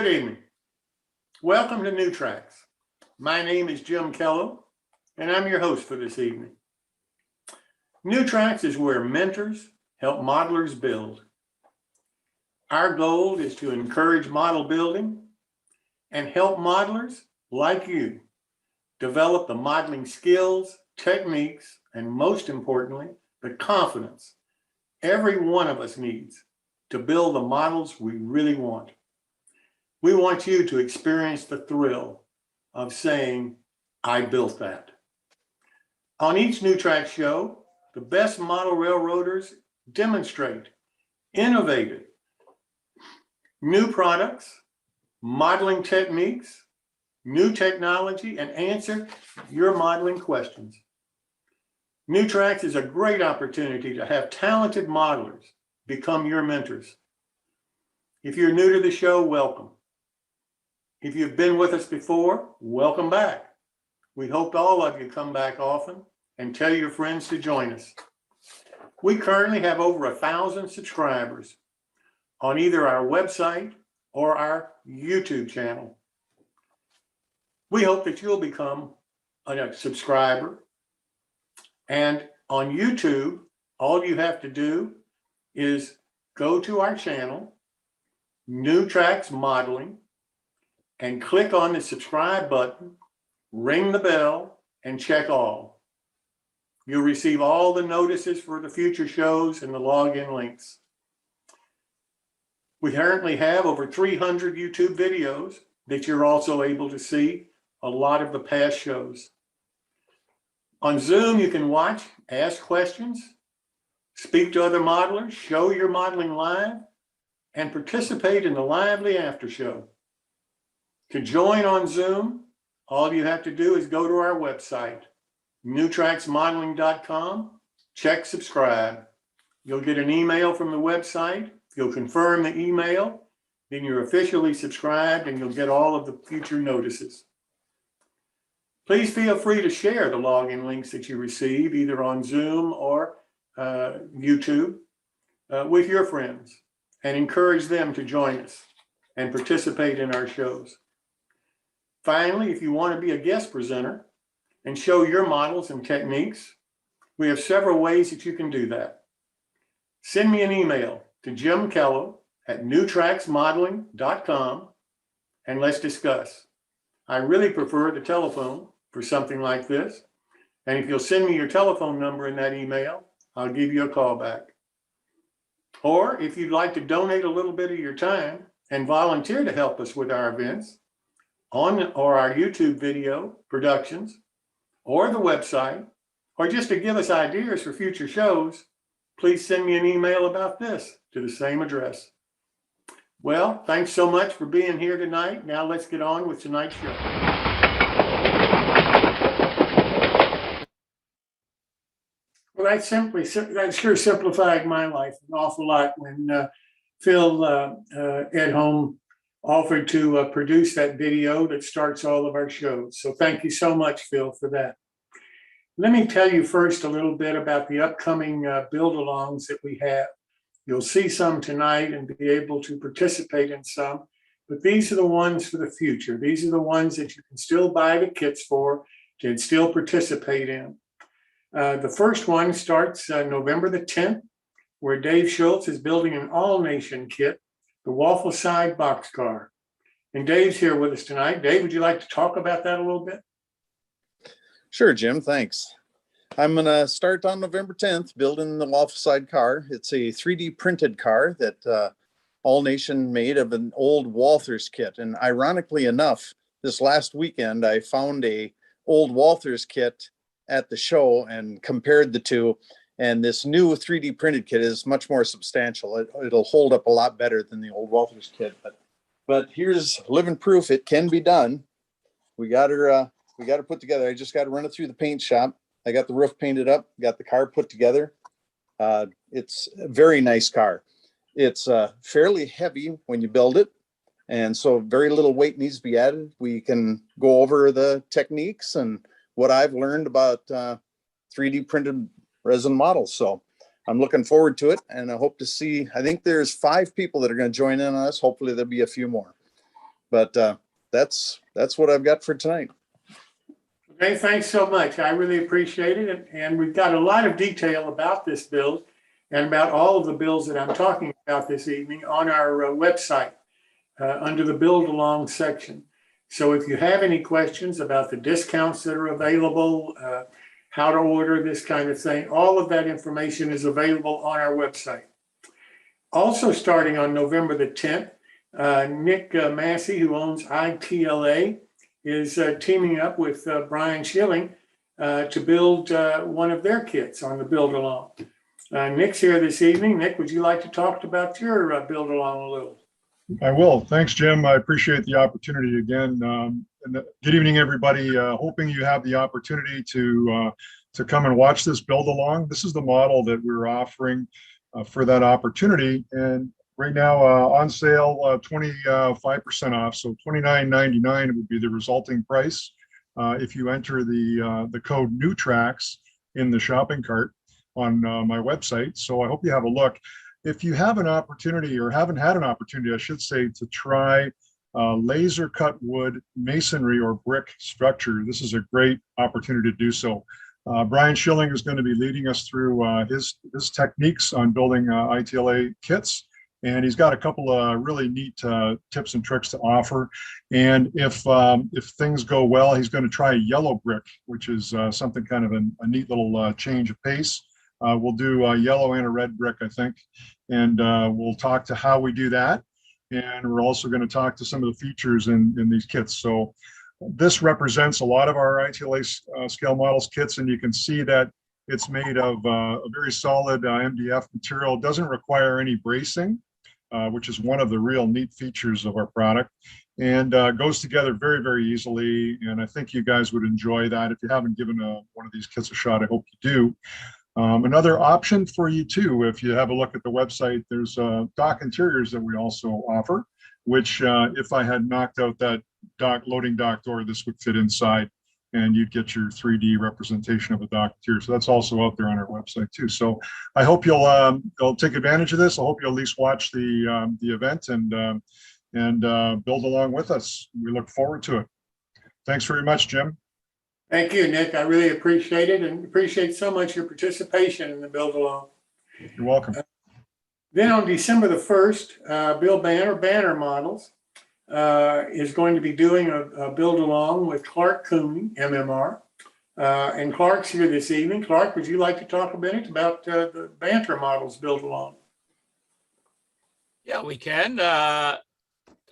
Good evening. Welcome to New Tracks. My name is Jim Kellow, and I'm your host for this evening. New Tracks is where mentors help modelers build. Our goal is to encourage model building and help modelers like you develop the modeling skills, techniques, and most importantly, the confidence every one of us needs to build the models we really want. We want you to experience the thrill of saying, I built that. On each New Track show, the best model railroaders demonstrate innovative new products, modeling techniques, new technology, and answer your modeling questions. New Tracks is a great opportunity to have talented modelers become your mentors. If you're new to the show, welcome. If you've been with us before, welcome back. We hope all of you come back often and tell your friends to join us. We currently have over 1,000 subscribers on either our website or our YouTube channel. We hope that you'll become a subscriber. And on YouTube, all you have to do is go to our channel, New Tracks Modeling, and click on the subscribe button, ring the bell, and check all. You'll receive all the notices for the future shows and the login links. We currently have over 300 YouTube videos that you're also able to see a lot of the past shows. On Zoom, you can watch, ask questions, speak to other modelers, show your modeling live, and participate in the lively after show. To join on Zoom, all you have to do is go to our website, newtracksmodeling.com, check subscribe. You'll get an email from the website. You'll confirm the email, then you're officially subscribed and you'll get all of the future notices. Please feel free to share the login links that you receive either on Zoom or YouTube with your friends and encourage them to join us and participate in our shows. Finally, if you want to be a guest presenter and show your models and techniques, we have several ways that you can do that. Send me an email to Jim Kellow at newtracksmodeling.com and let's discuss. I really prefer the telephone for something like this. And if you'll send me your telephone number in that email, I'll give you a call back. Or if you'd like to donate a little bit of your time and volunteer to help us with our events, or our YouTube video productions, or the website, or just to give us ideas for future shows, please send me an email about this to the same address. Well, thanks so much for being here tonight. Now let's get on with tonight's show. Well, that sure simplified my life an awful lot when Phil at home offered to produce that video that starts all of our shows. So thank you so much, Phil, for that. Let me tell you first a little bit about the upcoming build-alongs that we have. You'll see some tonight and be able to participate in some, but these are the ones for the future. These are the ones that you can still buy the kits for, can still participate in. The first one starts November the 10th, where Dave Schultz is building an all-nation kit, the Waffle side boxcar. And Dave's here with us tonight. Dave, would you like to talk about that a little bit? Sure, Jim, thanks. I'm going to start on November 10th building the Waffle side car. It's a 3D printed car that All Nation made of an old Walthers kit. And ironically enough, this last weekend, I found a old Walthers kit at the show and compared the two. And this new 3D printed kit is much more substantial. It'll hold up a lot better than the old Walthers kit. But here's living proof it can be done. We got her put together. I just got to run it through the paint shop. I got the roof painted up, got the car put together. It's a very nice car. It's fairly heavy when you build it. And so very little weight needs to be added. We can go over the techniques and what I've learned about 3D printed resin models. So I'm looking forward to it. And I hope to see, I think there's 5 people that are going to join in on us. Hopefully there'll be a few more. But that's what I've got for tonight. Okay, thanks so much. I really appreciate it. And we've got a lot of detail about this build and about all of the builds that I'm talking about this evening on our website under the Build Along section. So if you have any questions about the discounts that are available, how to order, this kind of thing, all of that information is available on our website. Also starting on November the 10th, Nick Massey, who owns ITLA, is teaming up with Brian Schilling to build one of their kits on the Build Along. Nick's here this evening. Nick, would you like to talk about your Build Along a little? I will. Thanks, Jim. I appreciate the opportunity again. Good evening, everybody. Hoping you have the opportunity to come and watch this build along. This is the model that we're offering for that opportunity. And right now on sale, 25% off. So $29.99 would be the resulting price if you enter the code New Tracks in the shopping cart on my website. So I hope you have a look. If you have an opportunity, or haven't had an opportunity, I should say, to try laser cut wood masonry or brick structure, this is a great opportunity to do so. Brian Schilling is going to be leading us through his techniques on building ITLA kits. And he's got a couple of really neat tips and tricks to offer. And if things go well, he's going to try a yellow brick, which is something kind of a neat little change of pace. We'll do a yellow and a red brick, I think. And we'll talk to how we do that. And we're also going to talk to some of the features in these kits. So this represents a lot of our ITLA scale models kits, and you can see that it's made of a very solid MDF material. It doesn't require any bracing, which is one of the real neat features of our product, and goes together very, very easily. And I think you guys would enjoy that. If you haven't given one of these kits a shot, I hope you do. Another option for you too, if you have a look at the website, there's dock interiors that we also offer, which if I had knocked out that loading dock door, this would fit inside, and you'd get your 3D representation of a dock interior. So that's also out there on our website too. So I hope you'll take advantage of this. I hope you'll at least watch the event and build along with us. We look forward to it. Thanks very much, Jim. Thank you, Nick. I really appreciate it, and appreciate so much your participation in the Build Along. You're welcome. Then on December the 1st, Bill Banner Models is going to be doing a Build Along with Clark Kooning, MMR. And Clark's here this evening. Clark, would you like to talk a minute about the Banter Models Build Along? Yeah, we can.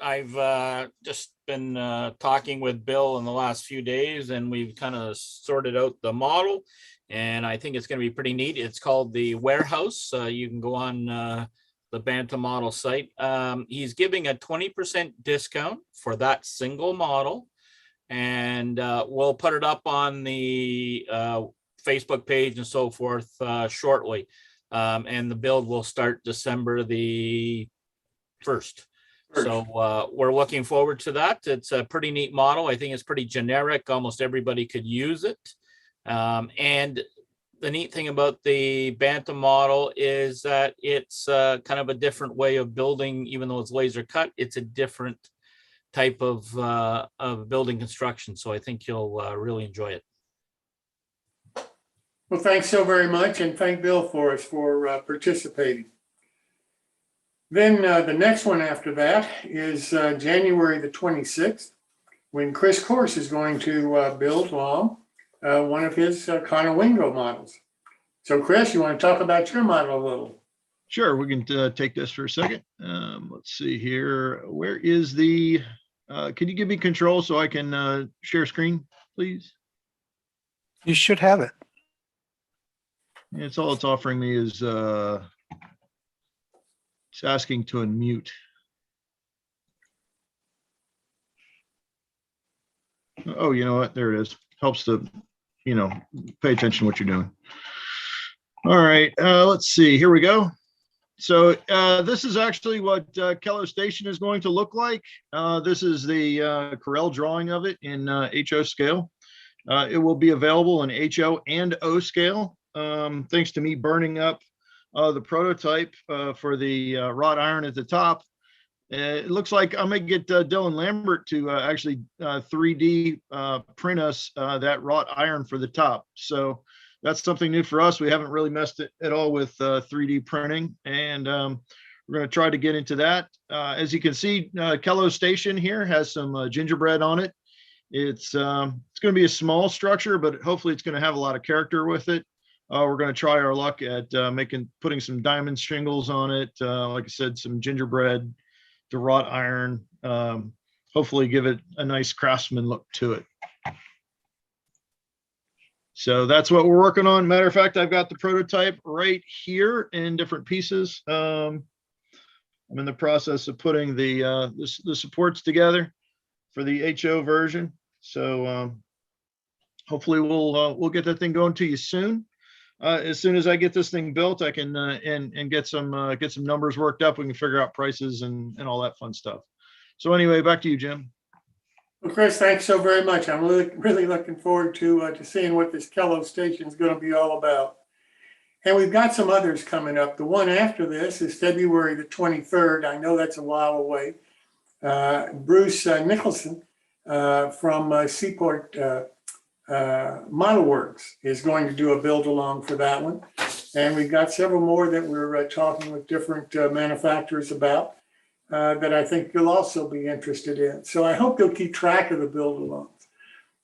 I've just been talking with Bill in the last few days, and we've kind of sorted out the model, and I think it's going to be pretty neat. It's called the Warehouse. You can go on the Banta model site. He's giving a 20% discount for that single model, and we'll put it up on the Facebook page and so forth shortly. And the build will start December the 1st. So we're looking forward to that. It's a pretty neat model. I think it's pretty generic. Almost everybody could use it. And the neat thing about the Banta model is that it's kind of a different way of building. Even though it's laser cut, it's a different type of building construction. So I think you'll really enjoy it. Well, thanks so very much, and thank Bill for us for participating. Then the next one after that is January the 26th, when Chris Coarse is going to build along one of his Conowingo models. So Chris, you want to talk about your model a little? Sure, we can take this for a second. Let's see here. Where is the, can you give me control so I can share screen, please? You should have it. It's all it's offering me is it's asking to unmute. Oh, you know what? There it is. Helps to, pay attention to what you're doing. All right, let's see. Here we go. So this is actually what Kellow Station is going to look like. This is the Corel drawing of it in HO scale. It will be available in HO and O scale. Thanks to me burning up the prototype for the wrought iron at the top. It looks like I'm gonna get Dylan Lambert to actually 3D print us that wrought iron for the top. So that's something new for us. We haven't really messed it at all with 3D printing, and we're going to try to get into that. As you can see, Kellow Station here has some gingerbread on it. It's going to be a small structure, but hopefully it's going to have a lot of character with it. We're going to try our luck at putting some diamond shingles on it. Like I said, some gingerbread, the wrought iron, hopefully give it a nice craftsman look to it. So that's what we're working on. Matter of fact, I've got the prototype right here in different pieces. I'm in the process of putting the supports together for the HO version. So hopefully we'll get that thing going to you soon. As soon as I get this thing built, I can and get some numbers worked up. We can figure out prices and all that fun stuff. So anyway, back to you, Jim. Well, Kris, thanks so very much. I'm really looking forward to seeing what this Kellow Station is going to be all about. And we've got some others coming up. The one after this is February the 23rd. I know that's a while away. Bruce Nicholson from Seaport Modelworks is going to do a build along for that one. And we've got several more that we're talking with different manufacturers about that I think you'll also be interested in. So I hope you'll keep track of the build alongs.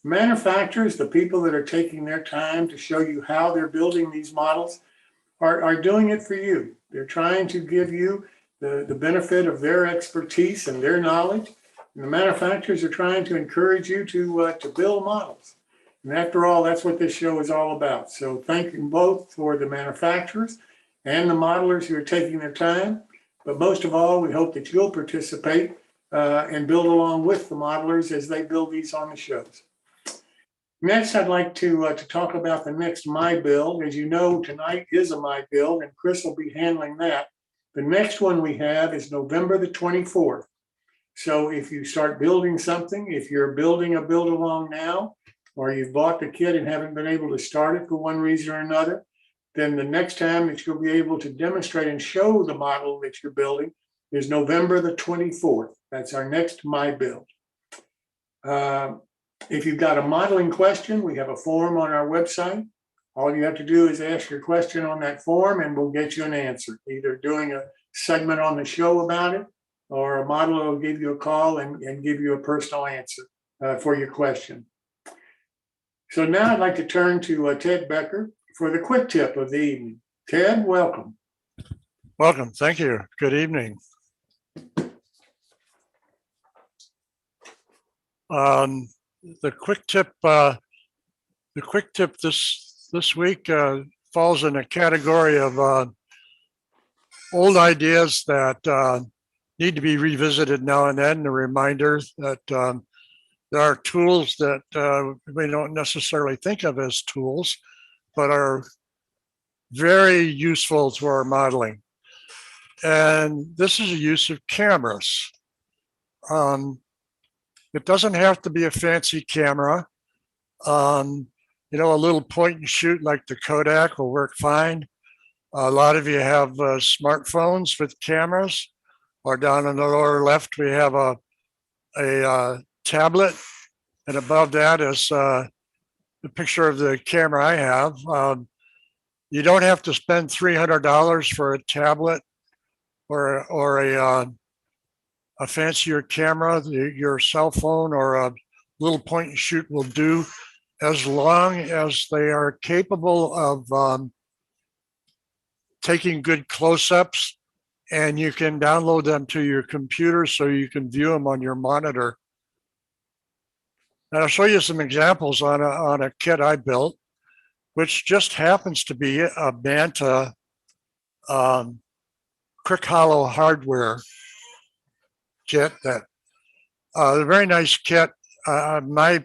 Manufacturers, the people that are taking their time to show you how they're building these models, are doing it for you. They're trying to give you the benefit of their expertise and their knowledge. And the manufacturers are trying to encourage you to build models. And after all, that's what this show is all about. So thank you both for the manufacturers and the modelers who are taking their time. But most of all, we hope that you'll participate and build along with the modelers as they build these on the shows. Next, I'd like to talk about the next My Build. As you know, tonight is a My Build, and Kris will be handling that. The next one we have is November the 24th. So if you start building something, if you're building a build along now, or you've bought the kit and haven't been able to start it for one reason or another, then the next time that you'll be able to demonstrate and show the model that you're building is November the 24th. That's our next My Build. If you've got a modeling question, we have a form on our website. All you have to do is ask your question on that form and we'll get you an answer, either doing a segment on the show about it, or a modeler will give you a call and give you a personal answer for your question. So now I'd like to turn to Ted Becker for the quick tip of the evening. Ted, welcome. Welcome. Thank you. Good evening. The quick tip this week falls in a category of old ideas that need to be revisited now and then. A reminder that there are tools that we don't necessarily think of as tools, but are very useful to our modeling. And this is a use of cameras. It doesn't have to be a fancy camera. You know, a little point and shoot like the Kodak will work fine. A lot of you have smartphones with cameras, or down in the lower left, we have a tablet, and above that is the picture of the camera I have. You don't have to spend $300 for a tablet or a fancier camera. Your cell phone or a little point and shoot will do, as long as they are capable of taking good close-ups, and you can download them to your computer so you can view them on your monitor. And I'll show you some examples on a kit I built, which just happens to be a Banta Crick Hollow hardware kit. That a very nice kit. My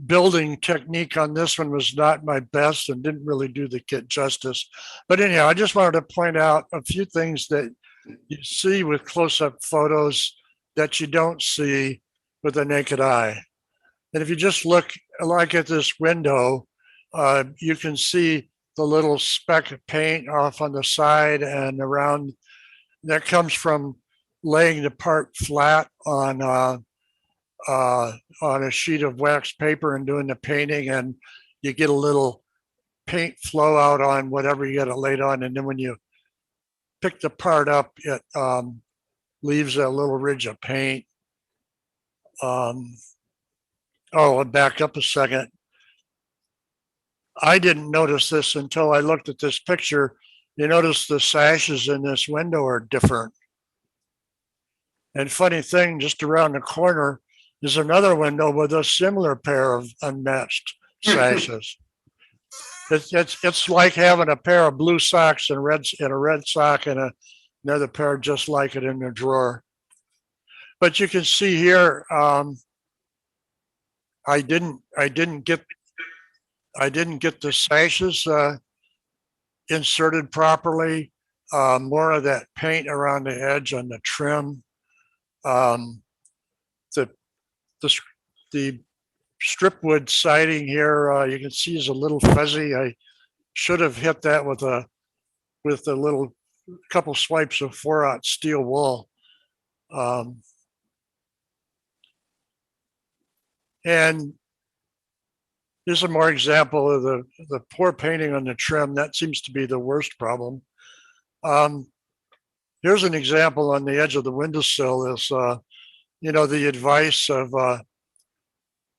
building technique on this one was not my best and didn't really do the kit justice. But anyhow, I just wanted to point out a few things that you see with close-up photos that you don't see with the naked eye. And if you just look like at this window, you can see the little speck of paint off on the side and around that comes from laying the part flat on a sheet of wax paper and doing the painting, and you get a little paint flow out on whatever you got it laid on. And then when you pick the part up, it leaves a little ridge of paint. Oh, I'll back up a second. I didn't notice this until I looked at this picture. You notice the sashes in this window are different. And funny thing, just around the corner is another window with a similar pair of unmatched sashes. It's like having a pair of blue socks and a red sock and another pair just like it in the drawer. But you can see here, I didn't get the sashes inserted properly. More of that paint around the edge on the trim. The strip wood siding here, you can see is a little fuzzy. I should have hit that with a little couple swipes of 4/0 steel wool. And here's a more example of the poor painting on the trim. That seems to be the worst problem. Here's an example on the edge of the windowsill is, the advice of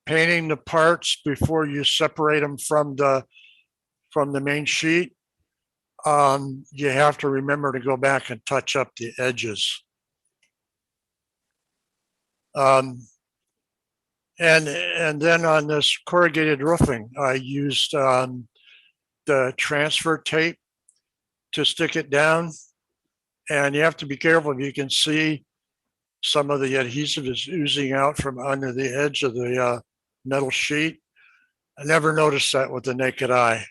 painting the parts before you separate them from the main sheet. You have to remember to go back and touch up the edges. And then on this corrugated roofing, I used the transfer tape to stick it down. And you have to be careful. You can see some of the adhesive is oozing out from under the edge of the metal sheet. I never noticed that with the naked eye.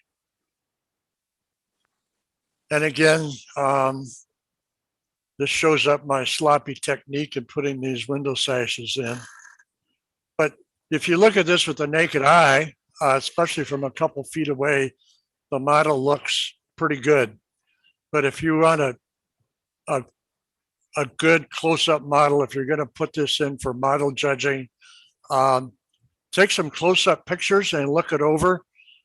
And again, this shows up my sloppy technique in putting these window sashes in. But if you look at this with the naked eye, especially from a couple feet away, the model looks pretty good. But if you want a good close-up model, if you're going to put this in for model judging, take some close-up pictures and look it over,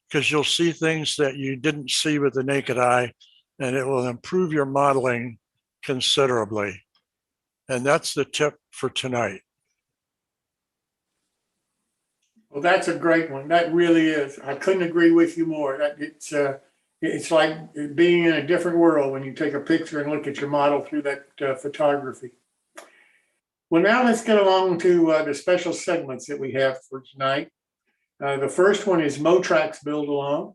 because you'll see things that you didn't see with the naked eye, and it will improve your modeling considerably. And that's the tip for tonight. Well, that's a great one. That really is. I couldn't agree with you more. It's like being in a different world when you take a picture and look at your model through that photography. Well, now let's get along to the special segments that we have for tonight. The first one is Motrak's Build Along,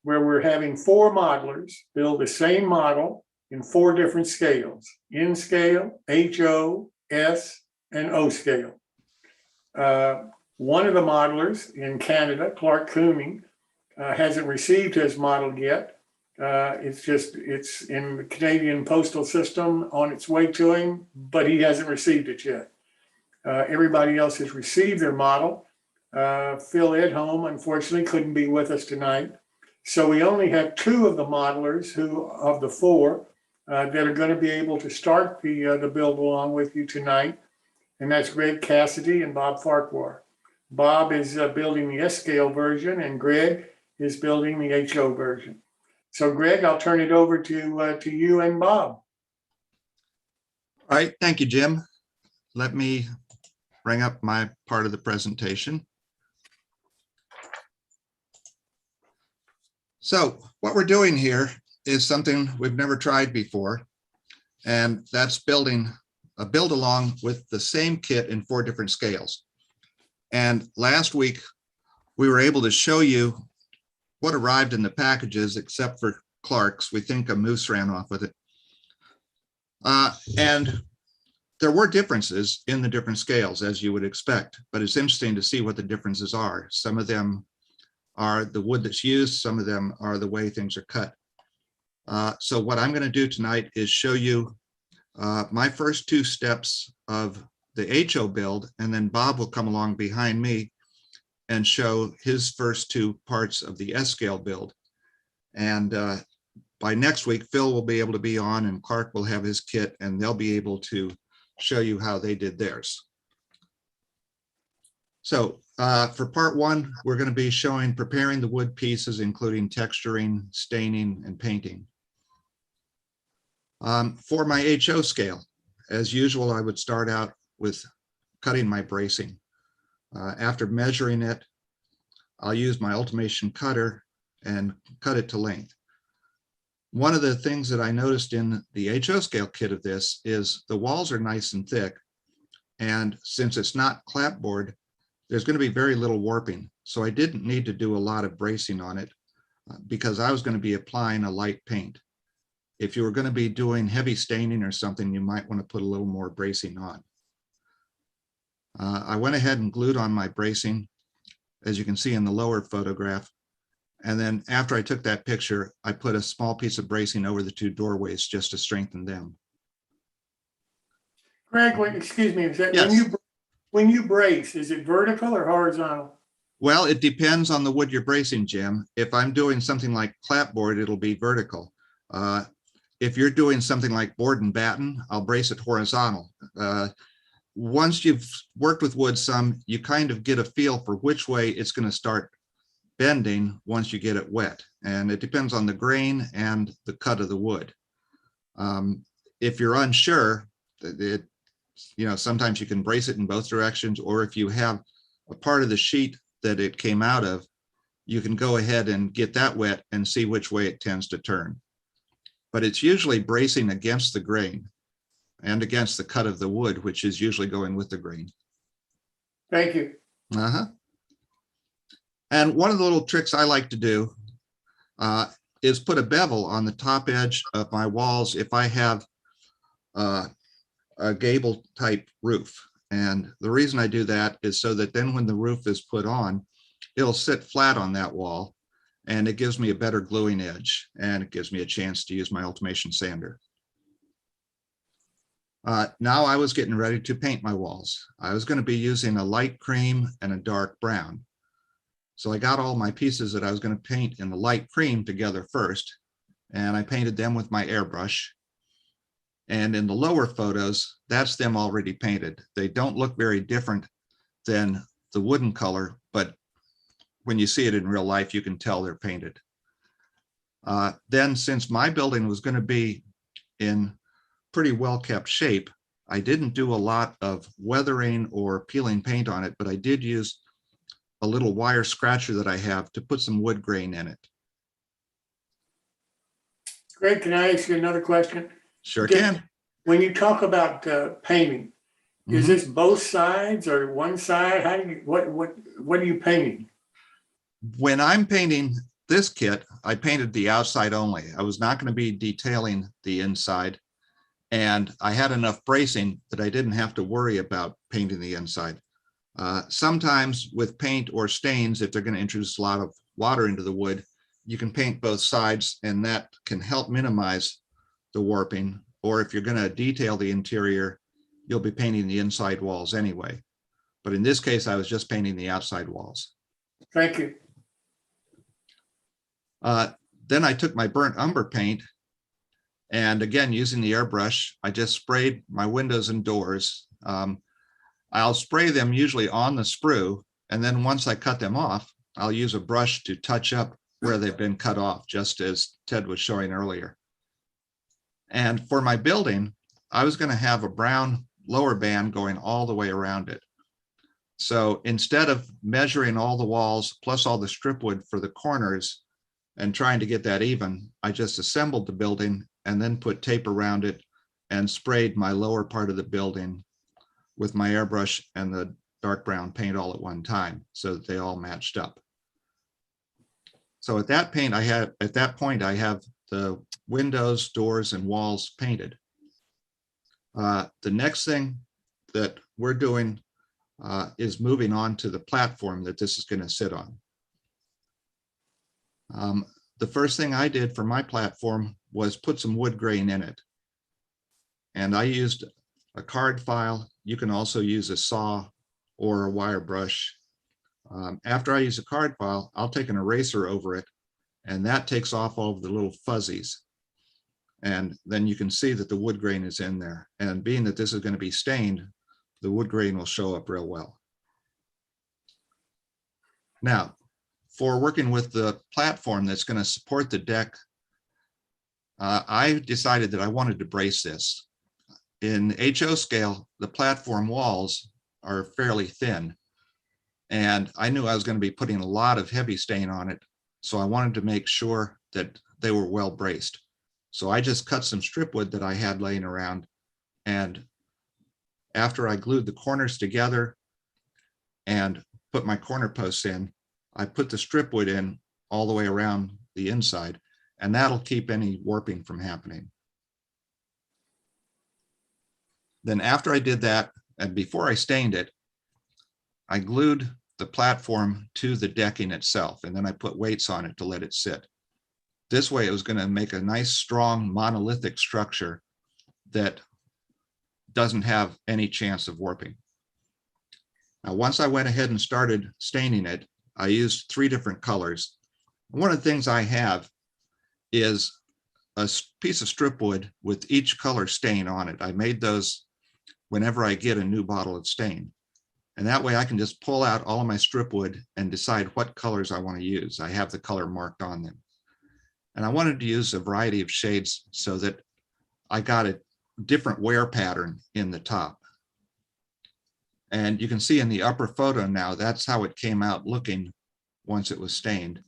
where we're having 4 modelers build the same model in 4 different scales: N scale, HO, S, and O scale. One of the modelers in Canada, Clark Kooning, hasn't received his model yet. It's in the Canadian postal system on its way to him, but he hasn't received it yet. Everybody else has received their model. Phil Edholm, unfortunately, couldn't be with us tonight. So we only have 2 of the modelers of the 4 that are going to be able to start the build along with you tonight. And that's Greg Cassidy and Bob Farquhar. Bob is building the S scale version, and Greg is building the HO version. So Greg, I'll turn it over to you and Bob. All right, thank you, Jim. Let me bring up my part of the presentation. So what we're doing here is something we've never tried before, and that's building a build along with the same kit in 4 different scales. And last week, we were able to show you what arrived in the packages, except for Clark's. We think a moose ran off with it. And there were differences in the different scales, as you would expect, but it's interesting to see what the differences are. Some of them are the wood that's used, some of them are the way things are cut. So what I'm going to do tonight is show you my first 2 steps of the HO build, and then Bob will come along behind me and show his first 2 parts of the S scale build. And by next week, Phil will be able to be on, and Clark will have his kit, and they'll be able to show you how they did theirs. So for part one, we're going to be showing preparing the wood pieces, including texturing, staining, and painting. For my HO scale, as usual, I would start out with cutting my bracing. After measuring it, I'll use my Ultimation cutter and cut it to length. One of the things that I noticed in the HO scale kit of this is the walls are nice and thick. And since it's not clapboard, there's going to be very little warping. So I didn't need to do a lot of bracing on it because I was going to be applying a light paint. If you were going to be doing heavy staining or something, you might want to put a little more bracing on. I went ahead and glued on my bracing, as you can see in the lower photograph. And then after I took that picture, I put a small piece of bracing over the two doorways just to strengthen them. Greg, excuse me, is that Yes. when you brace, is it vertical or horizontal? Well, it depends on the wood you're bracing, Jim. If I'm doing something like clapboard, it'll be vertical. If you're doing something like board and batten, I'll brace it horizontal. Once you've worked with wood some, you kind of get a feel for which way it's going to start bending once you get it wet. And it depends on the grain and the cut of the wood. If you're unsure, sometimes you can brace it in both directions, or if you have a part of the sheet that it came out of, you can go ahead and get that wet and see which way it tends to turn. But it's usually bracing against the grain and against the cut of the wood, which is usually going with the grain. Thank you. And one of the little tricks I like to do is put a bevel on the top edge of my walls if I have a gable type roof. And the reason I do that is so that then when the roof is put on, it'll sit flat on that wall and it gives me a better gluing edge and it gives me a chance to use my Ultimation sander. Now I was getting ready to paint my walls. I was going to be using a light cream and a dark brown. So I got all my pieces that I was going to paint in the light cream together first, and I painted them with my airbrush. And in the lower photos, that's them already painted. They don't look very different than the wooden color, but when you see it in real life, you can tell they're painted. Then since my building was going to be in pretty well kept shape, I didn't do a lot of weathering or peeling paint on it, but I did use a little wire scratcher that I have to put some wood grain in it. Greg, can I ask you another question? Sure can. When you talk about painting, is this both sides or one side? How do you, what are you painting? When I'm painting this kit, I painted the outside only. I was not going to be detailing the inside. And I had enough bracing that I didn't have to worry about painting the inside. Sometimes with paint or stains, if they're going to introduce a lot of water into the wood, you can paint both sides and that can help minimize the warping. Or if you're going to detail the interior, you'll be painting the inside walls anyway. But in this case, I was just painting the outside walls. Thank you. Then I took my burnt umber paint and again, using the airbrush, I just sprayed my windows and doors. I'll spray them usually on the sprue. And then once I cut them off, I'll use a brush to touch up where they've been cut off, just as Ted was showing earlier. And for my building, I was going to have a brown lower band going all the way around it. So instead of measuring all the walls plus all the strip wood for the corners and trying to get that even, I just assembled the building and then put tape around it and sprayed my lower part of the building with my airbrush and the dark brown paint all at one time so that they all matched up. So at that point, I have the windows, doors, and walls painted. The next thing that we're doing is moving on to the platform that this is going to sit on. The first thing I did for my platform was put some wood grain in it. And I used a card file. You can also use a saw or a wire brush. After I use a card file, I'll take an eraser over it, and that takes off all of the little fuzzies. And then you can see that the wood grain is in there. And being that this is going to be stained, the wood grain will show up real well. Now, for working with the platform that's going to support the deck, I decided that I wanted to brace this. In HO scale, the platform walls are fairly thin. And I knew I was going to be putting a lot of heavy stain on it. So I wanted to make sure that they were well braced. So I just cut some strip wood that I had laying around. And after I glued the corners together and put my corner posts in, I put the strip wood in all the way around the inside, and that'll keep any warping from happening. Then after I did that, and before I stained it, I glued the platform to the decking itself, and then I put weights on it to let it sit. This way it was going to make a nice, strong, monolithic structure that doesn't have any chance of warping. Now, once I went ahead and started staining it, I used 3 different colors. One of the things I have is a piece of strip wood with each color stain on it. I made those whenever I get a new bottle of stain. And that way I can just pull out all of my strip wood and decide what colors I want to use. I have the color marked on them. And I wanted to use a variety of shades so that I got a different wear pattern in the top. And you can see in the upper photo now, that's how it came out looking once it was stained.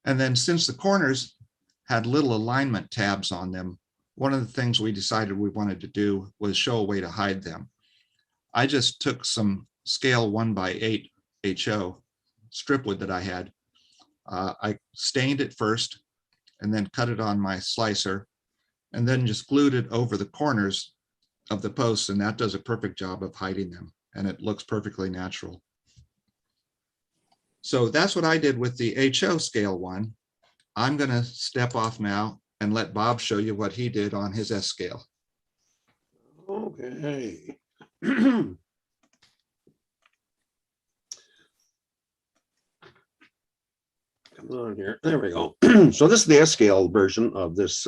And then since the corners had little alignment tabs on them, one of the things we decided we wanted to do was show a way to hide them. I just took some scale 1x8 HO strip wood that I had. I stained it first and then cut it on my slicer and then just glued it over the corners of the posts, and that does a perfect job of hiding them, and it looks perfectly natural. So that's what I did with the HO scale one. I'm going to step off now and let Bob show you what he did on his S scale. Okay. Come on here. There we go. So this is the S scale version of this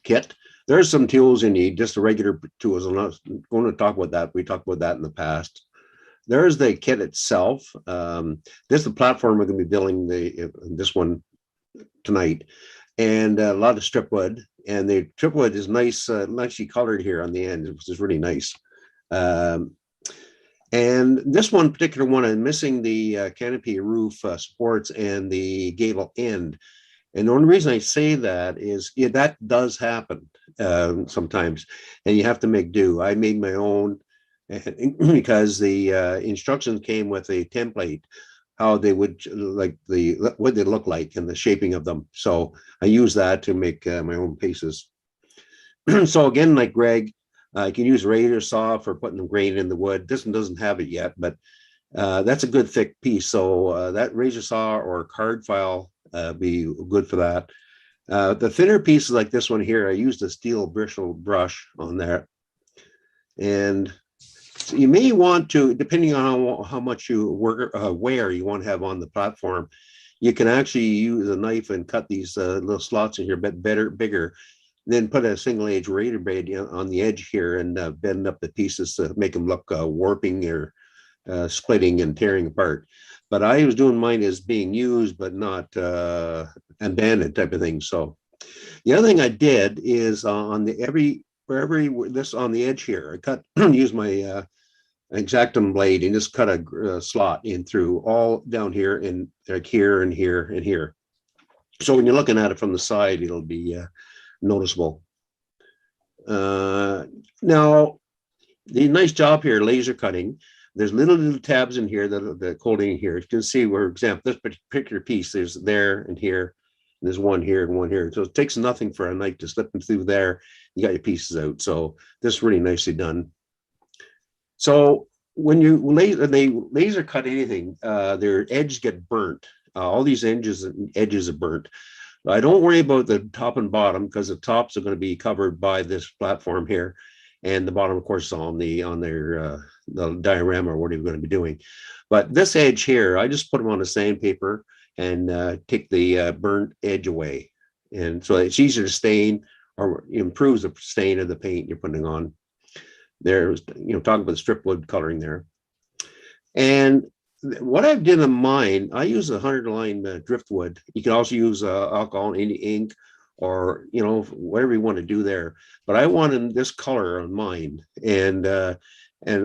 kit. There's some tools you need, just the regular tools. I'm not going to talk about that. We talked about that in the past. There's the kit itself. This is the platform we're going to be building this one tonight, and a lot of strip wood. And the strip wood is nice, nicely colored here on the end, which is really nice. And this one particular one, I'm missing the canopy roof supports and the gable end. And the only reason I say that is that does happen sometimes, and you have to make do. I made my own because the instructions came with a template, how they would like what they look like and the shaping of them. So I use that to make my own pieces. So again, like Greg, I can use a razor saw for putting the grain in the wood. This one doesn't have it yet, but that's a good thick piece. So that razor saw or card file be good for that. The thinner pieces like this one here, I used a steel bristle brush on there. And so you may want to, depending on how much you wear you want to have on the platform, you can actually use a knife and cut these little slots in here a bit bigger. Then put a single edge razor blade on the edge here and bend up the pieces to make them look warping or splitting and tearing apart. But I was doing mine as being used, but not abandoned type of thing. So the other thing I did is on the this on the edge here, I cut use my X-Acto blade and just cut a slot in through all down here and like here and here and here. So when you're looking at it from the side, it'll be noticeable. Now, the nice job here, laser cutting. There's little tabs in here that the holding here. You can see, for example, this particular piece, there's there and here, and there's one here and one here. So it takes nothing for a knife to slip them through there. You got your pieces out. So this is really nicely done. So when they laser cut anything, their edges get burnt. All these edges are burnt. I don't worry about the top and bottom because the tops are going to be covered by this platform here, and the bottom, of course, is on their the diorama or what you're going to be doing. But this edge here, I just put them on the sandpaper and take the burnt edge away. And so it's easier to stain or improves the stain of the paint you're putting on. There's, talking about the strip wood coloring there. And what I've done in mine, I use a Hunterline driftwood. You can also use alcohol ink or, whatever you want to do there. But I wanted this color on mine. And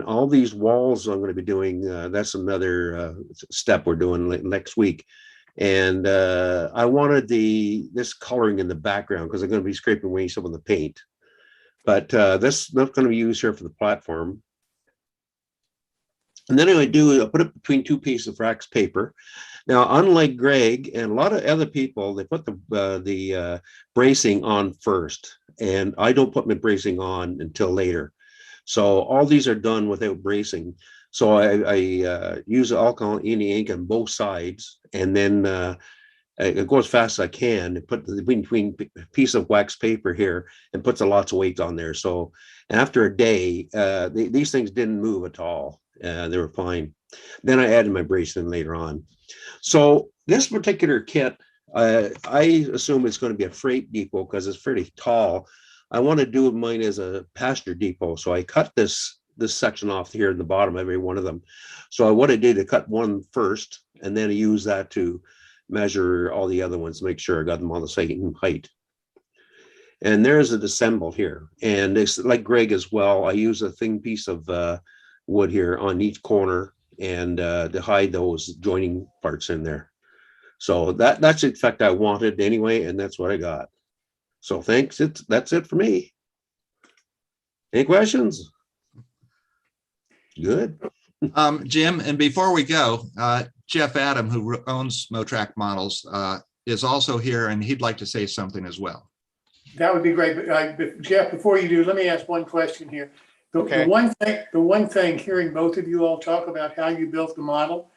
all these walls I'm going to be doing, that's another step we're doing next week. And I wanted this coloring in the background because I'm going to be scraping away some of the paint. But this is not going to be used here for the platform. And then I put it between two pieces of wax paper. Now, unlike Greg and a lot of other people, they put the bracing on first, and I don't put my bracing on until later. So all these are done without bracing. So I use alcohol ink on both sides, and then I go as fast as I can and put the between piece of wax paper here and puts a lots of weight on there. So after a day, these things didn't move at all. They were fine. Then I added my bracing later on. So this particular kit, I assume it's going to be a freight depot because it's pretty tall. I want to do mine as a passenger depot. So I cut this section off here in the bottom, every one of them. So what I did, I cut one first, and then I use that to measure all the other ones, make sure I got them all the same height. And there's a disassemble here. And it's like Greg as well. I use a thin piece of wood here on each corner and to hide those joining parts in there. So that's the effect I wanted anyway, and that's what I got. So thanks. That's it for me. Any questions? Good. Jim, and before we go, Jeff Adam, who owns Motrak Models, is also here, and he'd like to say something as well. That would be great. But Jeff, before you do, let me ask one question here. The one thing, hearing both of you all talk about how you built the model,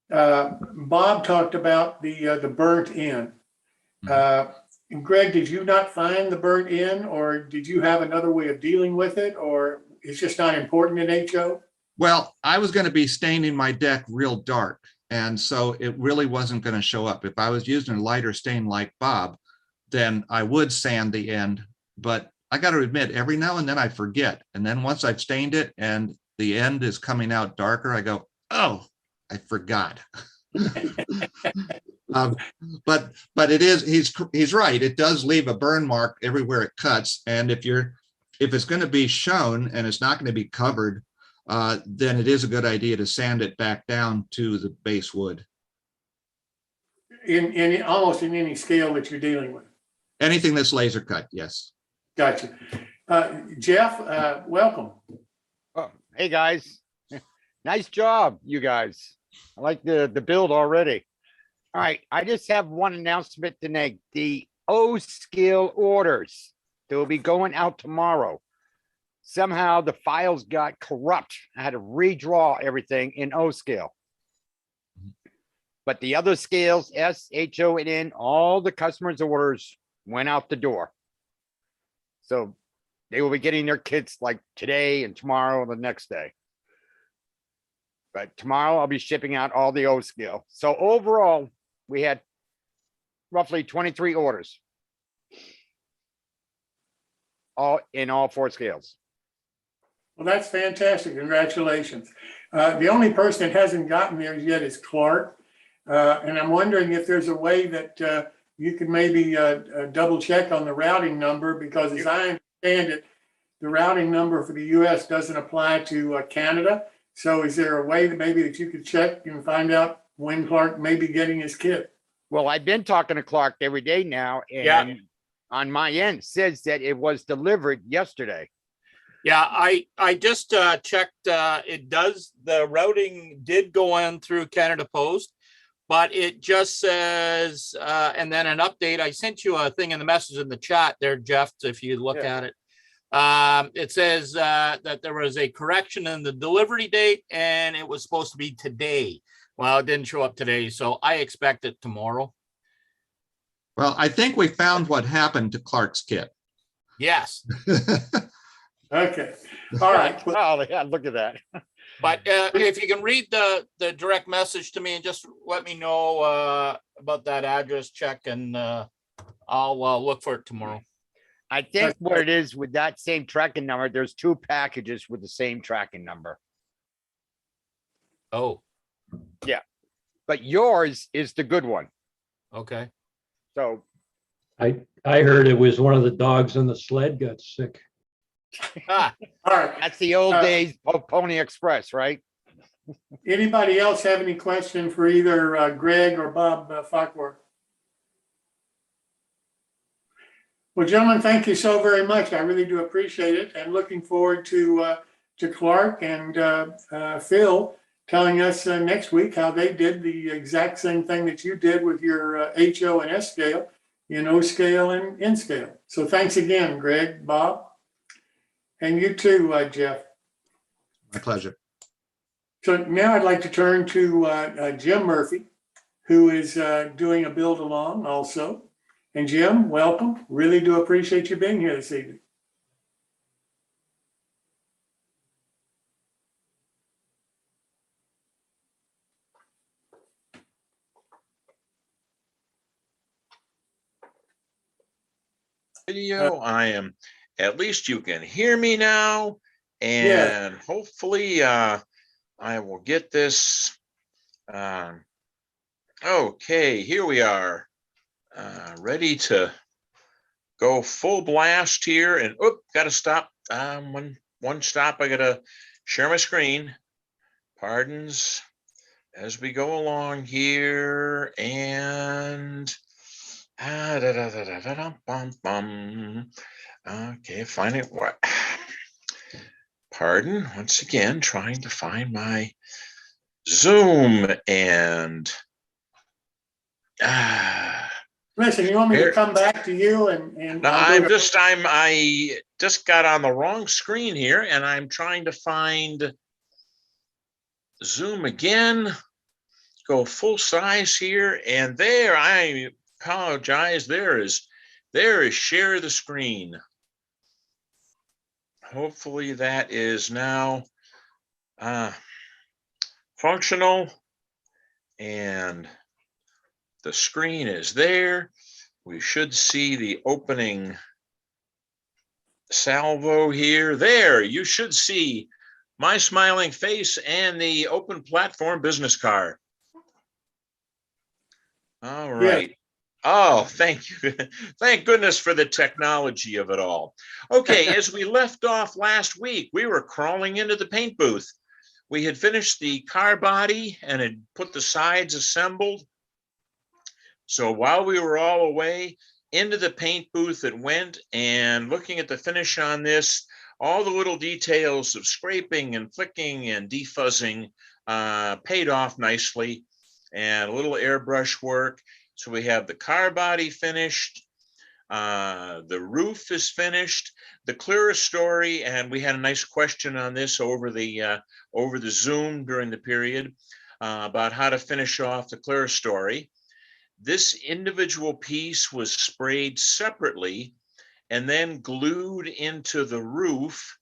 Bob talked about the burnt end. Greg, did you not find the burnt end, or did you have another way of dealing with it, or it's just not important in HO? Well, I was going to be staining my deck real dark, and so it really wasn't going to show up. If I was using a lighter stain like Bob, then I would sand the end. But I got to admit, every now and then I forget. And then once I've stained it and the end is coming out darker, I go, oh, I forgot. But it is, he's right. It does leave a burn mark everywhere it cuts. And if it's going to be shown and it's not going to be covered, then it is a good idea to sand it back down to the base wood. In almost in any scale that you're dealing with. Anything that's laser cut, yes. Gotcha. Jeff, welcome. Oh, hey guys, nice job, you guys. I like the build already. All right, I just have one announcement to make. The O-scale orders, they will be going out tomorrow. Somehow the files got corrupt. I had to redraw everything in O-scale. But the other scales, S, H, O, and N, all the customers' orders went out the door. So they will be getting their kits like today and tomorrow and the next day. But tomorrow I'll be shipping out all the O scale. So overall, we had roughly 23 orders. All in all four scales. Well, that's fantastic. Congratulations. The only person that hasn't gotten there yet is Clark. And I'm wondering if there's a way that you could maybe double check on the routing number, because as I understand it, the routing number for the US doesn't apply to Canada. So is there a way that maybe that you could check and find out when Clark may be getting his kit? Well, I've been talking to Clark every day now, and on my end says that it was delivered yesterday. Yeah, I just checked. It does. The routing did go in through Canada Post, but it just says, and then an update. I sent you a thing in the message in the chat there, Jeff, if you look at it. It says that there was a correction in the delivery date and it was supposed to be today. Well, it didn't show up today, so I expect it tomorrow. Well, I think we found what happened to Clark's kit. Yes. Okay. All right. Oh, yeah, look at that. But if you can read the direct message to me and just let me know about that address check, and I'll look for it tomorrow. I think what it is with that same tracking number, there's two packages with the same tracking number. Oh, But yours is the good one. okay. So I heard it was one of the dogs on the sled got sick. Ah, All right. that's the old days of Pony Express, right? Anybody else have any question for either Greg or Bob Farquhar? Well, gentlemen, thank you so very much. I really do appreciate it, and looking forward to Clark and Phil telling us next week how they did the exact same thing that you did with your HO and S scale, in O scale and N scale. So thanks again, Greg, Bob, and you too, Jeff. My pleasure. So now I'd like to turn to Jim Murphy, who is doing a build along also. And Jim, welcome. Really do appreciate you being here this evening. Video. I am, at least you can hear me now, and hopefully I will get this. Okay, here we are, ready to go full blast here, and gotta stop. One stop. I gotta share my screen. Pardons as we go along here, and okay, find it. What? Pardon. Once again, trying to find my Zoom, and Listen, you want me to come back to you and no, I just got on the wrong screen here, and I'm trying to find Zoom again. Go full size here, and there. I apologize. There is share the screen. Hopefully that is now functional, and the screen is there. We should see the opening salvo here. There, you should see my smiling face and the open platform business card. All right. Yeah. Oh, thank you. Thank goodness for the technology of it all. Okay, as we left off last week, we were crawling into the paint booth. We had finished the car body and had put the sides assembled. So while we were all away, into the paint booth it went, and looking at the finish on this, all the little details of scraping and flicking and defuzzing paid off nicely, and a little airbrush work. So we have the car body finished, the roof is finished, the clearer story, and we had a nice question on this over the Zoom during the period about how to finish off the clearer story. This individual piece was sprayed separately and then glued into the roof.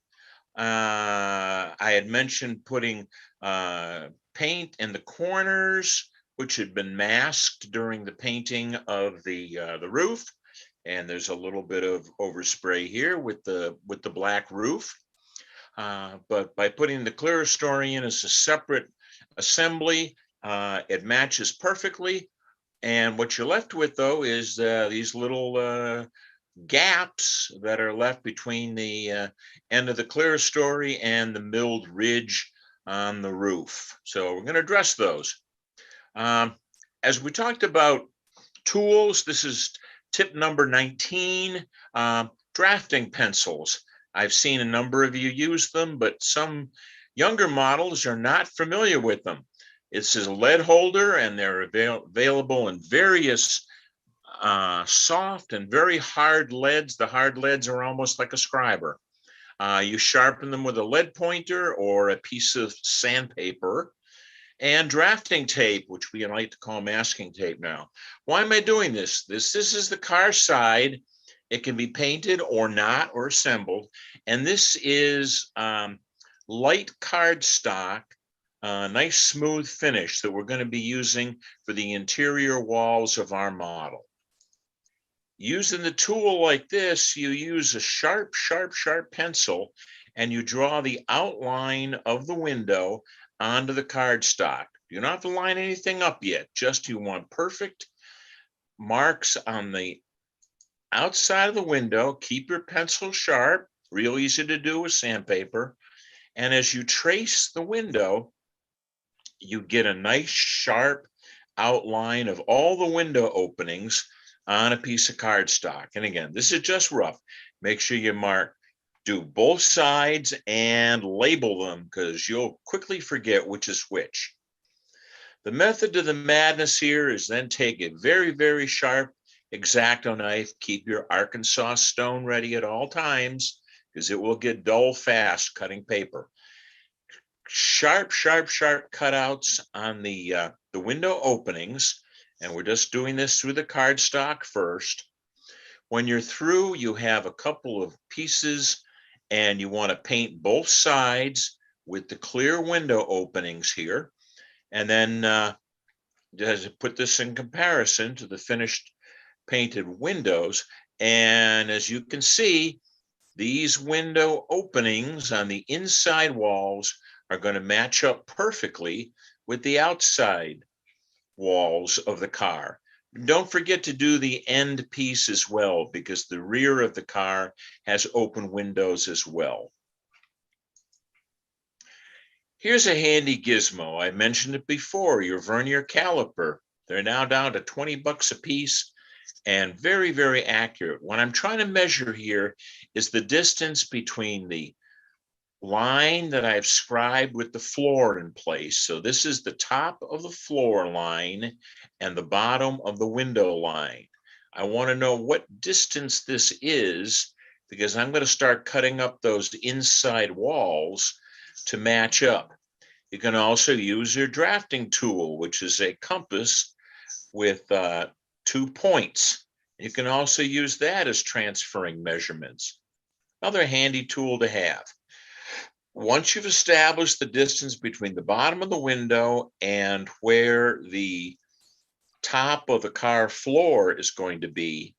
I had mentioned putting paint in the corners, which had been masked during the painting of the roof. And there's a little bit of overspray here with the black roof. But by putting the clearer story in as a separate assembly, it matches perfectly. And what you're left with, though, is these little gaps that are left between the end of the clear story and the milled ridge on the roof. So we're going to address those. As we talked about tools, this is tip number 19, drafting pencils. I've seen a number of you use them, but some younger models are not familiar with them. It's a lead holder, and they're available in various soft and very hard leads. The hard leads are almost like a scriber. You sharpen them with a lead pointer or a piece of sandpaper, and drafting tape, which we like to call masking tape now. Why am I doing this? This is the car side. It can be painted or not, or assembled. And this is light cardstock, nice smooth finish that we're going to be using for the interior walls of our model. Using the tool like this, you use a sharp pencil and you draw the outline of the window onto the cardstock. You don't have to line anything up yet, just you want perfect marks on the outside of the window. Keep your pencil sharp, real easy to do with sandpaper. And as you trace the window, you get a nice sharp outline of all the window openings on a piece of cardstock. And again, this is just rough. Make sure you do both sides and label them, because you'll quickly forget which is which. The method to the madness here is then take a very, very sharp X-Acto knife. Keep your Arkansas stone ready at all times, because it will get dull fast cutting paper. Sharp cutouts on the window openings. And we're just doing this through the cardstock first. When you're through, you have a couple of pieces and you want to paint both sides with the clear window openings here. And then just put this in comparison to the finished painted windows. And as you can see, these window openings on the inside walls are going to match up perfectly with the outside walls of the car. Don't forget to do the end piece as well, because the rear of the car has open windows as well. Here's a handy gizmo. I mentioned it before, your vernier caliper. They're now down to 20 bucks a piece and very, very accurate. What I'm trying to measure here is the distance between the line that I've scribed with the floor in place. So this is the top of the floor line and the bottom of the window line. I want to know what distance this is, because I'm going to start cutting up those inside walls to match up. You can also use your drafting tool, which is a compass with 2 points. You can also use that as transferring measurements. Another handy tool to have. Once you've established the distance between the bottom of the window and where the top of the car floor is going to be,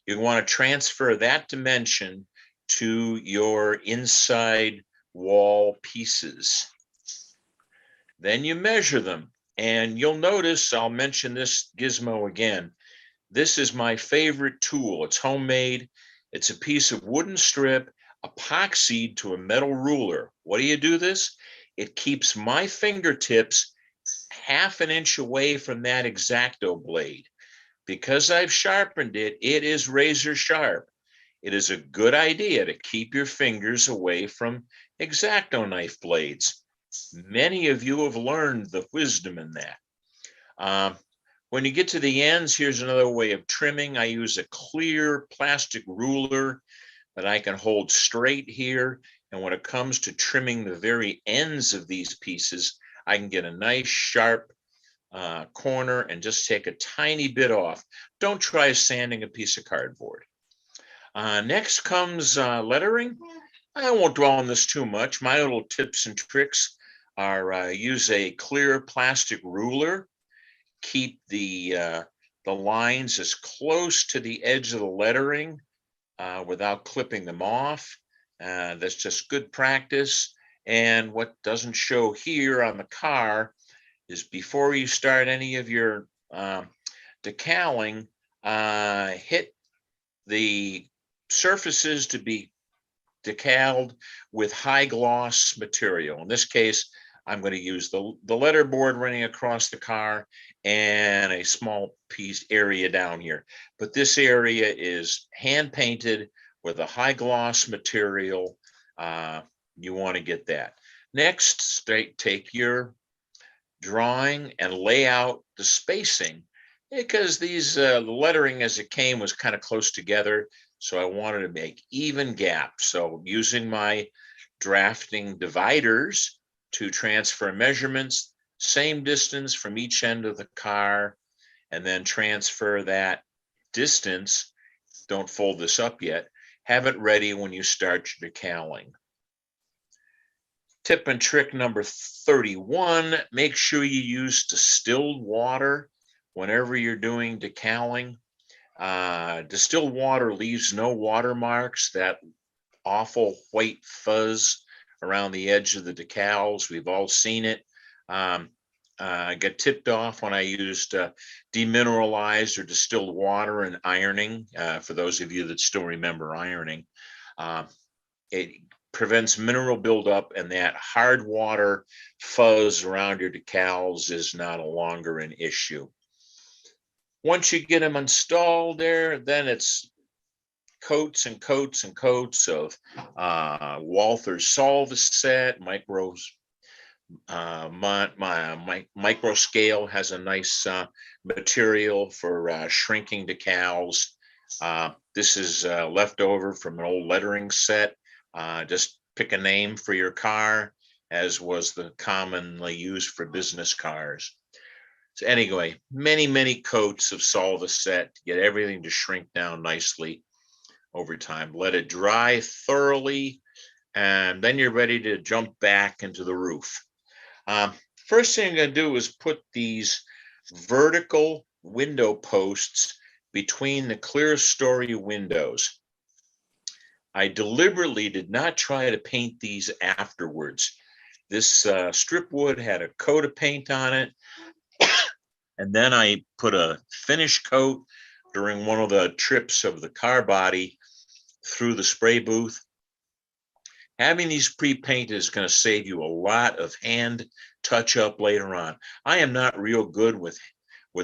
you want to transfer that dimension to your inside wall pieces. Then you measure them, and you'll notice, I'll mention this gizmo again. This is my favorite tool. It's homemade. It's a piece of wooden strip epoxied to a metal ruler. What do you do this? It keeps my fingertips ½ an inch away from that X-Acto blade. Because I've sharpened it, it is razor sharp. It is a good idea to keep your fingers away from X-Acto knife blades. Many of you have learned the wisdom in that. When you get to the ends, here's another way of trimming. I use a clear plastic ruler that I can hold straight here. And when it comes to trimming the very ends of these pieces, I can get a nice sharp corner and just take a tiny bit off. Don't try sanding a piece of cardboard. Next comes lettering. I won't dwell on this too much. My little tips and tricks are use a clear plastic ruler. Keep the lines as close to the edge of the lettering without clipping them off. That's just good practice. And what doesn't show here on the car is before you start any of your decaling, hit the surfaces to be decaled with high gloss material. In this case, I'm going to use the letterboard running across the car and a small piece area down here. But this area is hand painted with a high gloss material. You want to get that. Next, take your drawing and lay out the spacing, because these the lettering as it came was kind of close together. So I wanted to make even gaps. So using my drafting dividers to transfer measurements, same distance from each end of the car, and then transfer that distance. Don't fold this up yet. Have it ready when you start your decaling. Tip and trick number 31, make sure you use distilled water whenever you're doing decaling. Distilled water leaves no watermarks, that awful white fuzz around the edge of the decals. We've all seen it. Got tipped off when I used demineralized or distilled water in ironing. For those of you that still remember ironing, it prevents mineral buildup, and that hard water fuzz around your decals is not longer an issue. Once you get them installed there, then it's coats and coats and coats of Walther's Solvaset, my micro scale has a nice material for shrinking decals. This is left over from an old lettering set. Just pick a name for your car, as was the commonly used for business cars. So anyway, many coats of Solvaset to get everything to shrink down nicely over time. Let it dry thoroughly, and then you're ready to jump back into the roof. First thing I'm going to do is put these vertical window posts between the clear story windows. I deliberately did not try to paint these afterwards. This strip wood had a coat of paint on it, and then I put a finish coat during one of the trips of the car body through the spray booth. Having these pre-painted is going to save you a lot of hand touch up later on. I am not real good with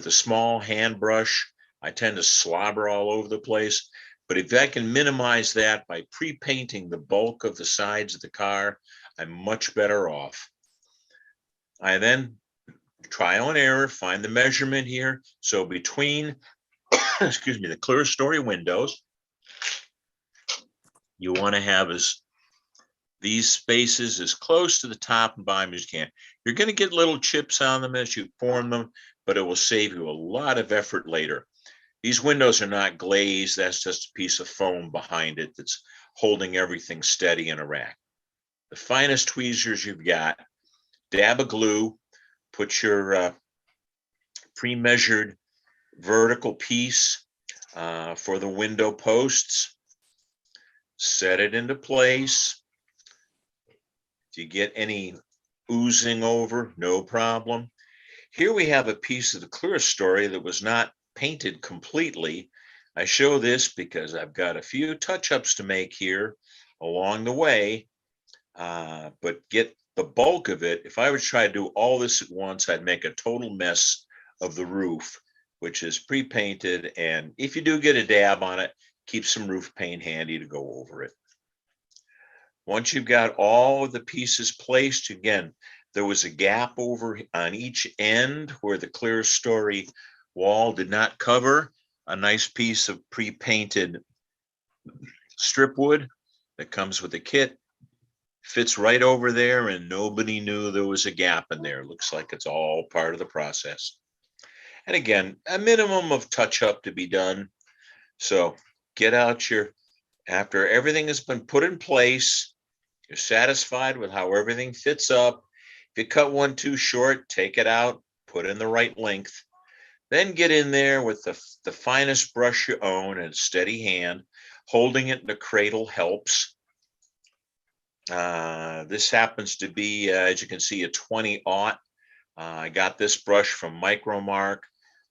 a small hand brush. I tend to slobber all over the place. But if I can minimize that by pre-painting the bulk of the sides of the car, I'm much better off. I then trial and error, find the measurement here. So between, excuse me, the clear story windows, you want to have these spaces as close to the top and bottom as you can. You're going to get little chips on them as you form them, but it will save you a lot of effort later. These windows are not glazed. That's just a piece of foam behind it that's holding everything steady in a rack. The finest tweezers you've got, dab of glue, put your pre-measured vertical piece for the window posts, set it into place. If you get any oozing over, no problem. Here we have a piece of the clear story that was not painted completely. I show this because I've got a few touch-ups to make here along the way, but get the bulk of it. If I would try to do all this at once, I'd make a total mess of the roof, which is pre-painted. And if you do get a dab on it, keep some roof paint handy to go over it. Once you've got all of the pieces placed, again, there was a gap over on each end where the clear story wall did not cover. A nice piece of pre-painted strip wood that comes with the kit fits right over there, and nobody knew there was a gap in there. Looks like it's all part of the process. And again, a minimum of touch up to be done. So get out after everything has been put in place, you're satisfied with how everything fits up. If you cut one too short, take it out, put in the right length. Then get in there with the finest brush you own and steady hand. Holding it in the cradle helps. This happens to be, as you can see, a 20-aught. I got this brush from Micromark,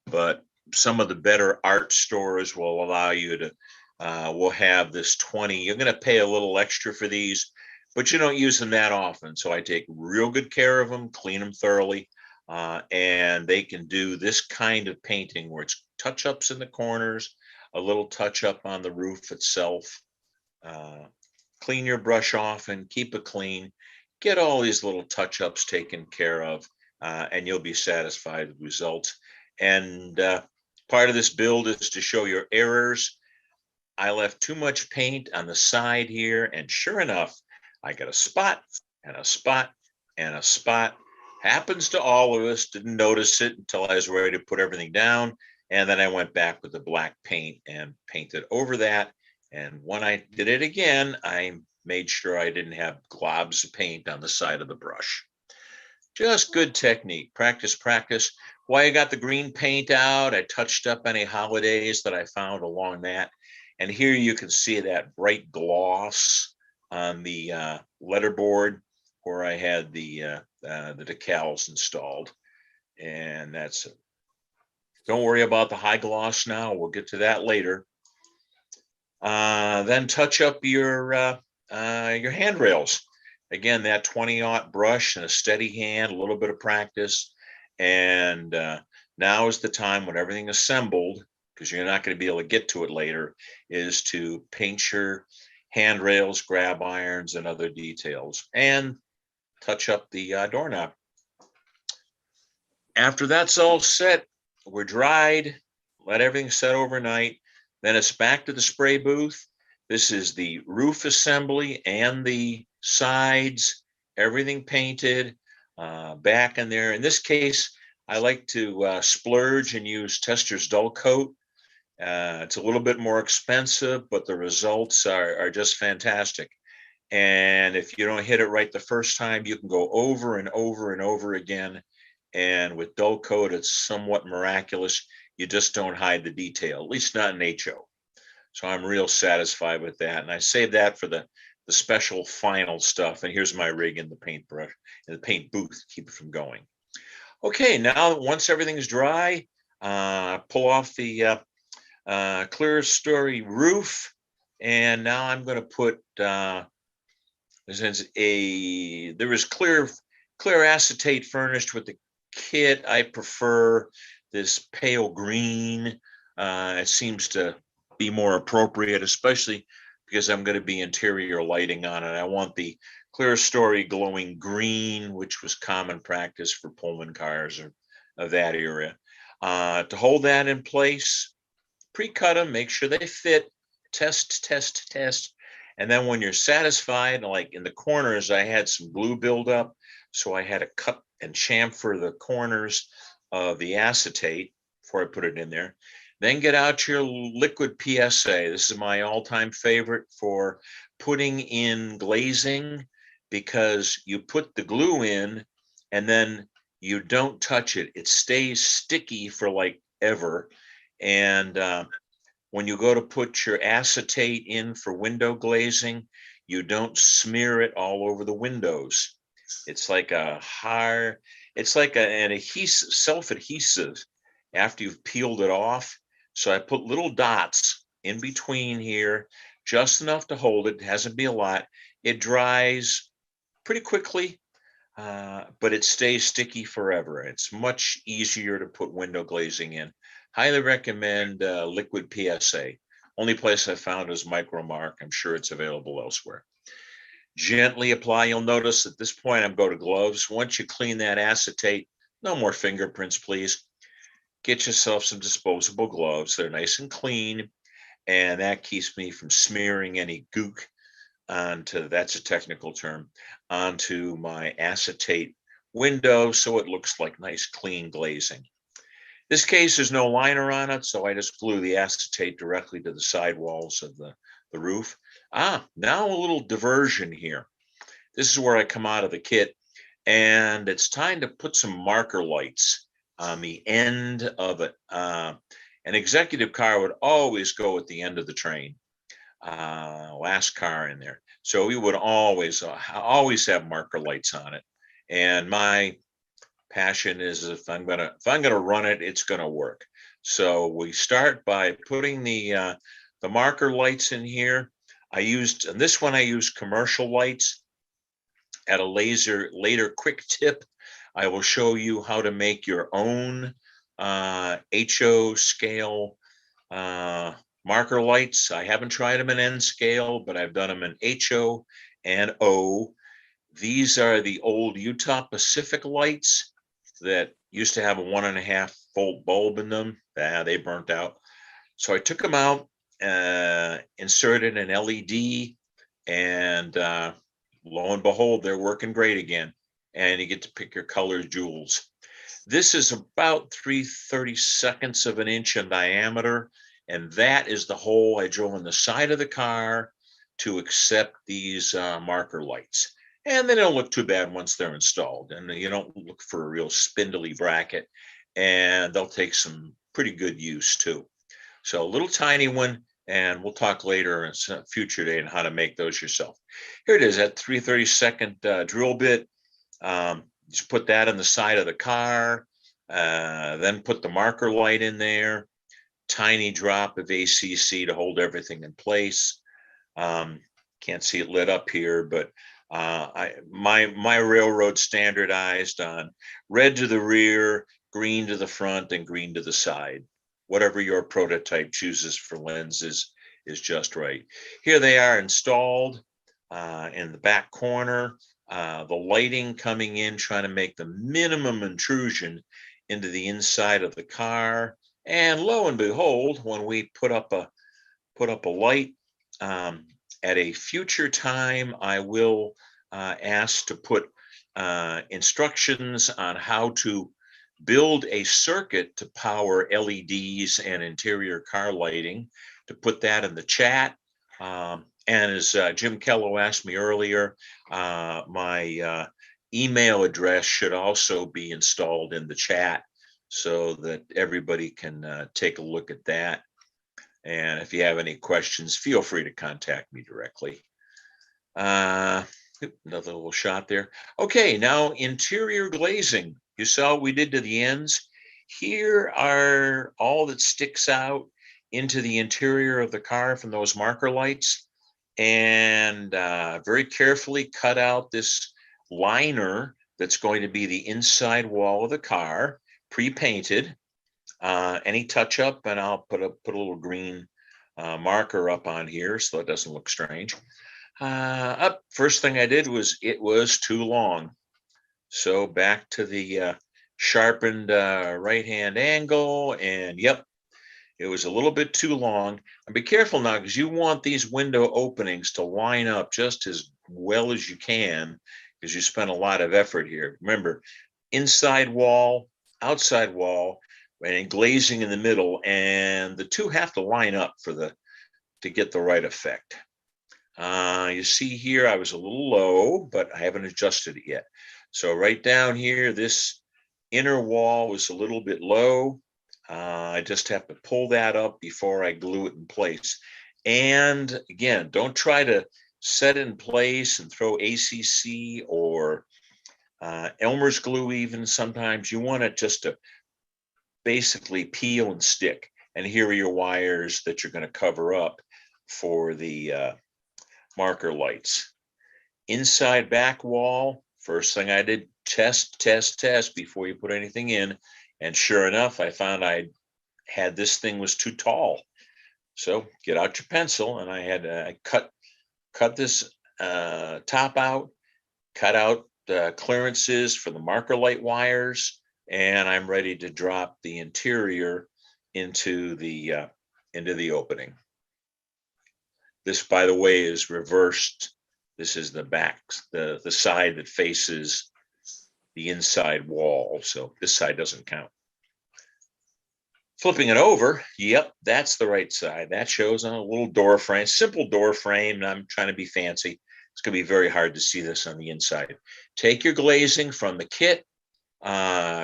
but some of the better art stores will allow you to, will have this 20. You're going to pay a little extra for these, but you don't use them that often. So I take real good care of them, clean them thoroughly, and they can do this kind of painting where it's touch-ups in the corners, a little touch-up on the roof itself. Clean your brush off and keep it clean. Get all these little touch-ups taken care of, and you'll be satisfied with results. And part of this build is to show your errors. I left too much paint on the side here, and sure enough, I got a spot and a spot and a spot. Happens to all of us. Didn't notice it until I was ready to put everything down. And then I went back with the black paint and painted over that. And when I did it again, I made sure I didn't have globs of paint on the side of the brush. Just good technique. Practice, practice. While I got the green paint out, I touched up any holidays that I found along that. And here you can see that bright gloss on the letterboard where I had the decals installed. And that's it. Don't worry about the high gloss now. We'll get to that later. Then touch up your handrails. Again, that 20-aught brush and a steady hand, a little bit of practice. And now is the time when everything assembled, because you're not going to be able to get to it later, is to paint your handrails, grab irons, and other details, and touch up the doorknob. After that's all set, we're dried, let everything set overnight. Then it's back to the spray booth. This is the roof assembly and the sides, everything painted, back in there. In this case, I like to splurge and use Tester's Dull Coat. It's a little bit more expensive, but the results are just fantastic. And if you don't hit it right the first time, you can go over and over and over again. And with Dull Coat, it's somewhat miraculous. You just don't hide the detail, at least not in HO. So I'm real satisfied with that. And I save that for the special final stuff. And here's my rig in the paintbrush, in the paint booth to keep it from going. Okay, now once everything's dry, pull off the clear story roof. And now I'm going to put, there is clear acetate furnished with the kit. I prefer this pale green. It seems to be more appropriate, especially because I'm going to be interior lighting on it. I want the clear story glowing green, which was common practice for Pullman cars of that era. To hold that in place, pre-cut them, make sure they fit, test. And then when you're satisfied, like in the corners, I had some glue buildup, so I had to cut and chamfer the corners of the acetate before I put it in there. Then get out your liquid PSA. This is my all-time favorite for putting in glazing, because you put the glue in and then you don't touch it. It stays sticky for like ever. And when you go to put your acetate in for window glazing, you don't smear it all over the windows. It's like an adhesive, self-adhesive after you've peeled it off. So I put little dots in between here, just enough to hold it. It hasn't been a lot. It dries pretty quickly, but it stays sticky forever. It's much easier to put window glazing in. Highly recommend liquid PSA. Only place I found is Micromark. I'm sure it's available elsewhere. Gently apply. You'll notice at this point I'm going to gloves. Once you clean that acetate, no more fingerprints, please. Get yourself some disposable gloves. They're nice and clean, and that keeps me from smearing any gook onto, that's a technical term, onto my acetate window, so it looks like nice clean glazing. This case, there's no liner on it, so I just glue the acetate directly to the sidewalls of the roof. Now a little diversion here. This is where I come out of the kit, and it's time to put some marker lights on the end of it. An executive car would always go at the end of the train, last car in there. So we would always have marker lights on it. And my passion is if I'm gonna run it, it's gonna work. So we start by putting the marker lights in here. I used commercial lights. At a later quick tip, I will show you how to make your own HO scale marker lights. I haven't tried them in N scale, but I've done them in HO and O. These are the old Utah Pacific lights that used to have a 1.5 volt bulb in them. They burnt out. So I took them out, inserted an LED, and lo and behold, they're working great again. And you get to pick your color jewels. This is about 3/32 of an inch in diameter. And that is the hole I drove in the side of the car to accept these marker lights. And they don't look too bad once they're installed. And you don't look for a real spindly bracket. and they'll take some pretty good use too. So a little tiny one, and we'll talk later in a future day on how to make those yourself. Here it is, that 3/32 drill bit. Just put that on the side of the car, then put the marker light in there, tiny drop of ACC to hold everything in place. Can't see it lit up here, but my railroad standardized on red to the rear, green to the front, and green to the side. Whatever your prototype chooses for lenses is just right. Here they are installed in the back corner. The lighting coming in, trying to make the minimum intrusion into the inside of the car. And lo and behold, when we put up a light, at a future time, I will ask to put instructions on how to build a circuit to power LEDs and interior car lighting, to put that in the chat. And as Jim Kellow asked me earlier, my email address should also be installed in the chat so that everybody can take a look at that. And if you have any questions, feel free to contact me directly. Another little shot there. Okay, now interior glazing. You saw what we did to the ends. Here are all that sticks out into the interior of the car from those marker lights. And very carefully cut out this liner that's going to be the inside wall of the car, pre-painted. Any touch up, and I'll put a little green marker up on here so it doesn't look strange. First thing I did was, it was too long. So back to the sharpened right-hand angle, and yep, it was a little bit too long. And be careful now, because you want these window openings to line up just as well as you can, because you spent a lot of effort here. Remember, inside wall, outside wall, and glazing in the middle, and the two have to line up to get the right effect. You see here, I was a little low, but I haven't adjusted it yet. So right down here, this inner wall was a little bit low. I just have to pull that up before I glue it in place. And again, don't try to set it in place and throw ACC or Elmer's glue even. Sometimes you want it just to basically peel and stick. And here are your wires that you're going to cover up for the marker lights. Inside back wall, first thing I did, test before you put anything in. And sure enough, I found I had this thing was too tall. So get out your pencil, and I had cut this top out, cut out the clearances for the marker light wires, and I'm ready to drop the interior into the opening. This, by the way, is reversed. This is the back, the side that faces the inside wall. So this side doesn't count. Flipping it over, yep, that's the right side. That shows on a little door frame, simple door frame. And I'm trying to be fancy. It's going to be very hard to see this on the inside. Take your glazing from the kit,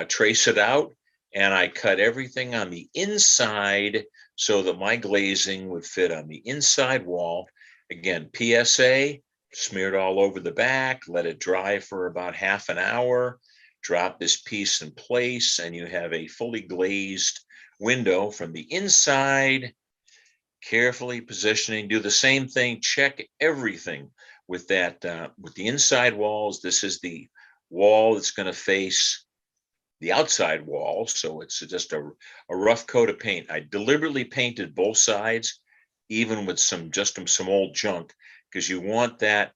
trace it out, and I cut everything on the inside so that my glazing would fit on the inside wall. Again, PSA, smeared all over the back, let it dry for about half an hour, drop this piece in place, and you have a fully glazed window from the inside. Carefully positioning, do the same thing, check everything with that, with the inside walls. This is the wall that's going to face the outside wall. So it's just a rough coat of paint. I deliberately painted both sides, even with some old junk, because you want that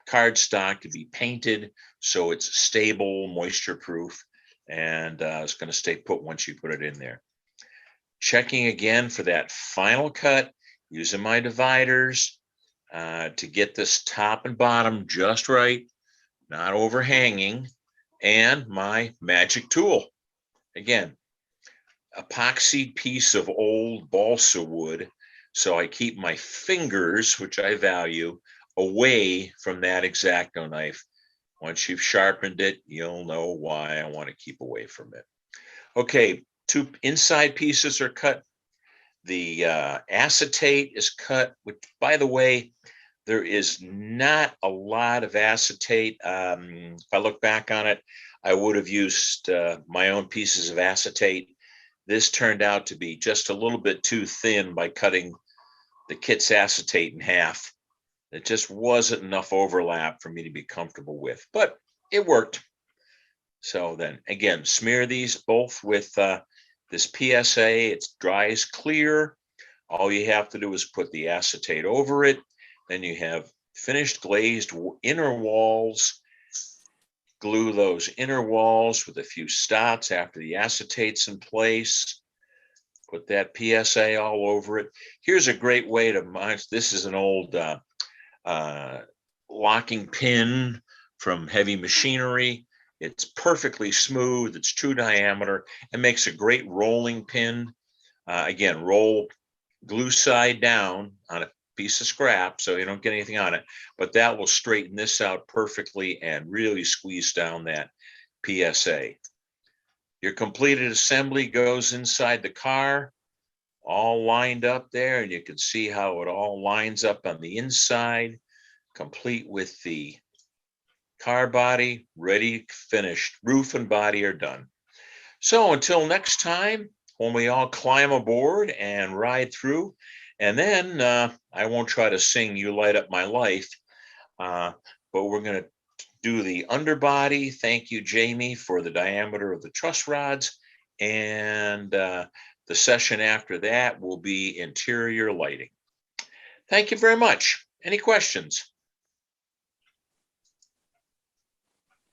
cardstock to be painted so it's stable, moisture proof, and it's going to stay put once you put it in there. Checking again for that final cut, using my dividers to get this top and bottom just right, not overhanging, and my magic tool. Again, epoxied piece of old balsa wood, so I keep my fingers, which I value, away from that X-Acto knife. Once you've sharpened it, you'll know why I want to keep away from it. Okay, two inside pieces are cut. The acetate is cut, which, by the way, there is not a lot of acetate. If I look back on it, I would have used my own pieces of acetate. This turned out to be just a little bit too thin by cutting the kit's acetate in half. It just wasn't enough overlap for me to be comfortable with, but it worked. So then again, smear these both with this PSA. It's dry as clear. All you have to do is put the acetate over it. Then you have finished glazed inner walls. Glue those inner walls with a few stops after the acetate's in place. Put that PSA all over it. Here's a great way to, this is an old locking pin from Heavy Machinery. It's perfectly smooth. It's true diameter. It makes a great rolling pin. Again, roll glue side down on a piece of scrap so you don't get anything on it, but that will straighten this out perfectly and really squeeze down that PSA. Your completed assembly goes inside the car, all lined up there, and you can see how it all lines up on the inside, complete with the car body, ready, finished. Roof and body are done. So until next time, when we all climb aboard and ride through, and then I won't try to sing You Light Up My Life, but we're going to do the underbody. Thank you, Jamie, for the diameter of the truss rods. And the session after that will be interior lighting. Thank you very much. Any questions?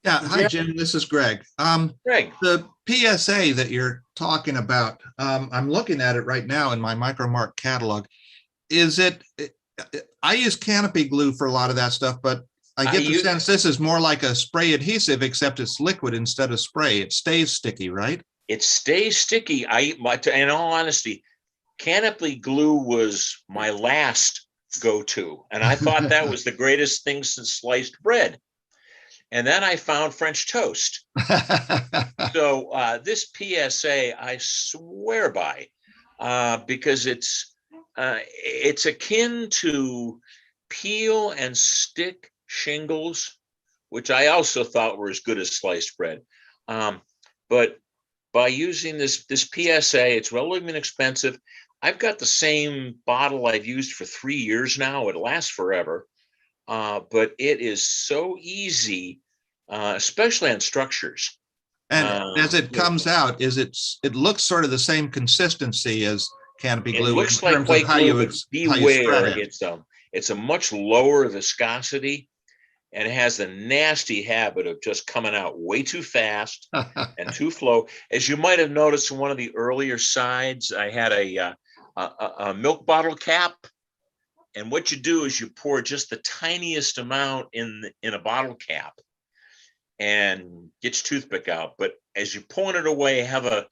Yeah, hi, Jim. This is Greg. Greg. The PSA that you're talking about, I'm looking at it right now in my Micromark catalog. Is it, I use canopy glue for a lot of that stuff, but I get the sense this is more like a spray adhesive, except it's liquid instead of spray. It stays sticky, right? It stays sticky. In all honesty, canopy glue was my last go-to, and I thought that was the greatest thing since sliced bread. And then I found French toast. So this PSA, I swear by, because it's akin to peel and stick shingles, which I also thought were as good as sliced bread. But by using this PSA, it's relatively inexpensive. I've got the same bottle I've used for 3 years now. It lasts forever. But it is so easy, especially on structures. And as it comes out, it looks sort of the same consistency as canopy glue. It looks like white glue, but beware, it's a much lower viscosity, and it has a nasty habit of just coming out way too fast and too flow. As you might have noticed in one of the earlier sides, I had a milk bottle cap. And what you do is you pour just the tiniest amount in a bottle cap and get your toothpick out. But as you pour it away, have a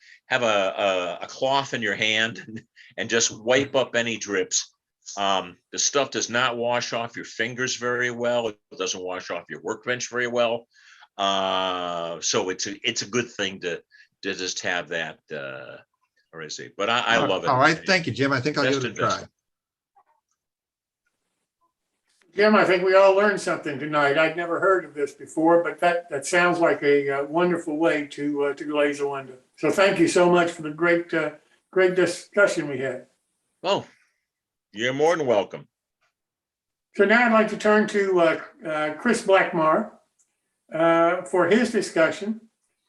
cloth in your hand and just wipe up any drips. The stuff does not wash off your fingers very well. It doesn't wash off your workbench very well. So it's a good thing to just have that. But I love it. All right, thank you, Jim. I think I'll give it a try. Jim, I think we all learned something tonight. I'd never heard of this before, but that sounds like a wonderful way to glaze a window. So thank you so much for the great discussion we had. Oh, you're more than welcome. So now I'd like to turn to Kris Blackmarr for his discussion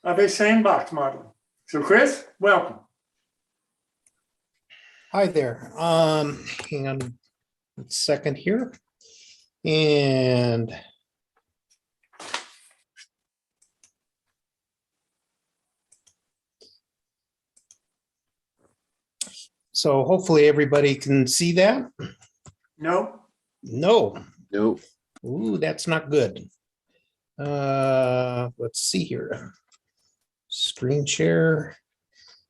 of his sandbox modeling. So Kris, welcome. Hi there. Hang on a second here. And so hopefully everybody can see that. No. No. Nope. Ooh, that's not good. Let's see here. Screen share.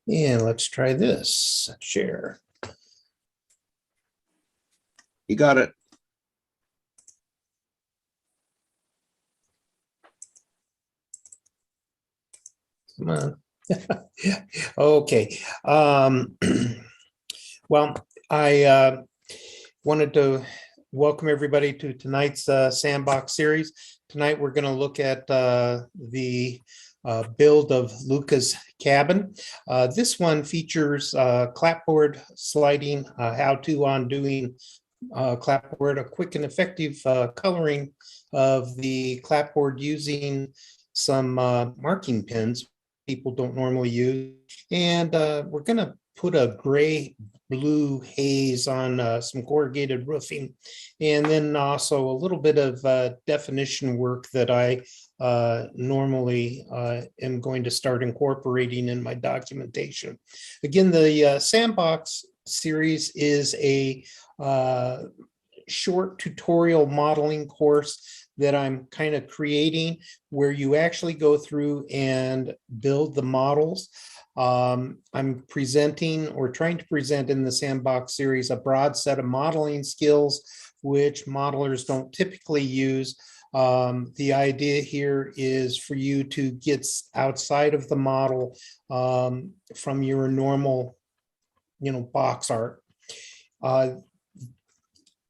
And let's try this. Share. You got it. Come on. Okay. Well, I wanted to welcome everybody to tonight's Sandbox series. Tonight, we're going to look at the build of Luca's cabin. This one features clapboard sliding, how-to on doing clapboard, a quick and effective coloring of the clapboard using some marking pens people don't normally use. And we're going to put a gray blue haze on some corrugated roofing, and then also a little bit of definition work that I normally am going to start incorporating in my documentation. Again, the Sandbox series is a short tutorial modeling course that I'm kind of creating, where you actually go through and build the models. I'm presenting or trying to present in the Sandbox series a broad set of modeling skills, which modelers don't typically use. The idea here is for you to get outside of the model from your normal, box art.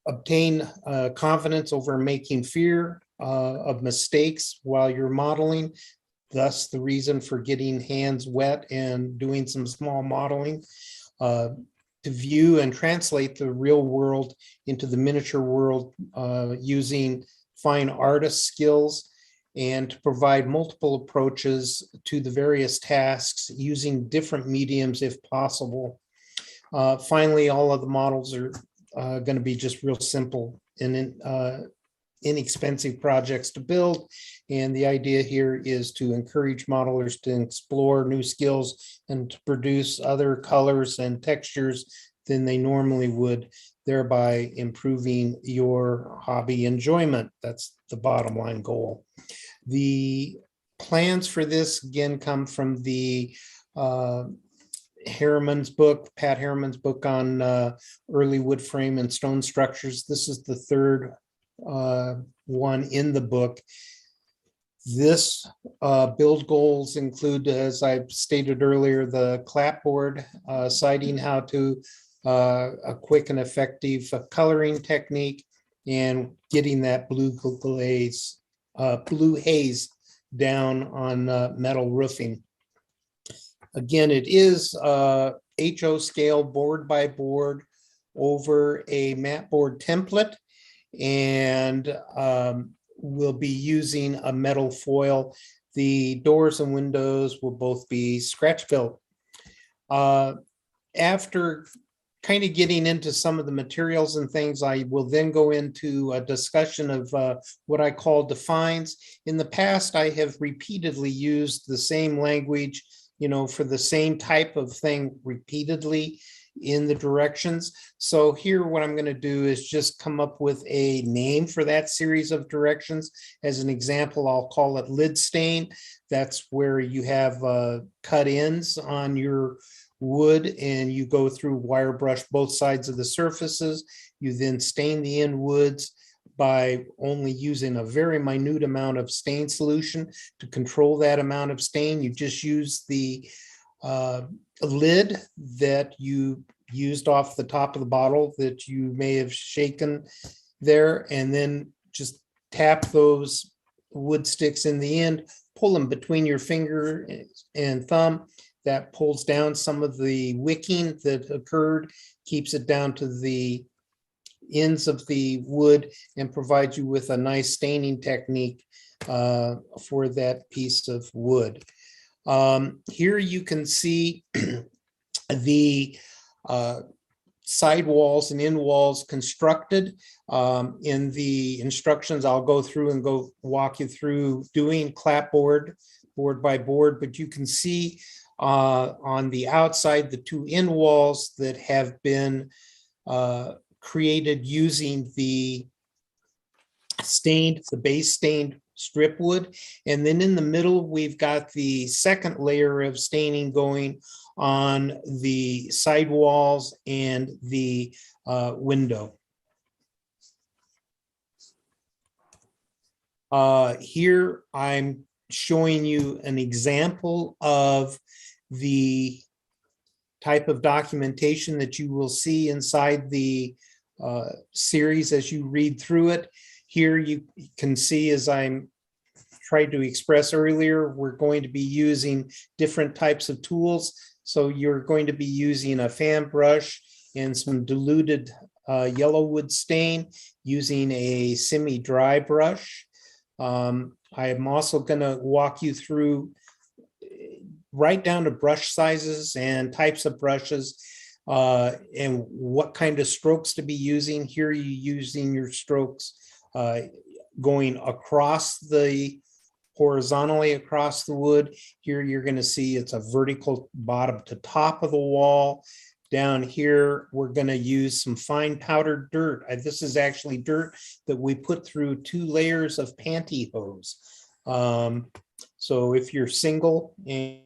Obtain confidence over making fear of mistakes while you're modeling. Thus, the reason for getting hands wet and doing some small modeling. To view and translate the real world into the miniature world using fine artist skills, and to provide multiple approaches to the various tasks using different mediums if possible. Finally, all of the models are going to be just real simple and inexpensive projects to build. And the idea here is to encourage modelers to explore new skills and to produce other colors and textures than they normally would, thereby improving your hobby enjoyment. That's the bottom line goal. The plans for this, again, come from the Harriman's book, Pat Harriman's book on early wood frame and stone structures. This is the third one in the book. This build goals include, as I've stated earlier, the clapboard, citing how to a quick and effective coloring technique, and getting that blue haze down on metal roofing. Again, it is HO scale board by board over a mat board template, and we'll be using a metal foil. The doors and windows will both be scratch built. After kind of getting into some of the materials and things, I will then go into a discussion of what I call defines. In the past, I have repeatedly used the same language, for the same type of thing repeatedly in the directions. So here, what I'm going to do is just come up with a name for that series of directions. As an example, I'll call it lid stain. That's where you have cut ends on your wood and you go through wire brush both sides of the surfaces. You then stain the end woods by only using a very minute amount of stain solution. To control that amount of stain, you just use the lid that you used off the top of the bottle that you may have shaken there, and then just tap those wood sticks in the end, pull them between your finger and thumb. That pulls down some of the wicking that occurred, keeps it down to the ends of the wood, and provides you with a nice staining technique for that piece of wood. Here you can see the side walls and end walls constructed. In the instructions, I'll go through and walk you through doing clapboard, board by board, but you can see on the outside the two end walls that have been created using the base stained strip wood. And then in the middle, we've got the second layer of staining going on the side walls and the window. Here I'm showing you an example of the type of documentation that you will see inside the series as you read through it. Here you can see, as I'm tried to express earlier, we're going to be using different types of tools. So you're going to be using a fan brush and some diluted yellow wood stain, using a semi-dry brush. I am also going to walk you through right down to brush sizes and types of brushes, and what kind of strokes to be using. Here you're using your strokes going across the horizontally across the wood. Here you're going to see it's a vertical bottom to top of the wall. Down here, we're going to use some fine powdered dirt. This is actually dirt that we put through 2 layers of pantyhose. So if you're single and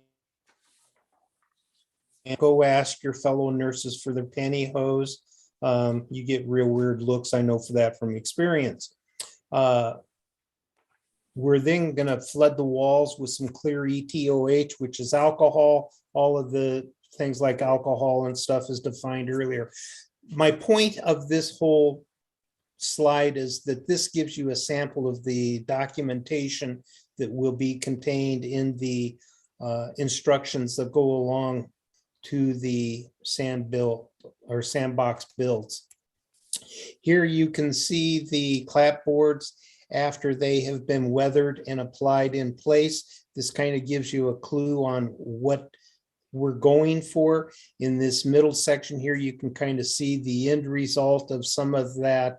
go ask your fellow nurses for their pantyhose, you get real weird looks. I know for that from experience. We're then going to flood the walls with some clear ETOH, which is alcohol. All of the things like alcohol and stuff is defined earlier. My point of this whole slide is that this gives you a sample of the documentation that will be contained in the instructions that go along to the Sandbox builds. Here you can see the clapboards after they have been weathered and applied in place. This kind of gives you a clue on what we're going for. In this middle section here, you can kind of see the end result of some of that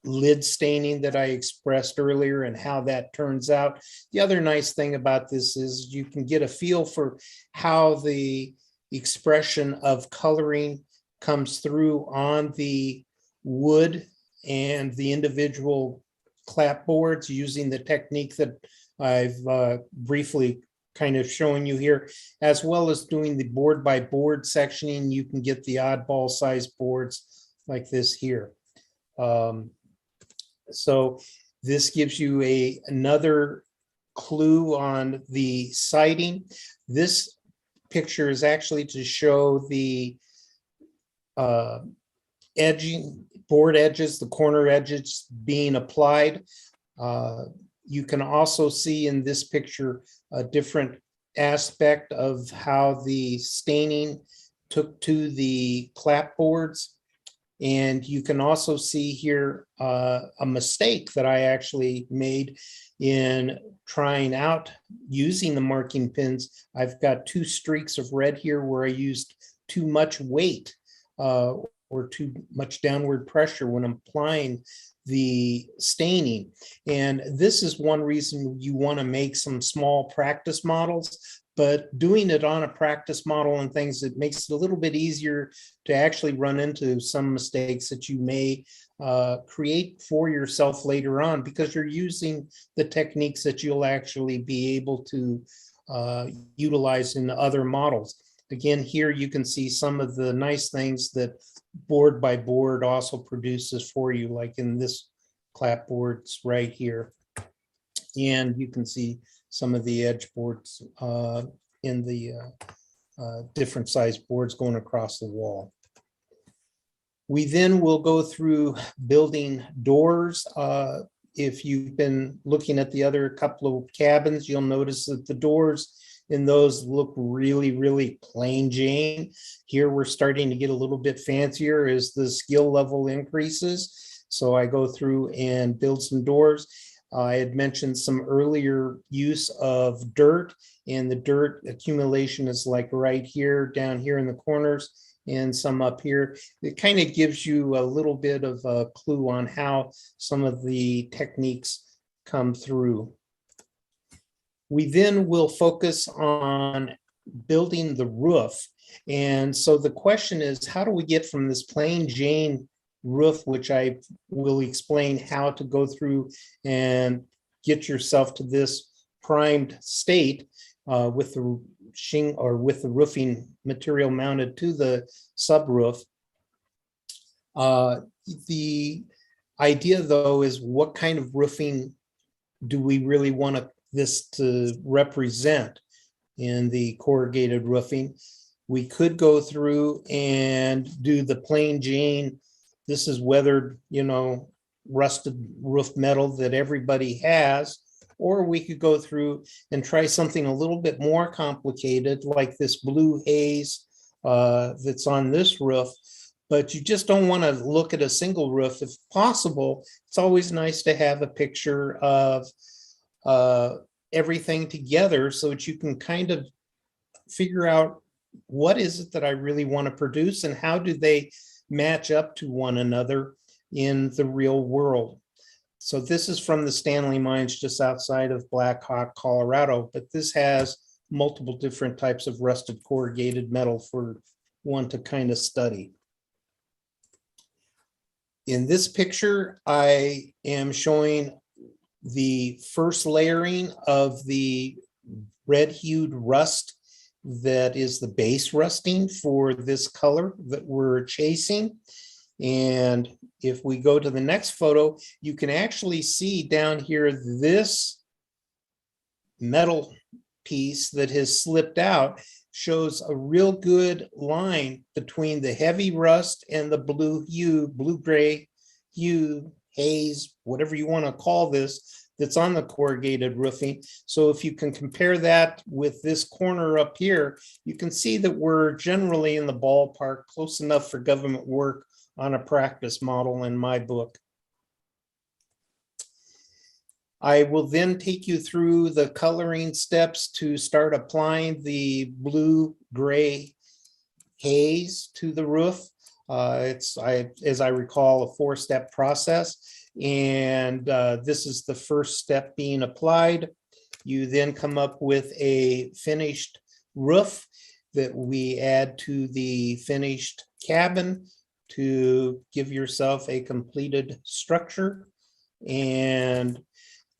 lid staining that I expressed earlier and how that turns out. The other nice thing about this is you can get a feel for how the expression of coloring comes through on the wood and the individual clapboards using the technique that I've briefly kind of showing you here, as well as doing the board by board sectioning. You can get the oddball size boards like this here. So this gives you another clue on the siding. This picture is actually to show the edging, board edges, the corner edges being applied. You can also see in this picture a different aspect of how the staining took to the clapboards. And you can also see here a mistake that I actually made in trying out using the marking pins. I've got 2 streaks of red here where I used too much weight or too much downward pressure when applying the staining. And this is one reason you want to make some small practice models, but doing it on a practice model and things, it makes it a little bit easier to actually run into some mistakes that you may create for yourself later on, because you're using the techniques that you'll actually be able to utilize in other models. Again, here you can see some of the nice things that board by board also produces for you, like in this clapboards right here. And you can see some of the edge boards in the different size boards going across the wall. We then will go through building doors. If you've been looking at the other couple of cabins, you'll notice that the doors in those look really, really plain Jane. Here we're starting to get a little bit fancier as the skill level increases. So I go through and build some doors. I had mentioned some earlier use of dirt, and the dirt accumulation is like right here, down here in the corners, and some up here. It kind of gives you a little bit of a clue on how some of the techniques come through. We then will focus on building the roof. And so the question is, how do we get from this plain Jane roof, which I will explain how to go through and get yourself to this primed state with the with the roofing material mounted to the subroof. The idea, though, is what kind of roofing do we really want to this to represent in the corrugated roofing. We could go through and do the plain Jane. This is weathered, rusted roof metal that everybody has. Or we could go through and try something a little bit more complicated, like this blue haze that's on this roof. But you just don't want to look at a single roof. If possible, it's always nice to have a picture of everything together so that you can kind of figure out what is it that I really want to produce and how do they match up to one another in the real world. So this is from the Stanley Mines just outside of Black Hawk, Colorado, but this has multiple different types of rusted corrugated metal for one to kind of study. In this picture, I am showing the first layering of the red hued rust that is the base rusting for this color that we're chasing. And if we go to the next photo, you can actually see down here this metal piece that has slipped out shows a real good line between the heavy rust and the blue hue, blue-gray hue, haze, whatever you want to call this, that's on the corrugated roofing. So if you can compare that with this corner up here, you can see that we're generally in the ballpark, close enough for government work on a practice model in my book. I will then take you through the coloring steps to start applying the blue-gray haze to the roof. As I recall, a 4-step process. And this is the first step being applied. You then come up with a finished roof that we add to the finished cabin to give yourself a completed structure. And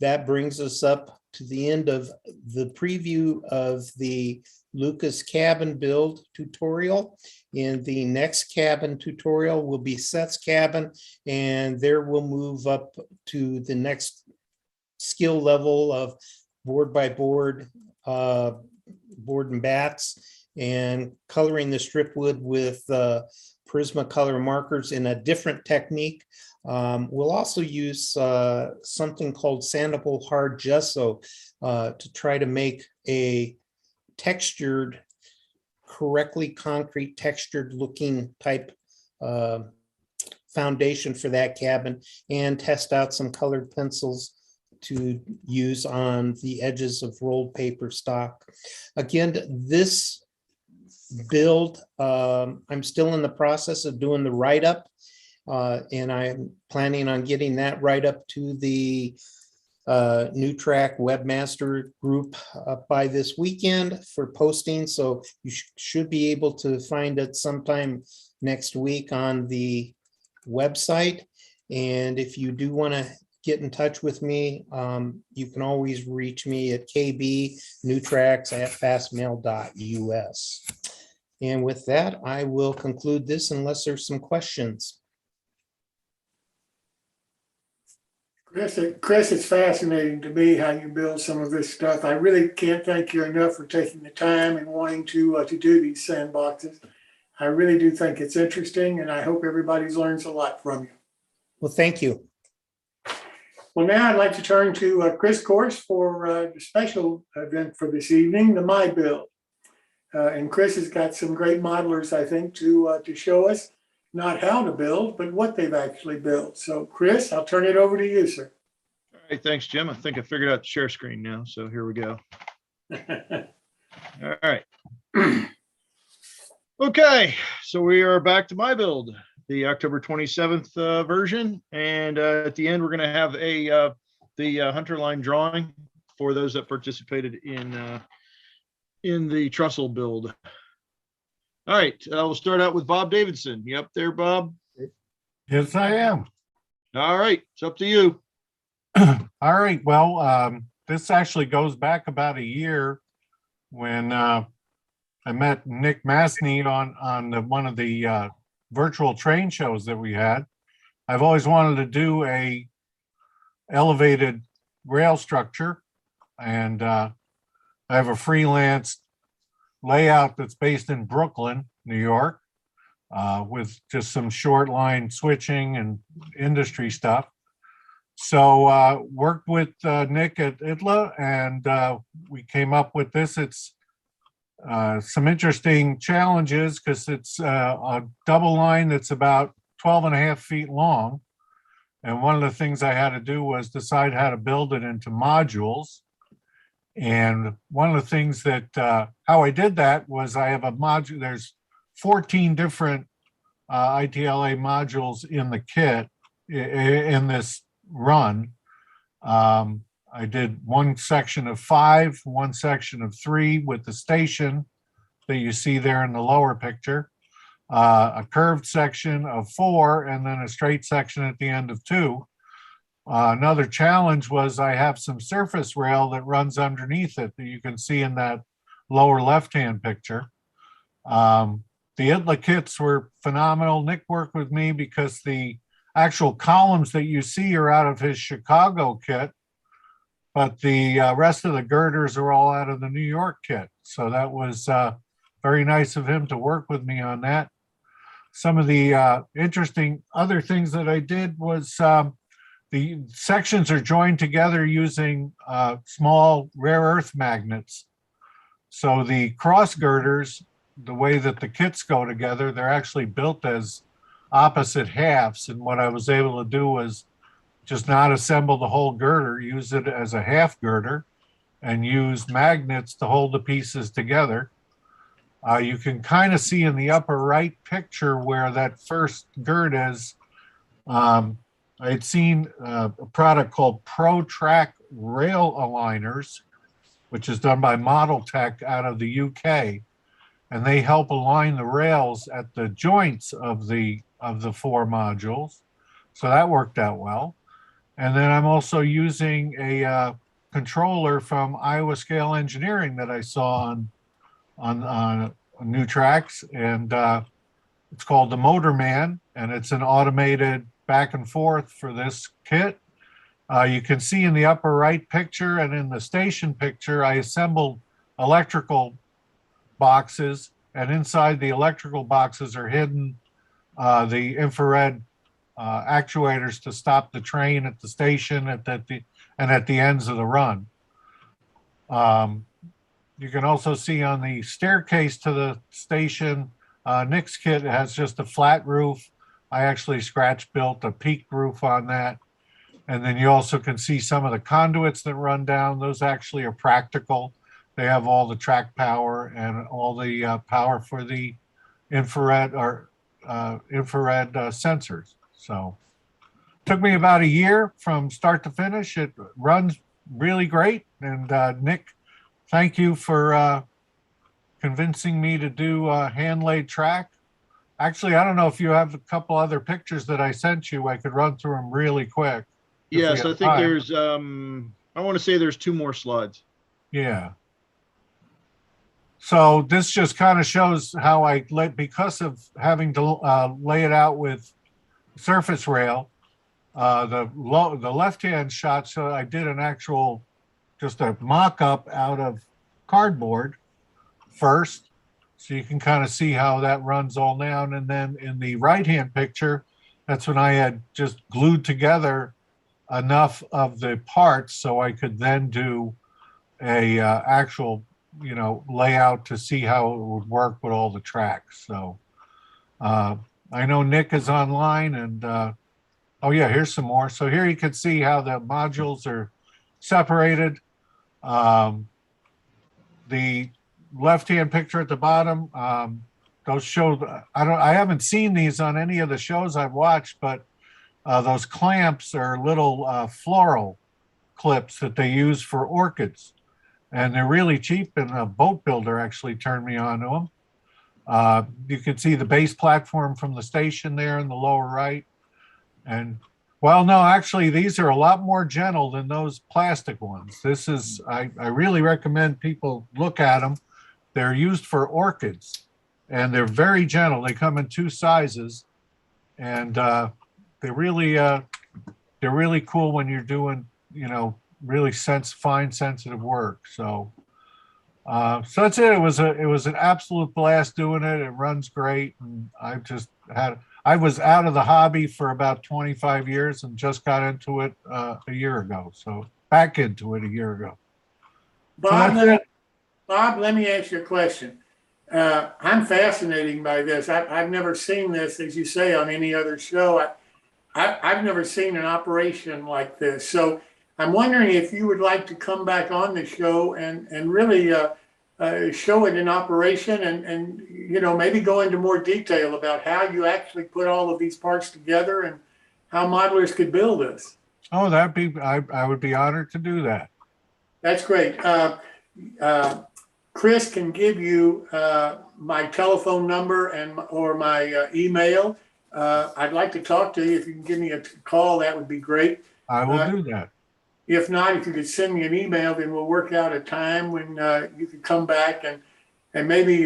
that brings us up to the end of the preview of the Lucas cabin build tutorial. In the next cabin tutorial will be Seth's cabin, and there we'll move up to the next skill level of board by board, board and bats, and coloring the strip wood with Prismacolor markers in a different technique. We'll also use something called sandable hard gesso to try to make a textured, correctly concrete textured looking type foundation for that cabin, and test out some colored pencils to use on the edges of rolled paper stock. Again, this build, I'm still in the process of doing the write-up, and I'm planning on getting that right up to the NewTrack webmaster group by this weekend for posting. So you should be able to find it sometime next week on the website. And if you do want to get in touch with me, you can always reach me at kbnewtracks@fastmail.us. And with that, I will conclude this unless there's some questions. Kris, it's fascinating to me how you build some of this stuff. I really can't thank you enough for taking the time and wanting to do these sandboxes. I really do think it's interesting, and I hope everybody learns a lot from you. Well, thank you. Well, now I'd like to turn to Chris Coarse for the special event for this evening, the My Build. And Chris has got some great modelers, I think, to show us not how to build, but what they've actually built. So, Chris, I'll turn it over to you, sir. All right, thanks, Jim. I think I figured out the share screen now, so here we go. All right. Okay, so we are back to My Build, the October 27th version, and at the end we're going to have the Hunterline drawing for those that participated in the trestle build. All right, we'll start out with Bob Davidson. You up there, Bob? Yes, I am. All right, it's up to you. All right, well, this actually goes back about a year when I met Nick Masney on one of the virtual train shows that we had. I've always wanted to do a elevated rail structure. and I have a freelance layout that's based in Brooklyn, New York, with just some short line switching and industry stuff. So worked with Nick at ITLA, and we came up with this. It's some interesting challenges because it's a double line that's about 12.5 feet long. And one of the things I had to do was decide how to build it into modules. And one of the things that, how I did that was I have a module, there's 14 different ITLA modules in the kit in this run. I did one section of 5, one section of 3 with the station that you see there in the lower picture, a curved section of 4, and then a straight section at the end of 2. Another challenge was I have some surface rail that runs underneath it that you can see in that lower left-hand picture. The ITLA kits were phenomenal. Nick worked with me because the actual columns that you see are out of his Chicago kit, but the rest of the girders are all out of the New York kit. So that was very nice of him to work with me on that. Some of the interesting other things that I did was the sections are joined together using small rare earth magnets. So the cross girders, the way that the kits go together, they're actually built as opposite halves. And what I was able to do was just not assemble the whole girder, use it as a half girder, and use magnets to hold the pieces together. You can kind of see in the upper right picture where that first gird is. I had seen a product called Pro Track Rail Aligners, which is done by Model Tech out of the UK. And they help align the rails at the joints of the 4 modules. So that worked out well. And then I'm also using a controller from Iowa Scale Engineering that I saw on New Tracks, and it's called the Motorman, and it's an automated back and forth for this kit. You can see in the upper right picture and in the station picture, I assembled electrical boxes, and inside the electrical boxes are hidden the infrared actuators to stop the train at the station and at the ends of the run. You can also see on the staircase to the station, Nick's kit has just a flat roof. I actually scratch built a peak roof on that. And then you also can see some of the conduits that run down. Those actually are practical. They have all the track power and all the power for the infrared sensors. So took me about a year from start to finish. It runs really great. And Nick, thank you for convincing me to do a hand-laid track. Actually, I don't know if you have a couple other pictures that I sent you. I could run through them really quick. Yes, I think there's, I want to say there's 2 more slides. Yeah. So this just kind of shows how because of having to lay it out with surface rail, the left-hand shot, so I did an actual, just a mock-up out of cardboard first. So you can kind of see how that runs all down. And then in the right-hand picture, that's when I had just glued together enough of the parts so I could then do a actual, layout to see how it would work with all the tracks. So I know Nick is online, and oh yeah, here's some more. So here you can see how the modules are separated. The left-hand picture at the bottom, those show, I haven't seen these on any of the shows I've watched, but those clamps are little floral clips that they use for orchids, and they're really cheap, and a boat builder actually turned me on to them. You can see the base platform from the station there in the lower right. And well, no, actually, these are a lot more gentle than those plastic ones. This is, I really recommend people look at them. They're used for orchids, and they're very gentle. They come in 2 sizes, and they're really cool when you're doing, really fine, sensitive work. So, so that's it. It was an absolute blast doing it. It runs great. And I was out of the hobby for about 25 years and just got into it a year ago. So back into it a year ago. Bob, So that's it. Bob, let me ask you a question. I'm fascinated by this. I've never seen this, as you say, on any other show. I've never seen an operation like this. So I'm wondering if you would like to come back on the show and really show it in operation and maybe go into more detail about how you actually put all of these parts together and how modelers could build this. Oh, I would be honored to do that. That's great. Kris can give you my telephone number or my email. I'd like to talk to you. If you can give me a call, that would be great. I will do that. If not, if you could send me an email, then we'll work out a time when you could come back and maybe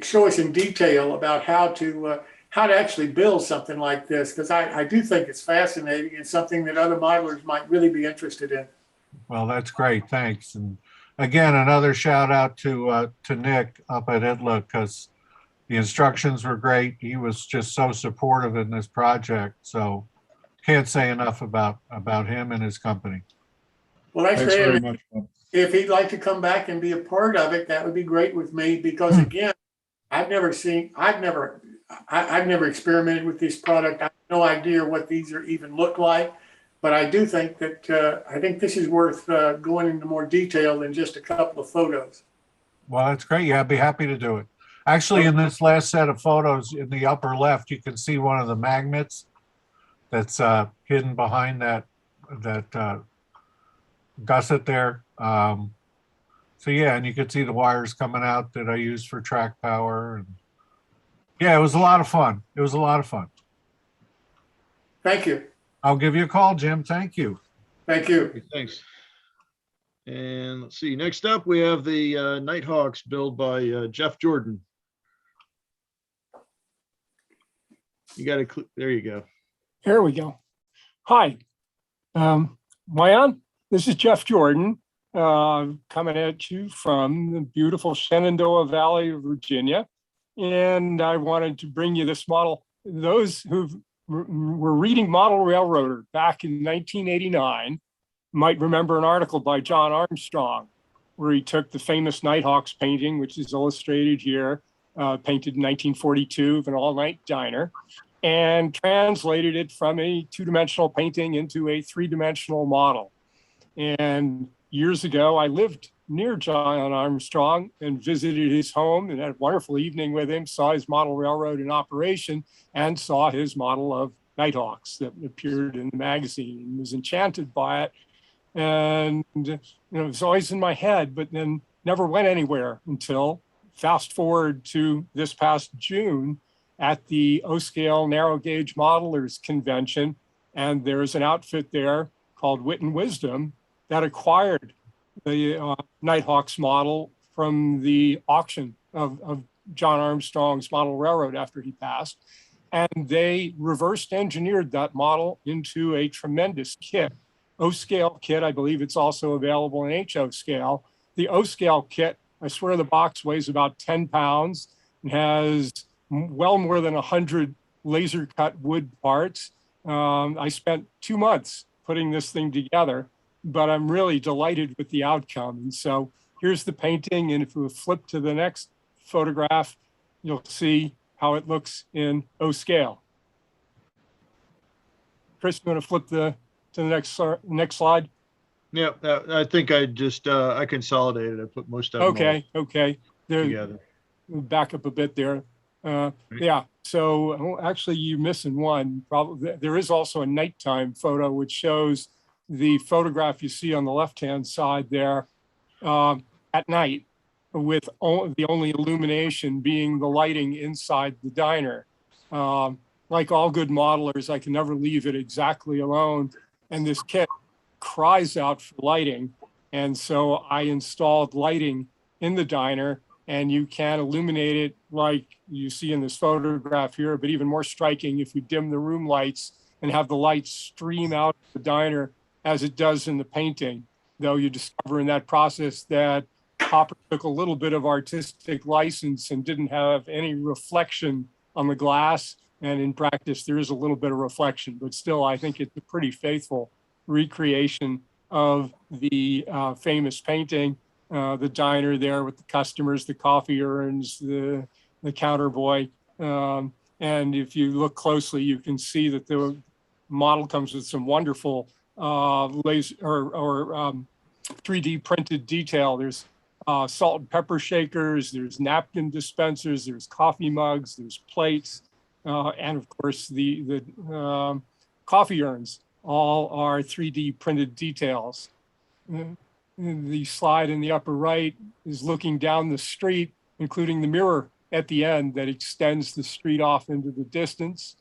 show us in detail about how to actually build something like this, because I do think it's fascinating and something that other modelers might really be interested in. Well, that's great. Thanks. And again, another shout out to Nick up at ITLA, because the instructions were great. He was just so supportive in this project. So can't say enough about him and his company. Well, that's Thanks great. very much, Bob. If he'd like to come back and be a part of it, that would be great with me, because again, I've never experimented with this product. I have no idea what these even look like, but I do think that I think this is worth going into more detail than just a couple of photos. Well, that's great. Yeah, I'd be happy to do it. Actually, in this last set of photos in the upper left, you can see one of the magnets that's hidden behind that gusset there. So yeah, and you could see the wires coming out that I use for track power. And yeah, it was a lot of fun. It was a lot of fun. Thank you. I'll give you a call, Jim. Thank you. Thank you. Okay, thanks. And let's see, next up, we have the Nighthawks build by Jeff Jordan. You got to, there you go. There we go. Hi, am I on? This is Jeff Jordan, coming at you from the beautiful Shenandoah Valley, Virginia. And I wanted to bring you this model. Those who were reading Model Railroader back in 1989 might remember an article by John Armstrong, where he took the famous Nighthawks painting, which is illustrated here, painted in 1942 of an all-night diner, and translated it from a two-dimensional painting into a three-dimensional model. And years ago, I lived near John Armstrong and visited his home and had a wonderful evening with him, saw his model railroad in operation, and saw his model of Nighthawks that appeared in the magazine, and was enchanted by it. And it was always in my head, but then never went anywhere until fast forward to this past June at the O-Scale Narrow Gauge Modelers Convention. And there's an outfit there called Wit and Wisdom that acquired the Nighthawks model from the auction of John Armstrong's model railroad after he passed. And they reversed engineered that model into a tremendous kit. O-Scale kit, I believe it's also available in HO scale. The O-Scale kit, I swear the box weighs about 10 pounds and has well more than 100 laser cut wood parts. I spent 2 months putting this thing together, but I'm really delighted with the outcome. And so here's the painting. And if we flip to the next photograph, you'll see how it looks in O-Scale. Kris, you want to flip to the next slide? Yeah, I think I just, I consolidated. I put most of them Okay. There, together. back up a bit there. Yeah, so actually you're missing one. Probably there is also a nighttime photo, which shows the photograph you see on the left-hand side there at night, with the only illumination being the lighting inside the diner. Like all good modelers, I can never leave it exactly alone. And this kit cries out for lighting. And so I installed lighting in the diner, and you can illuminate it like you see in this photograph here, but even more striking if you dim the room lights and have the lights stream out of the diner as it does in the painting, though you discover in that process that copper took a little bit of artistic license and didn't have any reflection on the glass. And in practice, there is a little bit of reflection, but still, I think it's a pretty faithful recreation of the famous painting. The diner there with the customers, the coffee urns, the counter boy. And if you look closely, you can see that the model comes with some wonderful laser or 3D printed detail. There's salt and pepper shakers, there's napkin dispensers, there's coffee mugs, there's plates, and of course the coffee urns all are 3D printed details. The slide in the upper right is looking down the street, including the mirror at the end that extends the street off into the distance.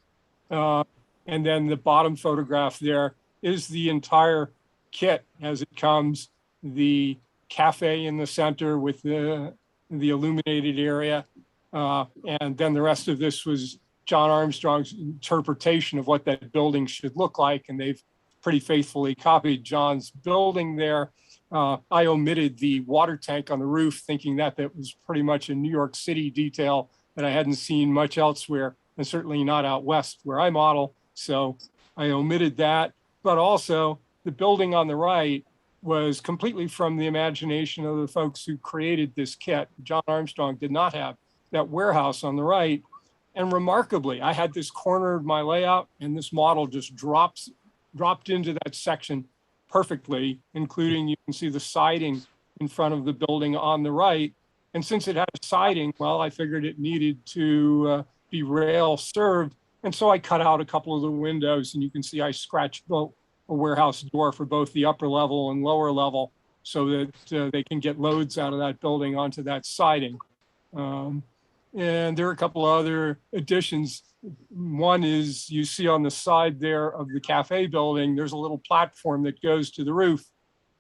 And then the bottom photograph there is the entire kit as it comes, the cafe in the center with the illuminated area. And then the rest of this was John Armstrong's interpretation of what that building should look like. And they've pretty faithfully copied John's building there. I omitted the water tank on the roof, thinking that that was pretty much a New York City detail that I hadn't seen much elsewhere, and certainly not out west where I model. So I omitted that. But also the building on the right was completely from the imagination of the folks who created this kit. John Armstrong did not have that warehouse on the right. And remarkably, I had this corner of my layout, and this model just dropped into that section perfectly, including you can see the siding in front of the building on the right. And since it had a siding, well, I figured it needed to be rail served. And so I cut out a couple of the windows, and you can see I scratched a warehouse door for both the upper level and lower level so that they can get loads out of that building onto that siding. And there are a couple other additions. One is you see on the side there of the cafe building, there's a little platform that goes to the roof.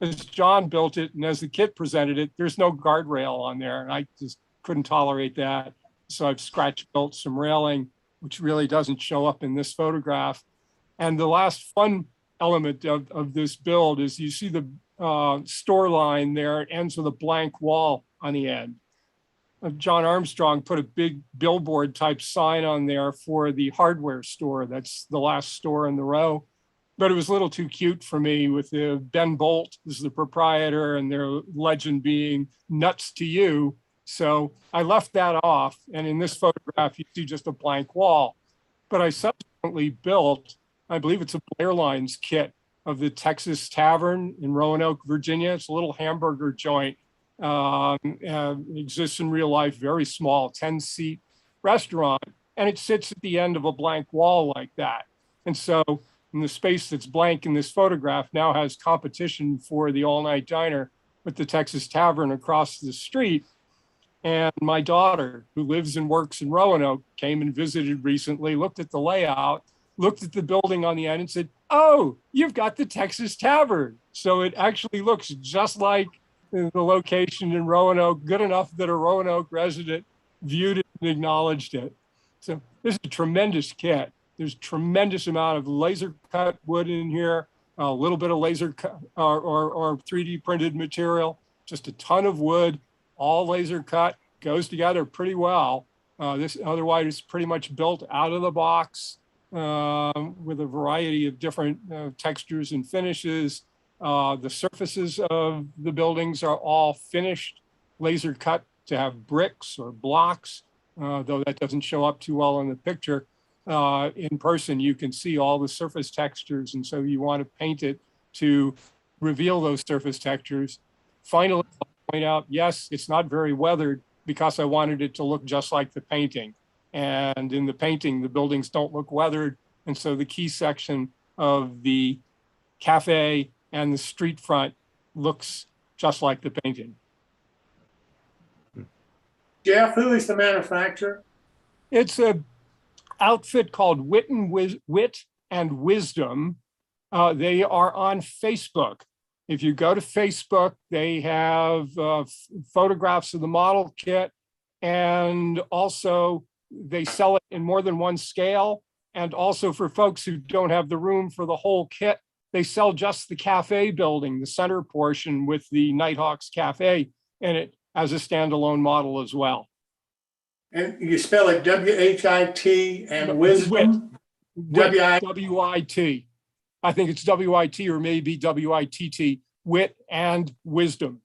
As John built it and as the kit presented it, there's no guardrail on there. And I just couldn't tolerate that. So I've scratch built some railing, which really doesn't show up in this photograph. And the last fun element of this build is you see the store line there. It ends with a blank wall on the end. John Armstrong put a big billboard type sign on there for the hardware store. That's the last store in the row. But it was a little too cute for me with the Ben Bolt is the proprietor and their legend being nuts to you. So I left that off. And in this photograph, you see just a blank wall. But I subsequently built, I believe it's a Blair Lines kit of the Texas Tavern in Roanoke, Virginia. It's a little hamburger joint. Exists in real life, very small, 10-seat restaurant, and it sits at the end of a blank wall like that. And so in the space that's blank in this photograph now has competition for the all-night diner with the Texas Tavern across the street. And my daughter, who lives and works in Roanoke, came and visited recently, looked at the layout, looked at the building on the end and said, "Oh, you've got the Texas Tavern." So it actually looks just like the location in Roanoke, good enough that a Roanoke resident viewed it and acknowledged it. So this is a tremendous kit. There's tremendous amount of laser cut wood in here, a little bit of laser cut or 3D printed material, just a ton of wood, all laser cut, goes together pretty well. This otherwise is pretty much built out of the box with a variety of different textures and finishes. The surfaces of the buildings are all finished, laser cut to have bricks or blocks, though that doesn't show up too well in the picture. In person, you can see all the surface textures, and so you want to paint it to reveal those surface textures. Finally, I'll point out, yes, it's not very weathered because I wanted it to look just like the painting. And in the painting, the buildings don't look weathered, and so the key section of the cafe and the street front looks just like the painting. Jeff, who is the manufacturer? It's a outfit called Wit and Wisdom. They are on Facebook. If you go to Facebook, they have photographs of the model kit, and also they sell it in more than one scale. And also for folks who don't have the room for the whole kit, they sell just the cafe building, the center portion with the Nighthawks Cafe in it as a standalone model as well. And you spell it W-H-I-T and wisdom? W-I-T. I think it's W-I-T or maybe W-I-T-T, wit and wisdom.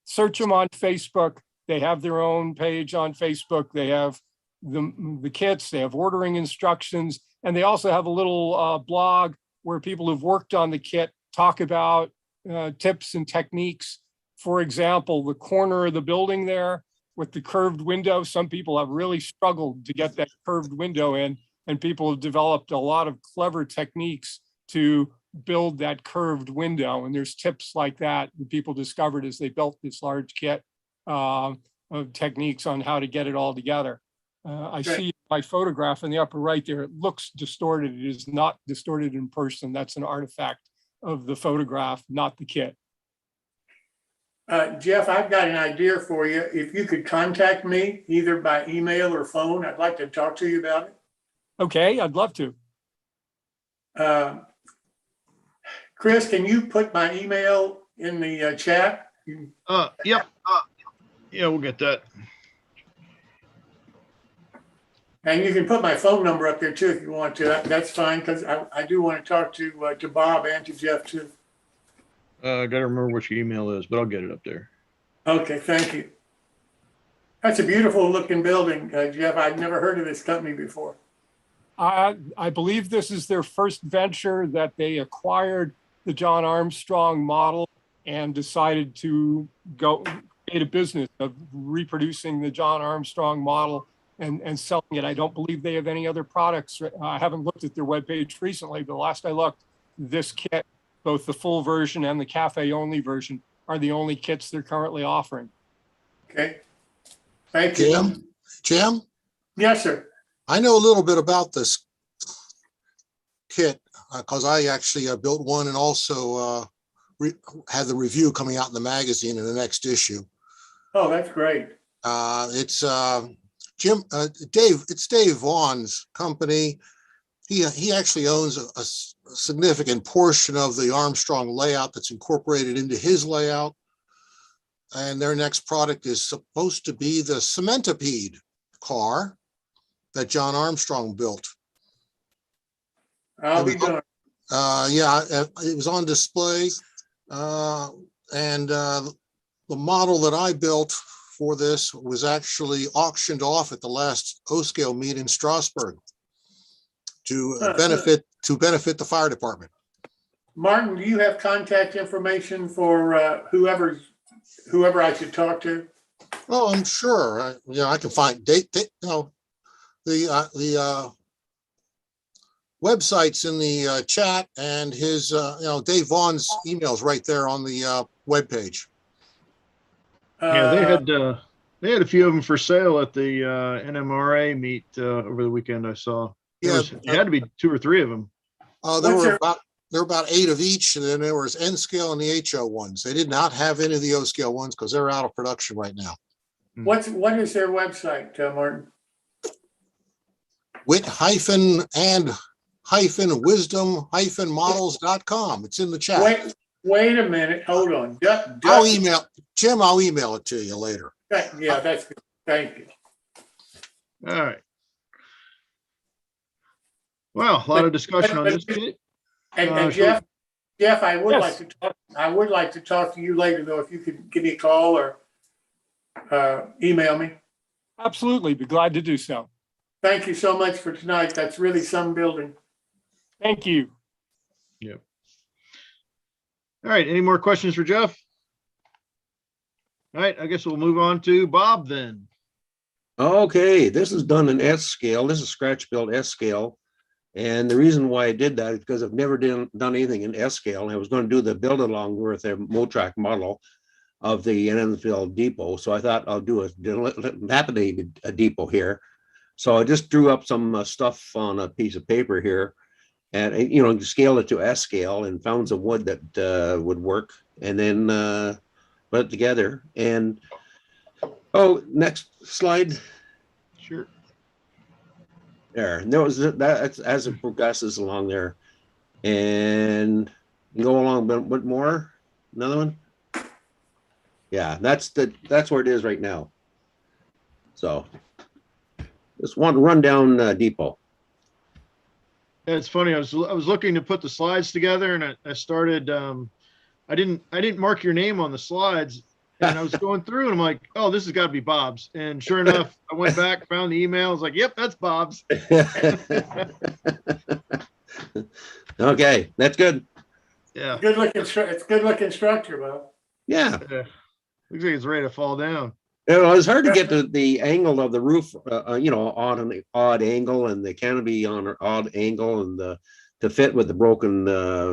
Search them on Facebook. They have their own page on Facebook. They have the kits, they have ordering instructions, and they also have a little blog where people who've worked on the kit talk about tips and techniques. For example, the corner of the building there with the curved window, some people have really struggled to get that curved window in, and people have developed a lot of clever techniques to build that curved window. And there's tips like that people discovered as they built this large kit of techniques on how to get it all together. I see my photograph in the upper right there. It looks distorted. It is not distorted in person. That's an artifact of the photograph, not the kit. Jeff, I've got an idea for you. If you could contact me either by email or phone, I'd like to talk to you about it. Okay, I'd love to. Kris, can you put my email in the chat? Yep. Yeah, we'll get that. And you can put my phone number up there too if you want to. That's fine, because I do want to talk to Bob and to Jeff too. I got to remember which email is, but I'll get it up there. Okay, thank you. That's a beautiful looking building, Jeff. I'd never heard of this company before. I believe this is their first venture, that they acquired the John Armstrong model and decided to go create a business of reproducing the John Armstrong model and selling it. I don't believe they have any other products. I haven't looked at their webpage recently, but last I looked, this kit, both the full version and the cafe only version, are the only kits they're currently offering. Okay. Thank you. Jim? Yes, sir. I know a little bit about this kit because I actually built one and also had the review coming out in the magazine in the next issue. Oh, that's great. It's Dave Vaughn's company. He actually owns a significant portion of the Armstrong layout that's incorporated into his layout. And their next product is supposed to be the Cementipede car that John Armstrong built. I'll be done. Yeah, it was on display. And the model that I built for this was actually auctioned off at the last O-scale meet in Strasbourg to benefit the fire department. Martin, do you have contact information for whoever I should talk to? Oh, I'm sure. I can find the website's in the chat, and his Dave Vaughn's email's right there on the webpage. Yeah, they had a few of them for sale at the NMRA meet over the weekend. I saw. It had to be 2 or 3 of them. There were about 8 of each, and then there was N scale and the HO ones. They did not have any of the O scale ones because they're out of production right now. What is their website, Martin? wit-wisdom-models.com. It's in the chat. Wait a minute. Hold on. I'll email it to you later. Yeah, that's good. Thank you. All right. Well, a lot of discussion on this kit. And Jeff, I would like to talk to you later, though, if you could give me a call or email me. Absolutely, be glad to do so. Thank you so much for tonight. That's really some building. Thank you. Yep. All right, any more questions for Jeff? All right, I guess we'll move on to Bob then. Okay, this is done in S scale. This is scratch built S scale. And the reason why I did that is because I've never done anything in S scale. And I was going to do the build along with a Motrak model of the Adamsville Depot. So I thought I'll do a dilapidated depot here. So I just drew up some stuff on a piece of paper here and, scaled it to S scale and found some wood that would work, and then put it together. And, next slide. Sure. There, and that's as it progresses along there. And you go along a bit more, another one. Yeah, that's where it is right now. So just want to run down Depot. Yeah, it's funny. I was looking to put the slides together, and I started. I didn't mark your name on the slides, and I was going through, and I'm like, oh, this has got to be Bob's. And sure enough, I went back, found the email. I was like, yep, that's Bob's. Okay, that's good. Yeah. It's good looking structure, Bob. Yeah. Looks like it's ready to fall down. It was hard to get the angle of the roof, on an odd angle, and the canopy on an odd angle, and to fit with the broken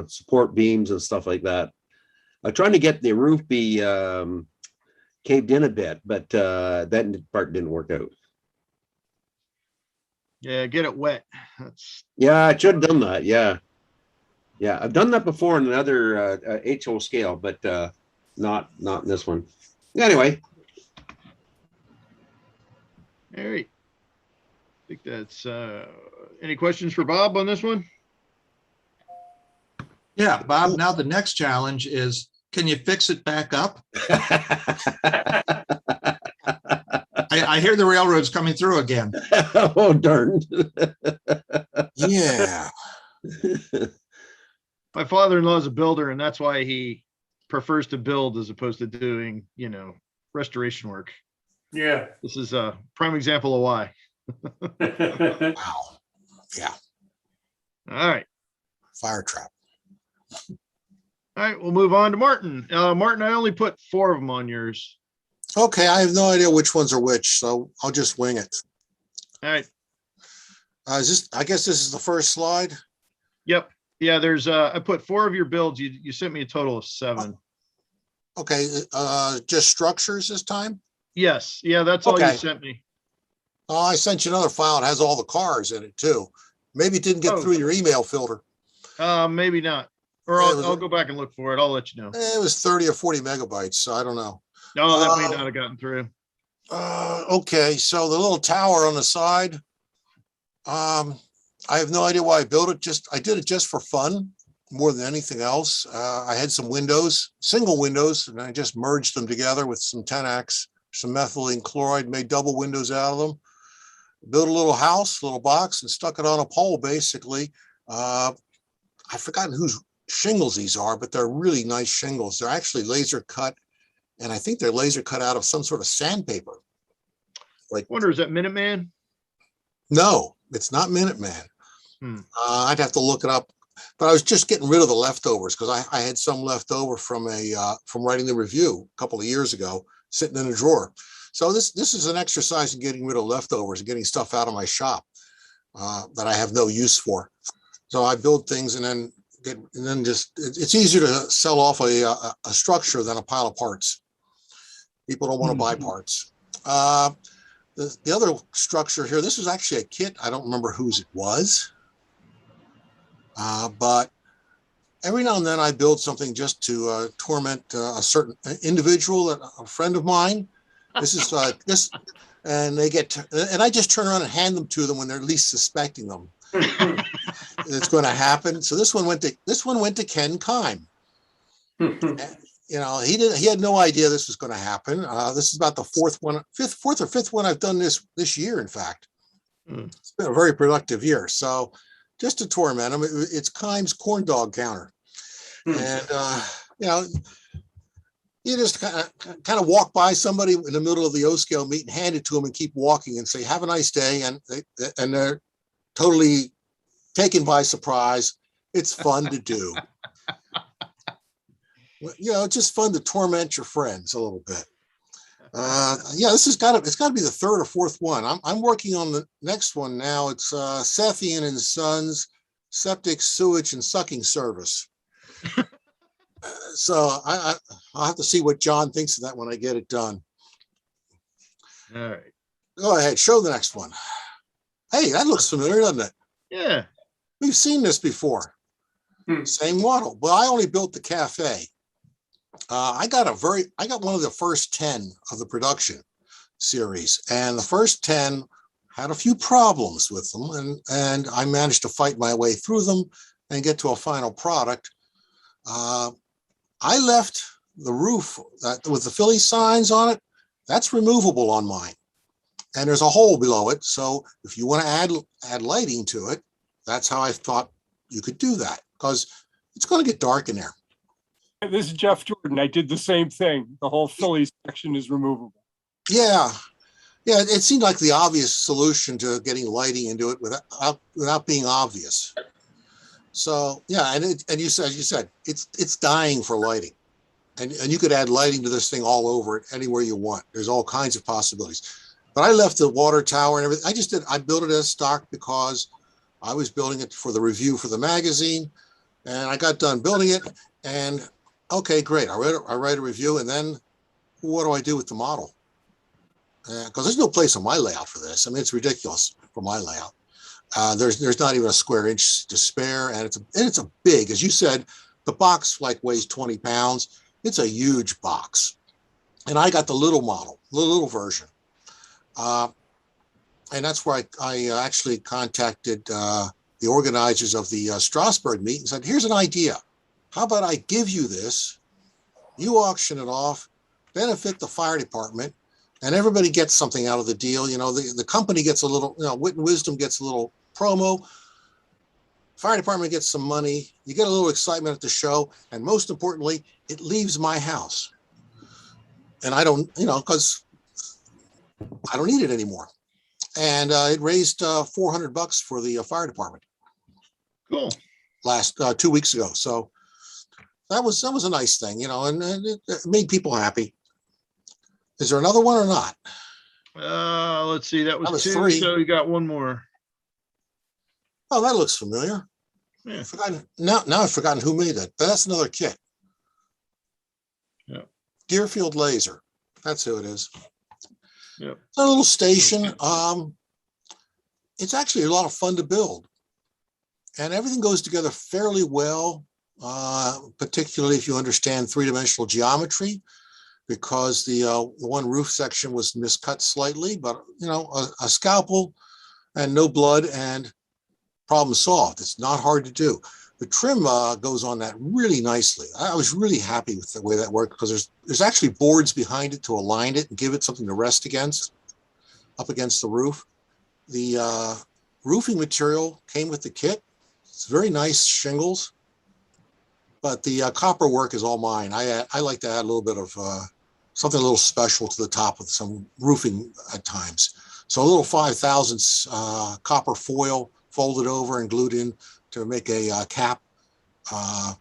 support beams and stuff like that. I'm trying to get the roof be caved in a bit, but that part didn't work out. Yeah, get it wet. Yeah, I should have done that. Yeah, I've done that before in another HO scale, but not in this one. Anyway. All right. I think that's any questions for Bob on this one? Yeah, Bob, now the next challenge is, can you fix it back up? I hear the railroad's coming through again. Oh, darn. Yeah. My father-in-law is a builder, and that's why he prefers to build as opposed to doing, restoration work. Yeah. This is a prime example of why. Wow. Yeah. All right. Fire trap. All right, we'll move on to Martin. Martin, I only put 4 of them on yours. Okay, I have no idea which ones are which, so I'll just wing it. All right. I guess this is the first slide. Yep. Yeah, there's I put 4 of your builds. You sent me a total of 7. Okay, just structures this time? Yes. Yeah, that's all Okay. you sent me. Oh, I sent you another file. It has all the cars in it too. Maybe it didn't get through your email filter. Maybe not. Or Yeah, I'll go back and look for it. I'll let you know. It was 30 or 40 megabytes, so I don't know. No, that may not have gotten through. Okay, so the little tower on the side. I have no idea why I built it. I did it just for fun more than anything else. I had some windows, single windows, and I just merged them together with some Tenax, some methylene chloride, made double windows out of them. Built a little house, little box, and stuck it on a pole, basically. I've forgotten whose shingles these are, but they're really nice shingles. They're actually laser cut, and I think they're laser cut out of some sort of sandpaper. I wonder, is that Minuteman? No, it's not Minuteman. I'd have to look it up, but I was just getting rid of the leftovers because I had some left over from writing the review a couple of years ago, sitting in a drawer. So this is an exercise in getting rid of leftovers and getting stuff out of my shop that I have no use for. So I build things and then it's easier to sell off a structure than a pile of parts. People don't want to buy parts. The other structure here, this is actually a kit. I don't remember whose it was. But every now and then I build something just to torment a certain individual, a friend of mine. This is this, and and I just turn around and hand them to them when they're least suspecting them. It's going to happen. So this one went to Ken Kime. He had no idea this was going to happen. This is about the fourth or fifth one I've done this year. In fact, it's been a very productive year. So just to torment him, it's Kime's corn dog counter, and you just kind of walk by somebody in the middle of the O-scale meet and hand it to them and keep walking and say, "Have a nice day," and they're totally taken by surprise. It's fun to do. It's just fun to torment your friends a little bit. This has got to be the 3rd or 4th one. I'm working on the next one now. It's Sethian and Sons Septic, Sewage, and Sucking Service. So I'll have to see what John thinks of that when I get it done. All right. Go ahead, show the next one. Hey, that looks familiar, doesn't it? Yeah. We've seen this before. Same model. Well, I only built the cafe. I got one of the first 10 of the production series, and the first 10 had a few problems with them, and I managed to fight my way through them. and get to a final product. I left the roof with the Philly signs on it. That's removable on mine. And there's a hole below it. So if you want to add lighting to it, that's how I thought you could do that, because it's going to get dark in there. This is Jeff Jordan. I did the same thing. The whole Philly section is removable. Yeah. Yeah, it seemed like the obvious solution to getting lighting into it without being obvious. So yeah, and you said it's dying for lighting, and you could add lighting to this thing all over it anywhere you want. There's all kinds of possibilities. But I left the water tower and everything. I built it as stock because I was building it for the review for the magazine, and I got done building it. And okay, great. I write a review, and then what do I do with the model? Because there's no place on my layout for this. I mean, it's ridiculous for my layout. There's not even a square inch to spare, and it's a big, as you said, the box like weighs 20 pounds. It's a huge box, and I got the little model, the little version, and that's where I actually contacted the organizers of the Strasbourg meet and said, "Here's an idea. How about I give you this? You auction it off, benefit the fire department." And everybody gets something out of the deal. You know, the company gets a little, Wit and Wisdom gets a little promo. Fire department gets some money. You get a little excitement at the show. And most importantly, it leaves my house. And I don't, because I don't need it anymore. And it raised $400 for the fire department. Cool. Last 2 weeks ago. So that was a nice thing, and it made people happy. Is there another one or not? Let's see. That was 2. 3. So you got one more. Oh, that looks familiar. Yeah. Now I've forgotten who made that, but that's another kit. Yeah. Deerfield Laser. That's who it is. Yep. It's a little station. It's actually a lot of fun to build. And everything goes together fairly well, particularly if you understand three-dimensional geometry, because the one roof section was miscut slightly, but a scalpel and no blood and problem solved. It's not hard to do. The trim goes on that really nicely. I was really happy with the way that worked, because there's actually boards behind it to align it and give it something to rest against, up against the roof. The roofing material came with the kit. It's very nice shingles, but the copper work is all mine. I like to add a little bit of something a little special to the top of some roofing at times. So a little 5/1000 copper foil folded over and glued in to make a cap. I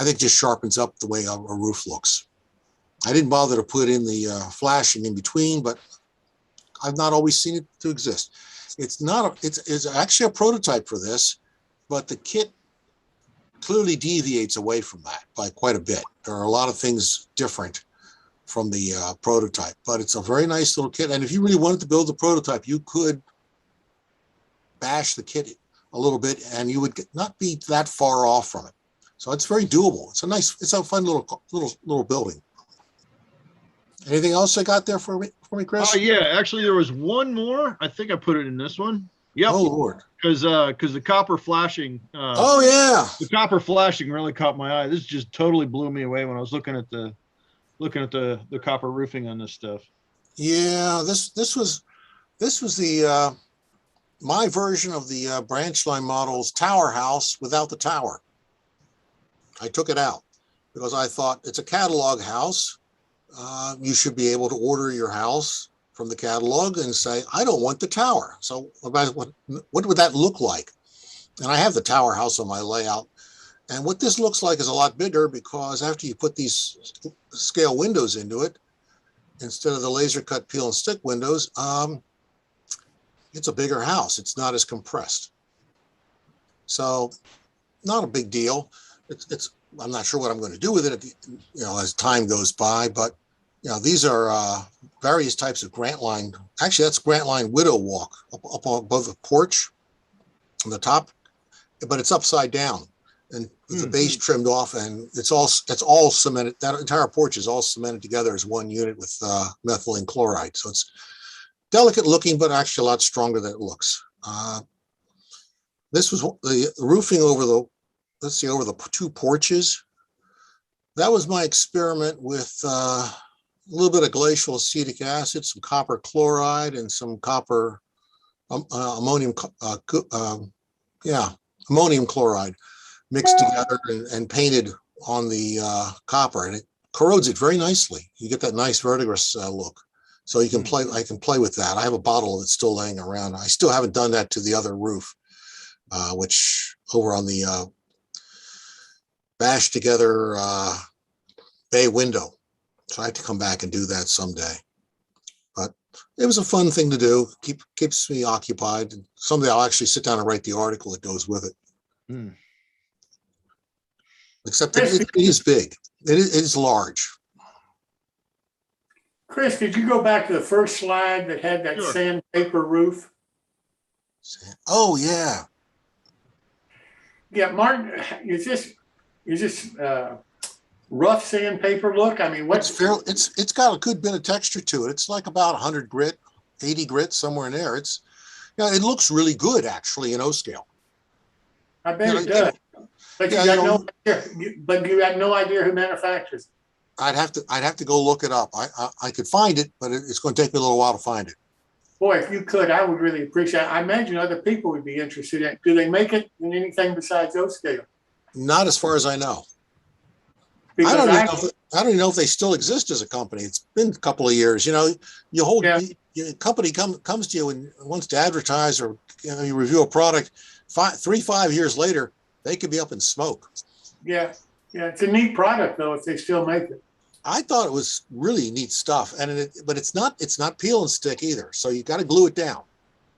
think just sharpens up the way a roof looks. I didn't bother to put in the flashing in between, but I've not always seen it to exist. It's actually a prototype for this, but the kit clearly deviates away from that by quite a bit. There are a lot of things different from the prototype, but it's a very nice little kit. And if you really wanted to build the prototype, you could bash the kit a little bit and you would not be that far off from it. So it's very doable. It's a fun little building. Anything else I got there for me, Kris? Yeah, actually there was one more. I think I put it in this one. Yep. Oh Lord. Because the copper flashing. Oh yeah. The copper flashing really caught my eye. This just totally blew me away when I was looking at the copper roofing on this stuff. Yeah, this was the my version of the Branchline Models tower house without the tower. I took it out because I thought it's a catalog house. You should be able to order your house from the catalog and say, I don't want the tower. So what would that look like? And I have the tower house on my layout. And what this looks like is a lot bigger, because after you put these scale windows into it, instead of the laser cut peel and stick windows, it's a bigger house. It's not as compressed. So not a big deal. I'm not sure what I'm going to do with it, as time goes by, but these are various types of Grant Line. Actually, that's Grant Line Widow Walk up above the porch on the top, but it's upside down and with the base trimmed off, and it's all cemented. That entire porch is all cemented together as one unit with methylene chloride. So it's delicate looking, but actually a lot stronger than it looks. This was the roofing over let's see, over the two porches. That was my experiment with a little bit of glacial acetic acid, some copper chloride, and some copper ammonium chloride mixed together and painted on the copper, and it corrodes it very nicely. You get that nice verdigris look. So you can play. I can play with that. I have a bottle of it still laying around. I still haven't done that to the other roof, which over on the bashed together bay window. So I have to come back and do that someday. But it was a fun thing to do. Keeps me occupied. Someday I'll actually sit down and write the article that goes with it. Except that it is big. It is large. Kris, could you go back to the first slide that had that Sure. sandpaper roof? Oh yeah. Yeah, Martin, is this rough sandpaper look? I mean, It's got a good bit of texture to it. It's like about 100 grit, 80 grit, somewhere in there. It looks really good actually in O scale. I bet it does. But you got no idea who manufactures it. I'd have to go look it up. I could find it, but it's going to take me a little while to find it. Boy, if you could, I would really appreciate it. I imagine other people would be interested in it. Do they make it in anything besides O scale? Not as far as I know. Because I don't even know if they still exist as a company. It's been a couple of years. Your company comes to you and wants to advertise or you review a product. 5 years later, they could be up in smoke. Yeah, it's a neat product though if they still make it. I thought it was really neat stuff, but it's not peel and stick either. So you got to glue it down.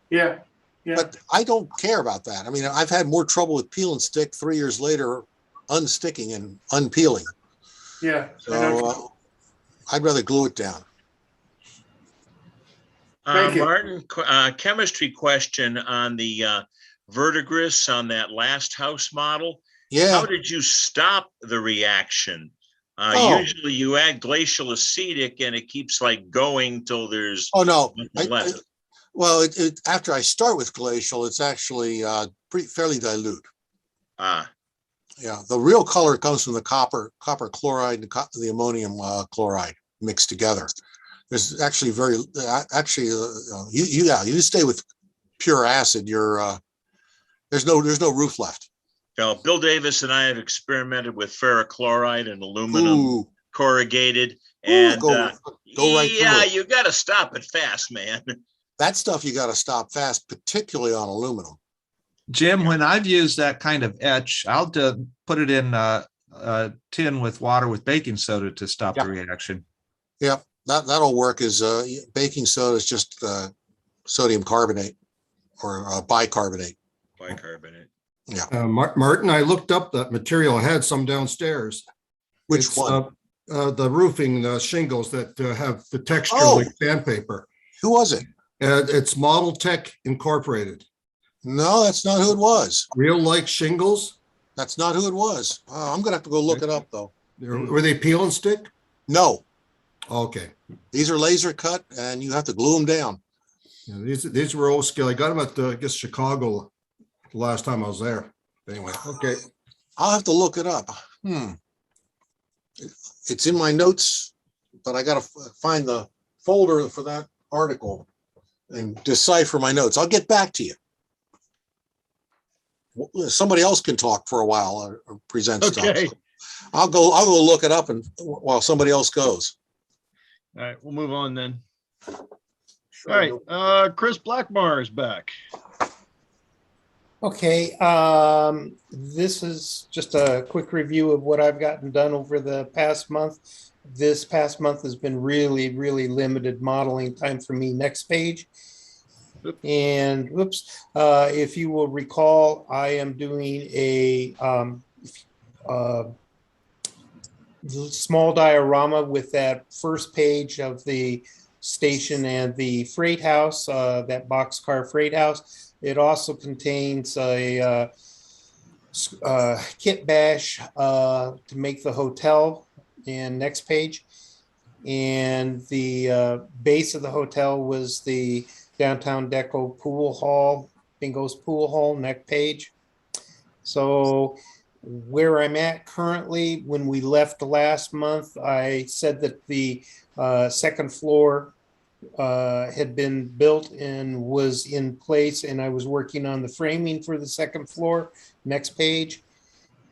Yeah. But I don't care about that. I mean, I've had more trouble with peel and stick 3 years later, unsticking and unpeeling. Yeah. So I'd rather glue it down. Thank you. Martin, chemistry question on the verdigris on that last house model. Yeah. How did you stop the reaction? Usually you add glacial acetic and it keeps like going till there's nothing left. After I start with glacial, it's actually fairly dilute. Yeah, the real color comes from the copper chloride and the ammonium chloride mixed together. There's actually you stay with pure acid. There's no roof left. Now, Bill Davis and I have experimented with ferrochloride and aluminum corrugated, and go right through it. You got to stop it fast, man. That stuff you got to stop fast, particularly on aluminum. Jim, when I've used that kind of etch, I'll put it in a tin with water with baking soda to stop the reaction. Yeah, that'll work. Baking soda is just sodium carbonate or bicarbonate. Bicarbonate. Yeah. Martin, I looked up that material. I had some downstairs. Which one? The roofing, the shingles that have the texture like sandpaper. Who was it? It's Model Tech Incorporated. No, that's not who it was. Real like shingles? That's not who it was. I'm going to have to go look it up, though. Were they peel and stick? No. Okay. These are laser cut, and you have to glue them down. Yeah, these were old skill. I got them at, I guess, Chicago the last time I was there. Anyway, okay. I'll have to look it up. It's in my notes, but I got to find the folder for that article and decipher my notes. I'll get back to you. Somebody else can talk for a while or present stuff. So I'll go look it up and while somebody else goes. All right, we'll move on then. All right, Kris Blackmarr is back. Okay, this is just a quick review of what I've gotten done over the past month. This past month has been really, really limited modeling time for me. Next page. And if you will recall, I am doing a small diorama with that first page of the station and the freight house, that boxcar freight house. It also contains a kit bash to make the hotel. And next page. And the base of the hotel was the Downtown Deco pool hall, Bingo's pool hall, next page. So where I'm at currently, when we left last month, I said that the second floor had been built and was in place, and I was working on the framing for the second floor. Next page.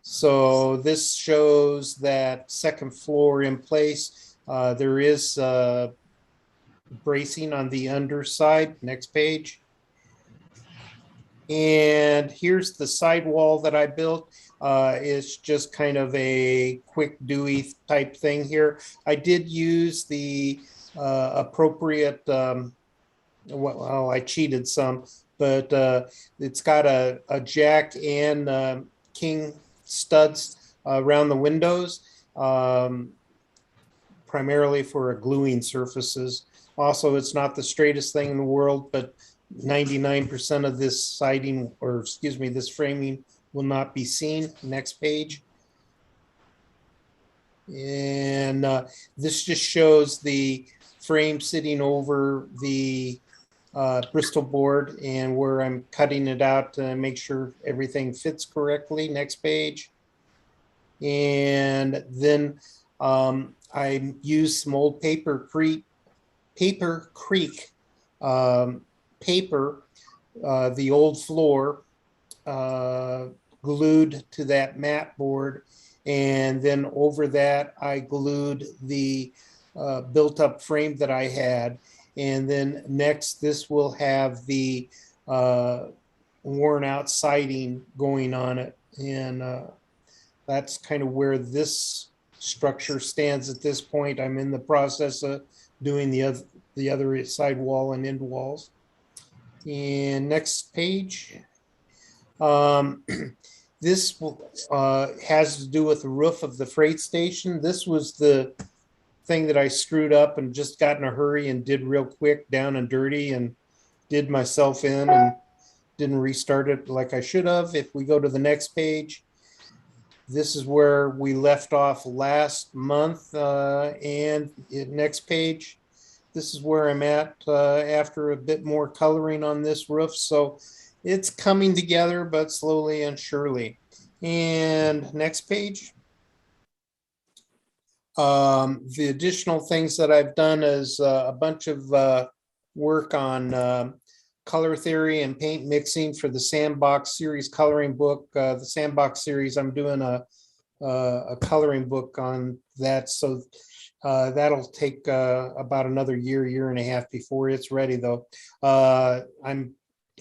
So this shows that second floor in place. There is bracing on the underside. Next page. And here's the sidewall that I built. It's just kind of a quick Dewey type thing here. I did use the appropriate, well, I cheated some, but it's got a jack and king studs around the windows, primarily for gluing surfaces. Also, it's not the straightest thing in the world, but 99% of this siding, or excuse me, this framing will not be seen. Next page. And this just shows the frame sitting over the Bristol board and where I'm cutting it out to make sure everything fits correctly. Next page. And then I used some old Paper Creek paper, the old floor, glued to that mat board, and then over that I glued the built-up frame that I had. And then next, this will have the worn-out siding going on it, and that's kind of where this structure stands at this point. I'm in the process of doing the other side wall and end walls. And next page. This has to do with the roof of the freight station. This was the thing that I screwed up and just got in a hurry and did real quick, down and dirty, and did myself in and didn't restart it like I should have. If we go to the next page, this is where we left off last month. And next page, this is where I'm at after a bit more coloring on this roof. So it's coming together, but slowly and surely. And next page. The additional things that I've done is a bunch of work on color theory and paint mixing for the Sandbox series coloring book. The Sandbox series, I'm doing a coloring book on that. So that'll take about another year and a half before it's ready, though.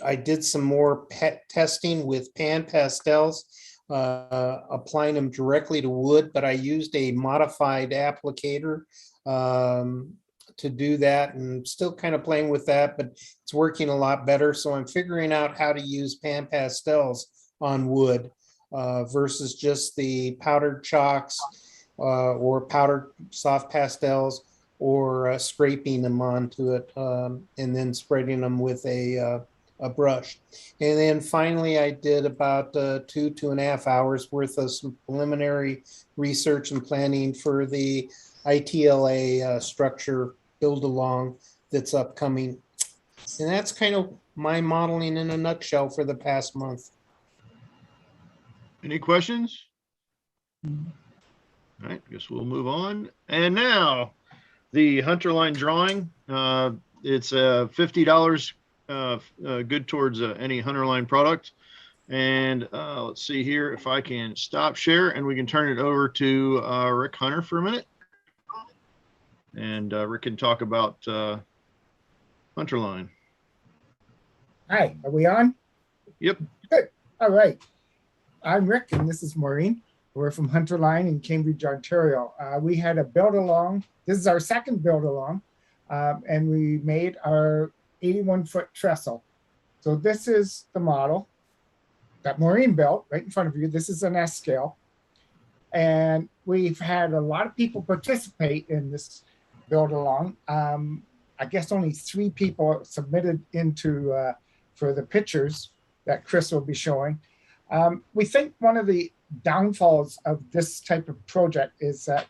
I did some more testing with pan pastels, applying them directly to wood, but I used a modified applicator to do that, and still kind of playing with that, but it's working a lot better. So I'm figuring out how to use pan pastels on wood versus just the powdered chalks or powdered soft pastels, or scraping them onto it and then spreading them with a brush. And then finally, I did about 2.5 hours worth of some preliminary research and planning for the ITLA structure build along that's upcoming. And that's kind of my modeling in a nutshell for the past month. Any questions? All right, guess we'll move on. And now the Hunterline drawing. It's $50 good towards any Hunterline product. And let's see here if I can stop share and we can turn it over to Rick Hunter for a minute. And Rick can talk about Hunterline. Hi, are we on? Yep. Good. All right. I'm Rick and this is Maureen. We're from Hunterline in Cambridge, Ontario. We had a build along. This is our second build along. And we made our 81-foot trestle. So this is the model that Maureen built right in front of you. This is an S scale. And we've had a lot of people participate in this build along. I guess only 3 people submitted into for the pictures that Kris will be showing. We think one of the downfalls of this type of project is that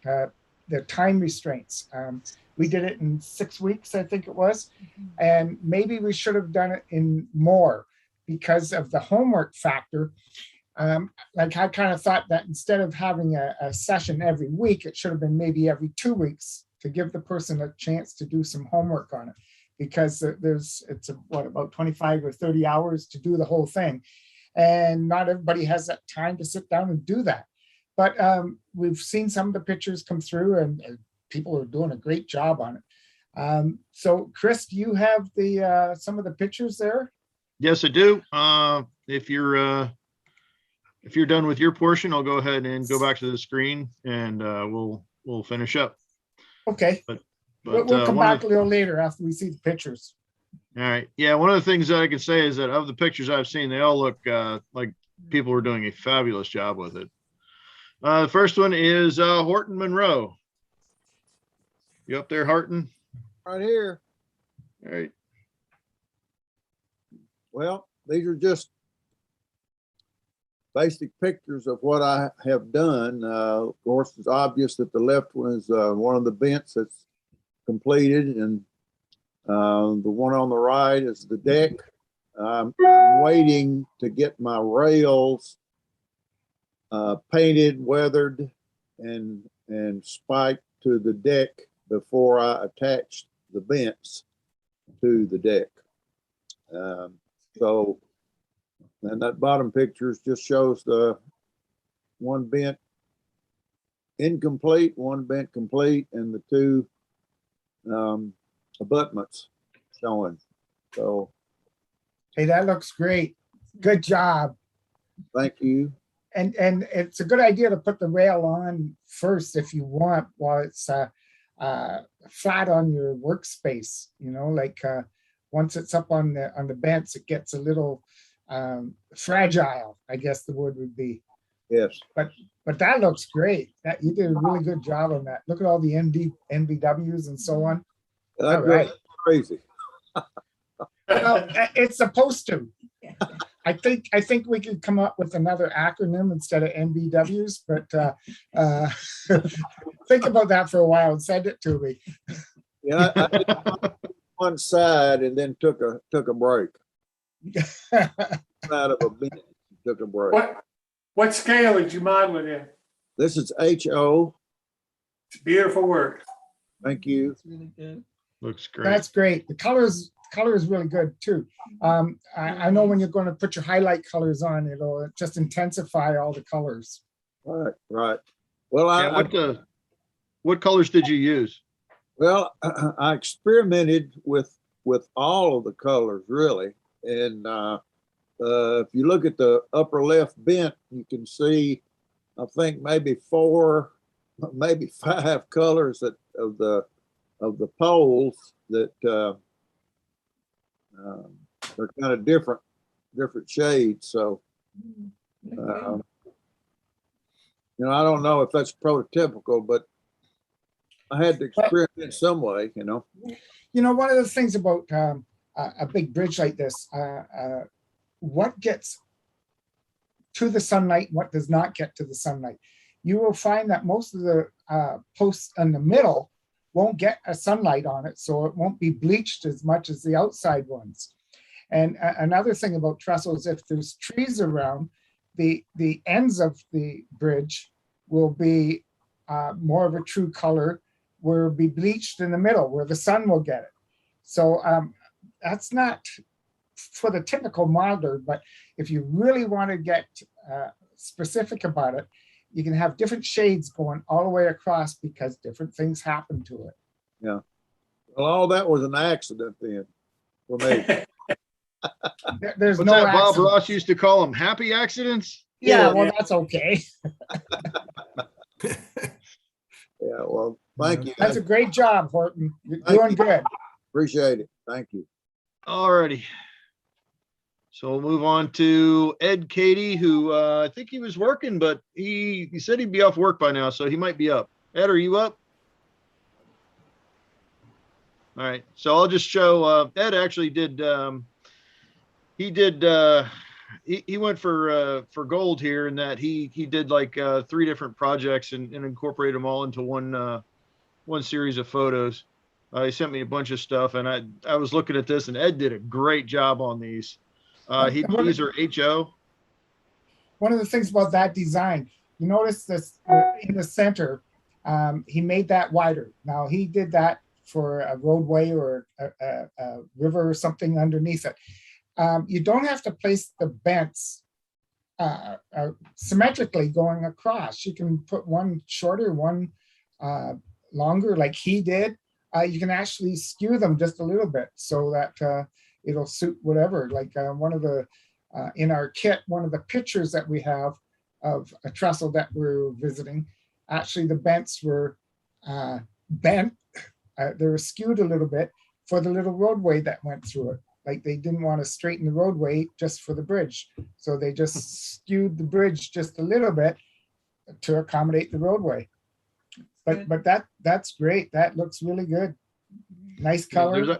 the time restraints. We did it in 6 weeks, I think it was, and maybe we should have done it in more because of the homework factor. Like I kind of thought that instead of having a session every week, it should have been maybe every 2 weeks to give the person a chance to do some homework on it. Because about 25 or 30 hours to do the whole thing. And not everybody has that time to sit down and do that. But we've seen some of the pictures come through and people are doing a great job on it. So Kris, do you have some of the pictures there? Yes, I do. If you're done with your portion, I'll go ahead and go back to the screen and we'll finish up. Okay. But we'll come back a little later after we see the pictures. All right. Yeah. One of the things that I can say is that of the pictures I've seen, they all look like people were doing a fabulous job with it. The first one is Horton Monroe. You up there, Horton? Right here. All right. Well, these are just basic pictures of what I have done. Of course, it's obvious that the left one is one of the vents that's completed, and the one on the right is the deck. I'm waiting to get my rails painted, weathered, and spiked to the deck before I attach the vents to the deck. And that bottom picture just shows the one vent incomplete, one vent complete, and the two abutments showing. So, hey, that looks great. Good job. Thank you. And it's a good idea to put the rail on first if you want, while it's flat on your workspace. You know, like once it's up on the bench, it gets a little fragile, I guess the word would be. Yes. But that looks great. That you did a really good job on that. Look at all the NBWs and so on. All right. Crazy. Well, it's supposed to. I think we could come up with another acronym instead of NBWs, but think about that for a while and send it to me. Yeah, I did one side and then took a break. Side of a bench, took a break. What scale did you model it in? This is HO. It's beautiful work. Thank you. Really good. Looks great. That's great. The color is really good too. I know when you're going to put your highlight colors on, it'll just intensify all the colors. Right. Well, what colors did you use? Well, I experimented with all of the colors really, and if you look at the upper left vent, you can see, I think maybe 4, maybe 5 colors of the poles that they're kind of different shades. So, I don't know if that's prototypical, but I had to experiment some way, One of the things about a big bridge like this, what gets to the sunlight, what does not get to the sunlight. You will find that most of the posts in the middle won't get a sunlight on it, so it won't be bleached as much as the outside ones. And another thing about trestles, if there's trees around, the ends of the bridge will be more of a true color, where it'll be bleached in the middle, where the sun will get it. So that's not for the typical modeler, but if you really want to get specific about it, you can have different shades going all the way across because different things happen to it. Yeah. Well, all that was an accident then for me. There's What's no that Bob accident. Ross used to call them? Happy accidents? Yeah, well, that's okay. Yeah, well, thank you. That's a great job, Horton. You're doing good. Appreciate it. Thank you. All righty. So we'll move on to Ed Cady, who I think he was working, but he said he'd be off work by now, so he might be up. Ed, are you up? All right. So I'll just show Ed actually did he went for gold here in that he did like 3 different projects and incorporated them all into one series of photos. He sent me a bunch of stuff, and I was looking at this, and Ed did a great job on these. These are HO. one of the things about that design, you notice this in the center, he made that wider. Now he did that for a roadway or a river or something underneath it. You don't have to place the bents symmetrically going across. You can put one shorter, one longer like he did. You can actually skew them just a little bit so that it'll suit whatever. Like one of the, in our kit, one of the pictures that we have of a trestle that we're visiting, actually the bents were bent. They were skewed a little bit for the little roadway that went through it. Like they didn't want to straighten the roadway just for the bridge. So they just skewed the bridge just a little bit to accommodate the roadway. But that's great. That looks really good. Nice color.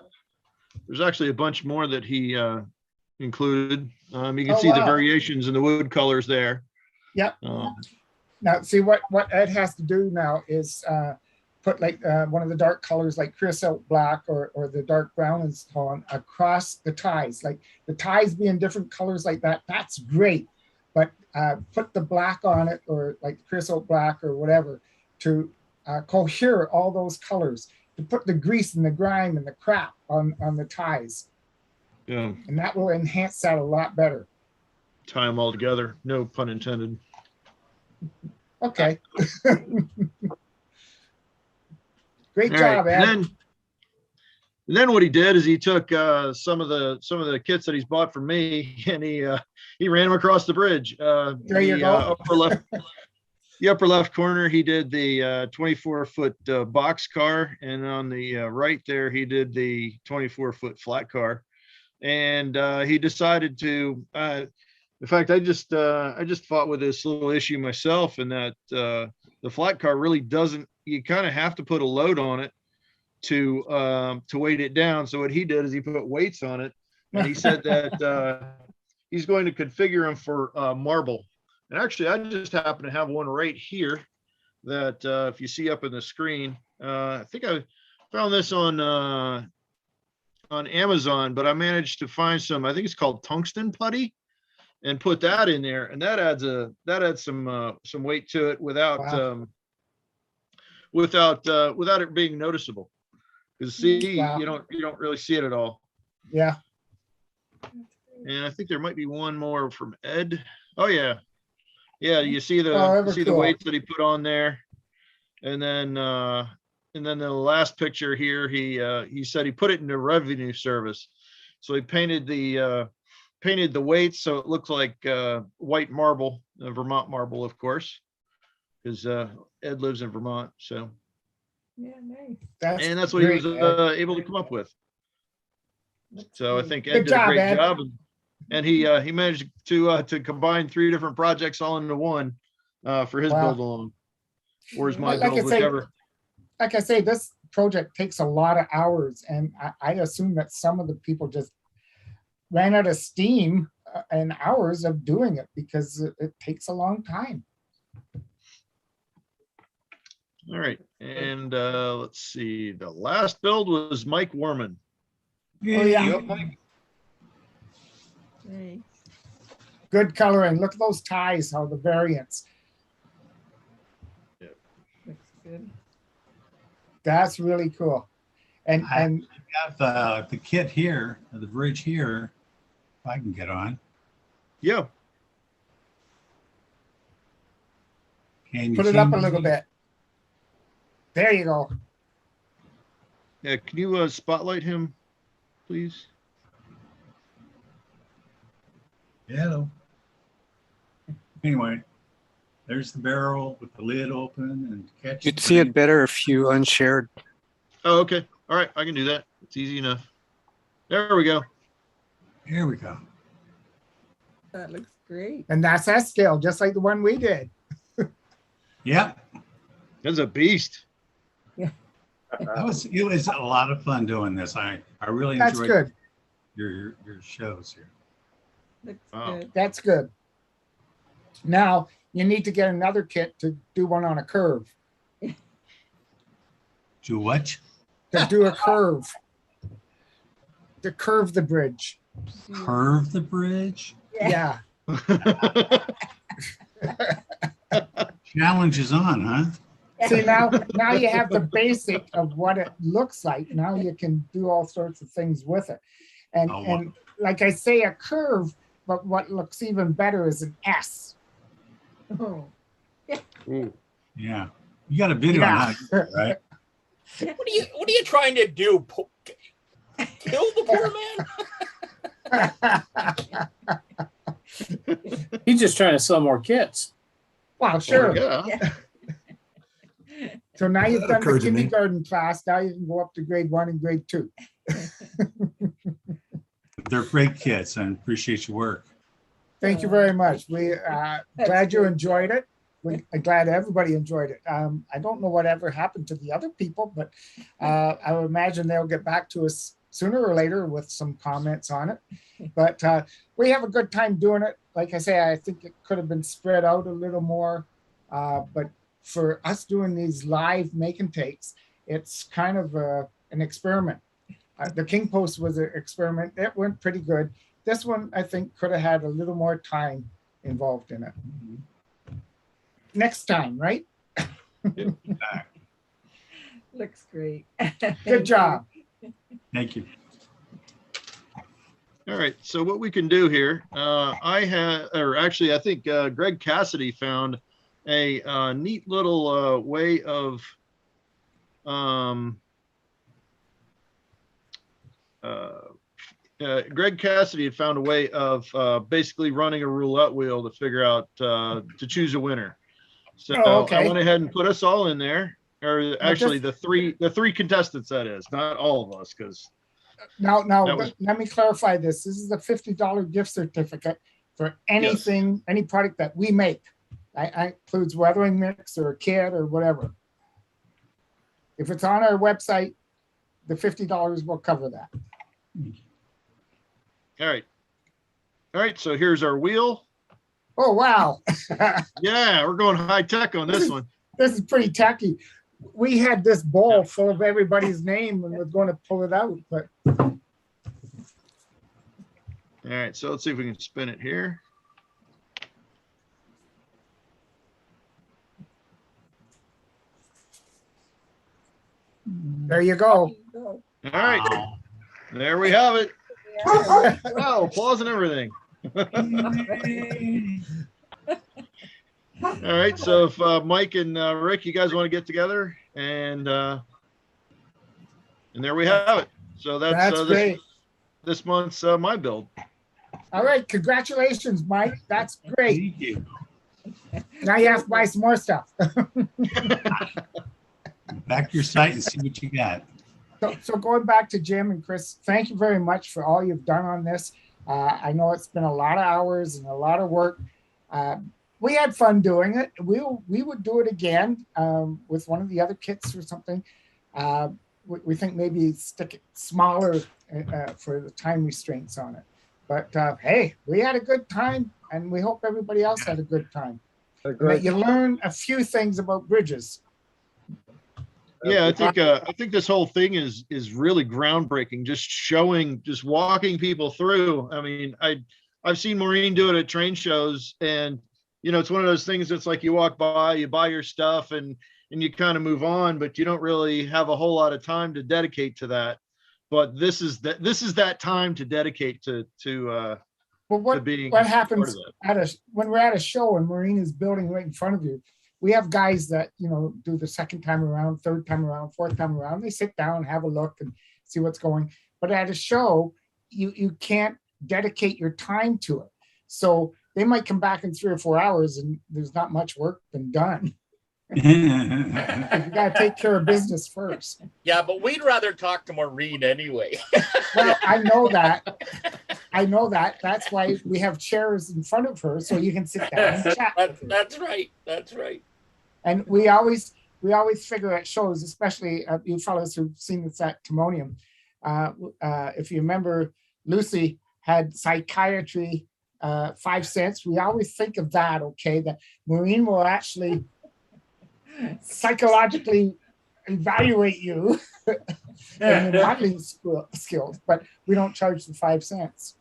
There's actually a bunch more that he included. You can Oh, see the wow. variations in the wood colors there. Yep. Now, see what Ed has to do now is put like one of the dark colors like creosote black or the dark brown and so on across the ties. Like the ties being different colors like that, that's great. But put the black on it or like creosote black or whatever to cohere all those colors, to put the grease and the grime and the crap on the ties. Yeah. And that will enhance that a lot better. Tie them all together. No pun intended. Okay. Great All job, right. Ed. And then what he did is he took some of the kits that he's bought from me and he ran them across the bridge. There you go. The upper left corner, he did the 24-foot box car, and on the right there, he did the 24-foot flat car. And he decided to. In fact, I just fought with this little issue myself, in that the flat car really doesn't. You kind of have to put a load on it to weight it down. So what he did is he put weights on it, and he said that he's going to configure them for marble. And actually, I just happen to have one right here that if you see up in the screen, I think I found this on Amazon, but I managed to find some. I think it's called tungsten putty, and put that in there, and that adds some weight to it without Wow. without it being noticeable. Because see, Wow. you don't really see it at all. Yeah. And I think there might be one more from Ed. Oh yeah. Yeah, you see the ever the cool. weights that he put on there. And then the last picture here, he said he put it in the revenue service. So he painted the weights so it looked like white marble, Vermont marble, of course, because Ed lives in Vermont. So Yeah, nice. that's what he was able to come up with. So I think Ed did a great job, and he managed to combine 3 different projects all into one for his build along, or his my build, whichever. Like I say, this project takes a lot of hours, and I assume that some of the people just ran out of steam and hours of doing it because it takes a long time. All right, and let's see. The last build was Mike Warman. Oh, yeah. Yep, Mike. Nice. Good coloring. Look at those ties, how the variants. Looks good. That's really cool. And I have the kit here, the bridge here, if I can get on. Yeah. Can you put it see up a me? little bit. There you go. Yeah, can you spotlight him, please? Hello. Anyway, there's the barrel with the lid open and catch. You'd see it better if you unshared. Oh, okay. All right, I can do that. It's easy enough. There we go. Here we go. That looks great. And that's that scale, just like the one we did. Yep. That's a beast. Yeah. It was a lot of fun doing this. I really That's enjoyed good. your shows here. Looks Wow. good. That's good. Now you need to get another kit to do one on a curve. Do what? To do a curve. To curve the bridge. Curve the bridge? Yeah. challenge is on, huh? See, now you have the basic of what it looks like. Now you can do all sorts of things with it. And, Oh, wow. and like I say, a curve, but what looks even better is an S. Oh. Yeah. You got a video on how to do it, right? What are you trying to do? Kill the poor man? He's just trying to sell more kits. Well, sure. Yeah. So now you've That done the occurred to me. kindergarten class. Now you can go up to grade 1 and grade 2. They're great kits. I appreciate your work. Thank you very much. We glad you enjoyed it. I'm glad everybody enjoyed it. I don't know whatever happened to the other people, but I would imagine they'll get back to us sooner or later with some comments on it. But we have a good time doing it. Like I say, I think it could have been spread out a little more. But for us doing these live make and takes, it's kind of an experiment. The King Post was an experiment. It went pretty good. This one, I think, could have had a little more time involved in it. Next time, right? Looks great. Good job. Thank you. All right. So what we can do here, I think Greg Cassidy found a neat little way of Greg Cassidy had found a way of basically running a roulette wheel to figure out to choose a winner. So I went ahead and put us all in there, or actually the three contestants, that is, not all of us, because Now, let me clarify this. This is a $50 gift certificate for anything, any product that we make. I includes weathering mix or a kit or whatever. If it's on our website, the $50 will cover that. All right. All right. So here's our wheel. Oh, wow. Yeah, we're going high tech on this one. This is pretty tacky. We had this bowl full of everybody's name and we're going to pull it out, but. All right. So let's see if we can spin it here. There you go. All right. There we have it. Wow, applause and everything. All right. So if Mike and Rick, you guys want to get together, and there we have it. So that's great. This month's my build. All right. Congratulations, Mike. That's great. Thank you. Now you have to buy some more stuff. Back to your site and see what you got. So going back to Jim and Kris, thank you very much for all you've done on this. I know it's been a lot of hours and a lot of work. We had fun doing it. We would do it again with one of the other kits or something. We think maybe stick it smaller for the time restraints on it. But hey, we had a good time, and we hope everybody else had a good time. That you learn a few things about bridges. Yeah, I think this whole thing is really groundbreaking. Just walking people through. I mean, I've seen Maureen do it at train shows, and it's one of those things that's like you walk by, you buy your stuff, and you kind of move on, but you don't really have a whole lot of time to dedicate to that. But this is that time to dedicate to being what happens when we're at a show and Maureen is building right in front of you. We have guys that, do the second time around, third time around, fourth time around. They sit down, have a look and see what's going. But at a show, you can't dedicate your time to it. So they might come back in 3 or 4 hours and there's not much work been done. You got to take care of business first. Yeah, but we'd rather talk to Maureen anyway. Well, I know that. That's why we have chairs in front of her so you can sit down and chat. That's right. That's right. And we always figure at shows, especially you fellows who've seen this at Timonium. If you remember, Lucy had psychiatry 5 cents. We always think of that, okay, that Maureen will actually psychologically evaluate you and your modeling skills, but we don't charge the 5 cents.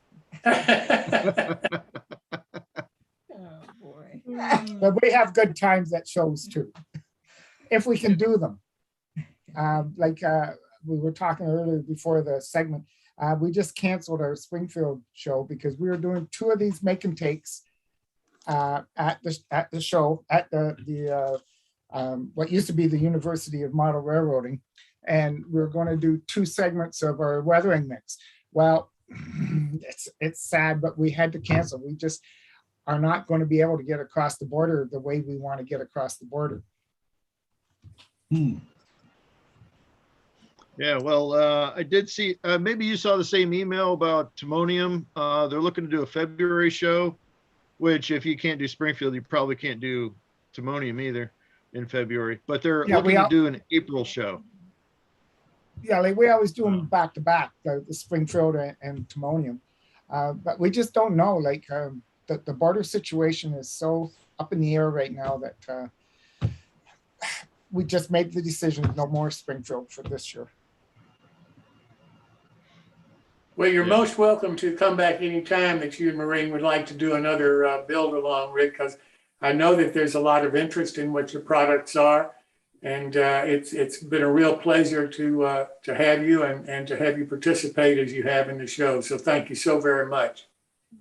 Oh, boy. boy. But we have good times at shows too, if we can do them. We were talking earlier before the segment, we just canceled our Springfield show because we were doing 2 of these make and takes at the show at the what used to be the University of Model Railroading, and we were going to do 2 segments of our weathering mix. Well, it's sad, but we had to cancel. We just are not going to be able to get across the border the way we want to get across the border. Yeah, well, I did see, maybe you saw the same email about Timonium. They're looking to do a February show, which if you can't do Springfield, you probably can't do Timonium either in February, but they're looking to do an April show. Yeah, like we always do them back to back, the Springfield and Timonium. But we just don't know, like the border situation is so up in the air right now that we just made the decision, no more Springfield for this year. Well, you're most welcome to come back anytime that you and Maureen would like to do another build along, Rick, because I know that there's a lot of interest in what your products are. And it's been a real pleasure to have you and to have you participate as you have in the show. So thank you so very much.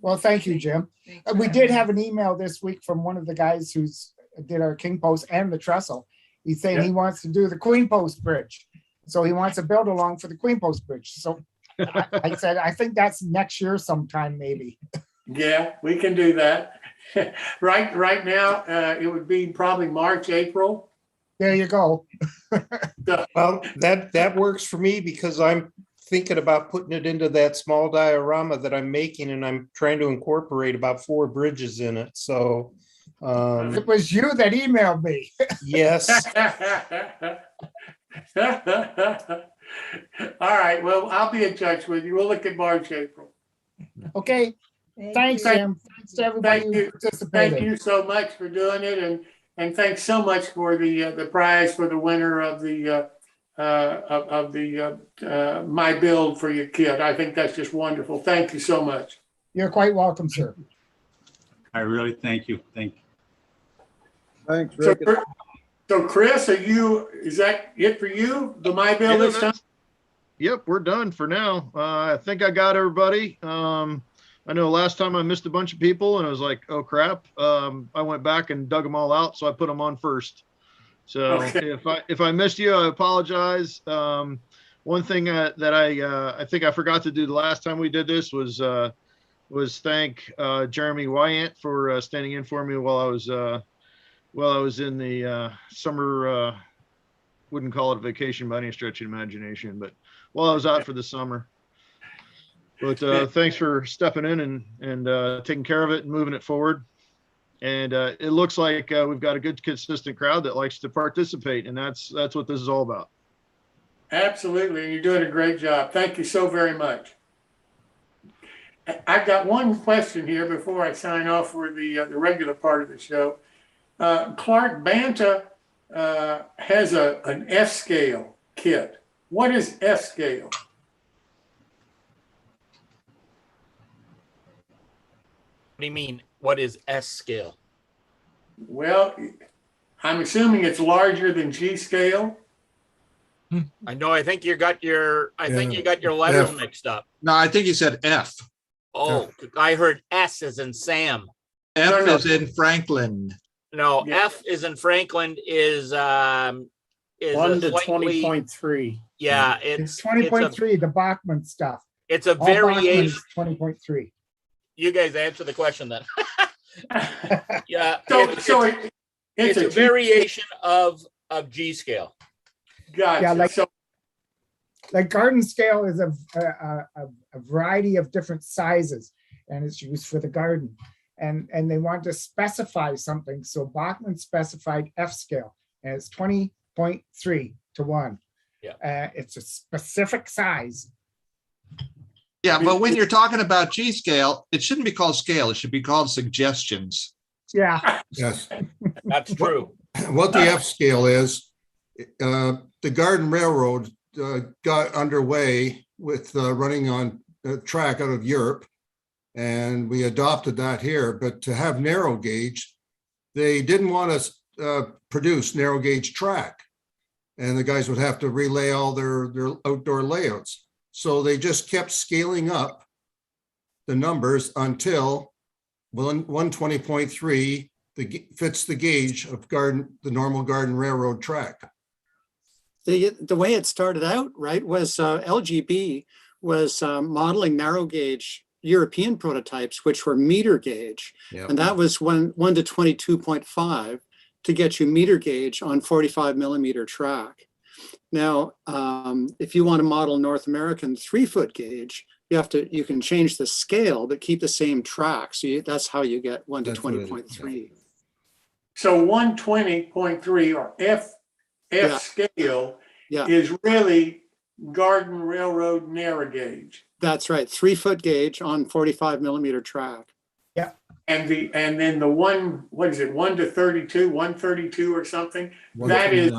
Well, thank you, Jim. We did have an email this week from one of the guys who's did our King Post and the Trestle. He's saying he wants to do the Queen Post Bridge. So he wants to build along for the Queen Post Bridge. So I said, I think that's next year sometime, maybe. Yeah, we can do that. Right now, it would be probably March, April. There you go. Well, that works for me because I'm thinking about putting it into that small diorama that I'm making, and I'm trying to incorporate about 4 bridges in it. So it was you that emailed me. Yes. All right. Well, I'll be in touch with you. We'll look at March, April. Okay. Thanks, Jim. Thanks to everybody who participated. Thank you so much for doing it, and thanks so much for the prize for the winner of the My Build for Your Kit. I think that's just wonderful. Thank you so much. You're quite welcome, sir. I really thank you. Thank you. Thanks, Rick. So Chris, is that it for you? The My Build this time? Yep, we're done for now. I think I got everybody. I know last time I missed a bunch of people and I was like, oh crap. I went back and dug them all out, so I put them on first. So if I missed you, I apologize. One thing that I think I forgot to do the last time we did this was thank Jeremy Wyant for standing in for me while I was in the summer. Wouldn't call it a vacation by any stretch of imagination, but while I was out for the summer. But thanks for stepping in and taking care of it and moving it forward. And it looks like we've got a good, consistent crowd that likes to participate, and that's what this is all about. Absolutely, and you're doing a great job. Thank you so very much. I've got one question here before I sign off for the regular part of the show. Clark, Banta has an F-scale kit. What is F-scale? What do you mean? What is S scale? Well, I'm assuming it's larger than G scale. I know. I think you got your letters F. mixed up. No, I think you said F. Oh, I heard S as in Sam. F is in Franklin. No, F is in Franklin is 1 to 20.3. Yeah, it's 20.3, the Bachman stuff. It's a variation. 20.3. You guys answer the question then. Yeah. It's a variation of G scale. Gotcha. Yeah, like garden scale is a variety of different sizes, and it's used for the garden. And they want to specify something. So Bachman specified F scale, and it's 20.3 to 1. Yeah. It's a specific size. Yeah, but when you're talking about G scale, it shouldn't be called scale. It should be called suggestions. Yeah. Yes. That's true. What the F scale is, the Garden Railroad got underway with running on a track out of Europe, and we adopted that here. But to have narrow gauge, they didn't want to produce narrow gauge track. And the guys would have to relay all their outdoor layouts. So they just kept scaling up the numbers until 120.3 fits the gauge of the normal garden railroad track. The way it started out, right, was LGB was modeling narrow gauge European prototypes, which were meter gauge. Yep. And that was 1 to 22.5 to get you meter gauge on 45 millimeter track. Now, if you want to model North American 3-foot gauge, you can change the scale, but keep the same track. So that's how you get 1 to 20.3. So 120.3 or F scale is really garden railroad narrow gauge. That's right, 3-foot gauge on 45 millimeter track. Yeah. And then the one, what is it, 1 to 32, 132 or something? That is,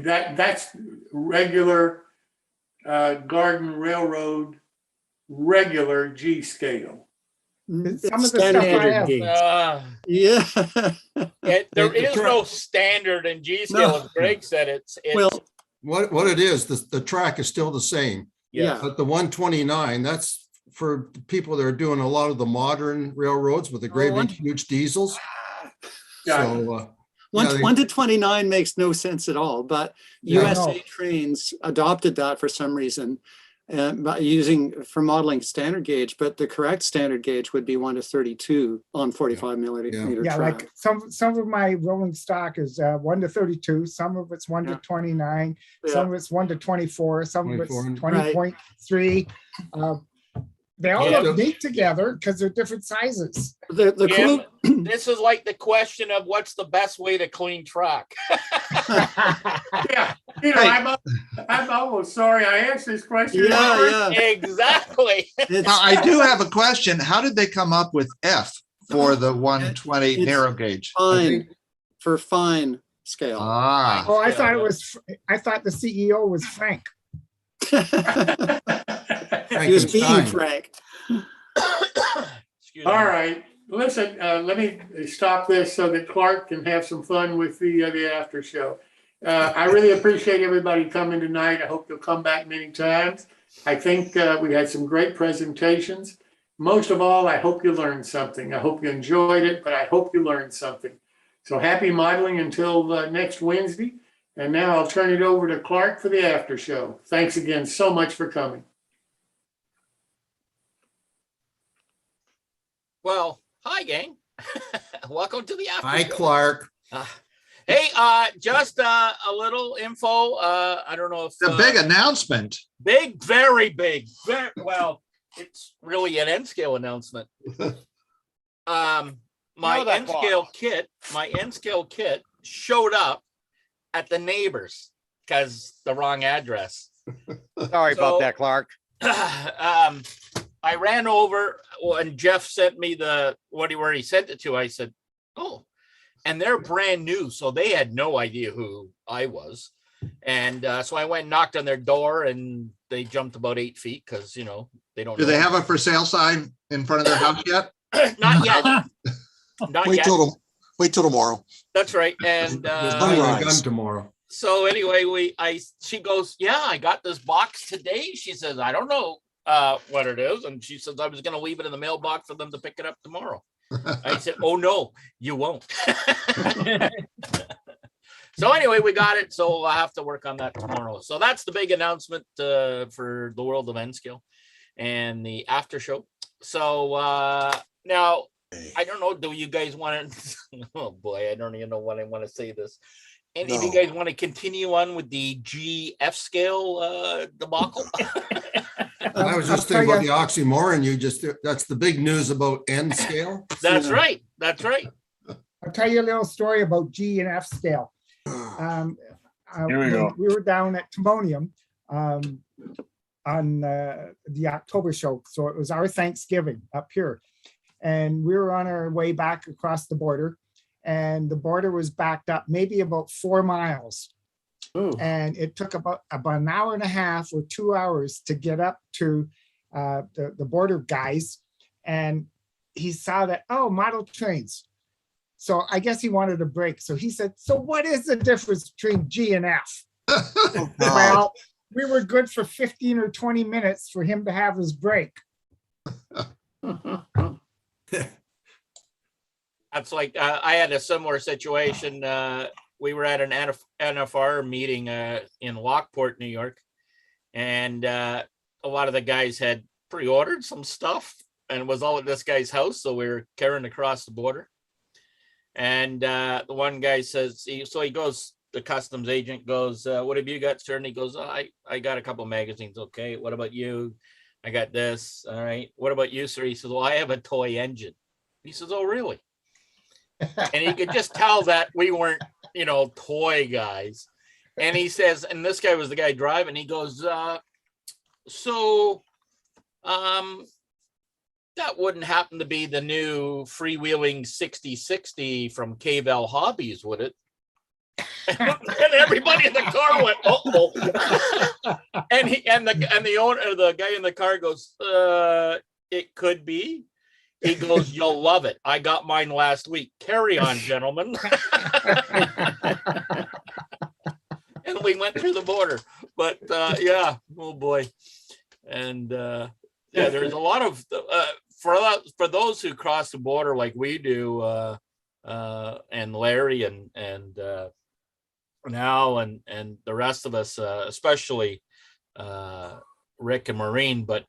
that's regular garden railroad regular G scale. Some of the Standard stuff I have. Yeah. There is no standard in G scale, as Greg said. It's well, what it is, the track is still the same. Yeah. But the 129, that's for people that are doing a lot of the modern railroads with the great big huge diesels. So 1 to 29 makes no sense at all, but USA Trains adopted that for some reason, by using for modeling standard gauge, but the correct standard gauge would be 1 to 32 on 45 millimeter Yeah, track. like some of my rolling stock is 1 to 32, some of it's 1 to 29, some of it's 1 to 24, some of it's 20.3. They all look neat together because they're different sizes. This is like the question of what's the best way to clean track. Yeah, I'm almost sorry I asked this question. Exactly. Now, I do have a question. How did they come up with F for the 120 narrow gauge? Fine, for fine scale. Oh, I thought the CEO was Frank. He was being Frank. All right, listen, let me stop this so that Clark can have some fun with the after show. I really appreciate everybody coming tonight. I hope you'll come back many times. I think we had some great presentations. Most of all, I hope you learned something. I hope you enjoyed it, but I hope you learned something. So happy modeling until next Wednesday. And now I'll turn it over to Clark for the after show. Thanks again so much for coming. Well, hi, gang. Welcome to the after Hi, show. Clark. Hey, just a little info. I don't know if the big announcement. Big, very big. Well, it's really an N scale announcement. My N scale kit showed up at the neighbors because the wrong address. Sorry about that, Clark. I ran over and Jeff sent me where he sent it to. I said, oh, and they're brand new. So they had no idea who I was. And so I went and knocked on their door and they jumped about 8 feet because, they don't Do they have a for sale sign in front of their house yet? Not yet. Wait till tomorrow. That's right. And tomorrow. So anyway, she goes, yeah, I got this box today. She says, I don't know what it is. And she says, I was going to leave it in the mailbox for them to pick it up tomorrow. I said, oh no, you won't. So anyway, we got it. So I'll have to work on that tomorrow. So that's the big announcement for the world of N-Scale and the after show. So now, I don't know, do you guys want to, oh boy, I don't even know what I want to say this. Any of you guys want to continue on with the GF scale debacle? I was just thinking about the oxymoron that's the big news about N scale. That's right. That's right. I'll tell you a little story about G and F scale. Here we go. We were down at Timonium on the October show. So it was our Thanksgiving up here. And we were on our way back across the border. And the border was backed up maybe about 4 miles. Ooh. And it took about an hour and a half or 2 hours to get up to the border guys. And he saw that, oh, model trains. So I guess he wanted a break. So he said, so what is the difference between G and F? Well, we were good for 15 or 20 minutes for him to have his break. That's like, I had a similar situation. We were at an NFR meeting in Lockport, New York. And a lot of the guys had pre-ordered some stuff and it was all at this guy's house. So we were carrying across the border. And the one guy says, so he goes, the customs agent goes, what have you got, sir? And he goes, oh, I got a couple of magazines. Okay. What about you? I got this. All right. What about you, sir? He says, well, I have a toy engine. He says, oh, really? And you could just tell that we weren't, toy guys. And he says, and this guy was the guy driving. He goes, that wouldn't happen to be the new freewheeling 6060 from K-Vel Hobbies, would it? And everybody in the car went, uh-oh. and the owner, the guy in the car goes, it could be. He goes, you'll love it. I got mine last week. Carry on, gentlemen. And we went through the border. But yeah, oh boy. And yeah, there's a lot of for those who cross the border like we do, and Larry and Al and the rest of us, especially Rick and Maureen, but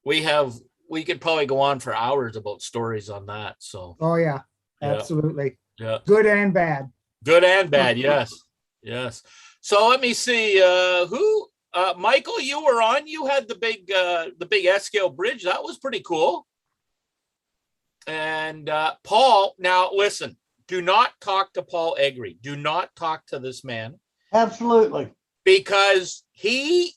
we could probably go on for hours about stories on that. So oh yeah, absolutely. Yeah. Good and bad. Good and bad, yes. Yes. So let me see who Michael, you were on. You had the big S-scale bridge. That was pretty cool. And Paul, now listen, do not talk to Paul Egri. Do not talk to this man. Absolutely. Because him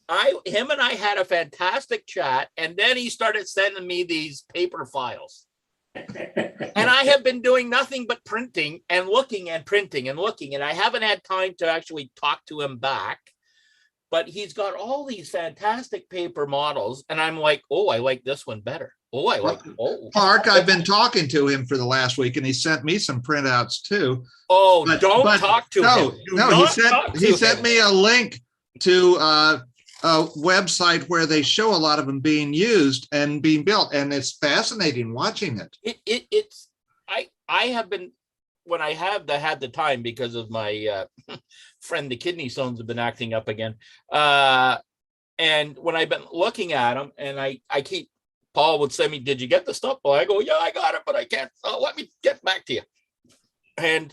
and I had a fantastic chat, and then he started sending me these paper files. And I have been doing nothing but printing and looking and printing and looking, and I haven't had time to actually talk to him back. But he's got all these fantastic paper models, and I'm like, oh, I like this one better. Oh, I like Clark, I've been talking to him for the last week, and he sent me some printouts too. Oh, don't talk to him. No, he sent me a link to a website where they show a lot of them being used and being built, and it's fascinating watching it. It's I have been, when I have had the time, because of my friend the kidney stones have been acting up again, and when I've been looking at them, and I keep, Paul would say me, did you get the stuff? Well, I go, yeah, I got it, but I can't. Let me get back to you. And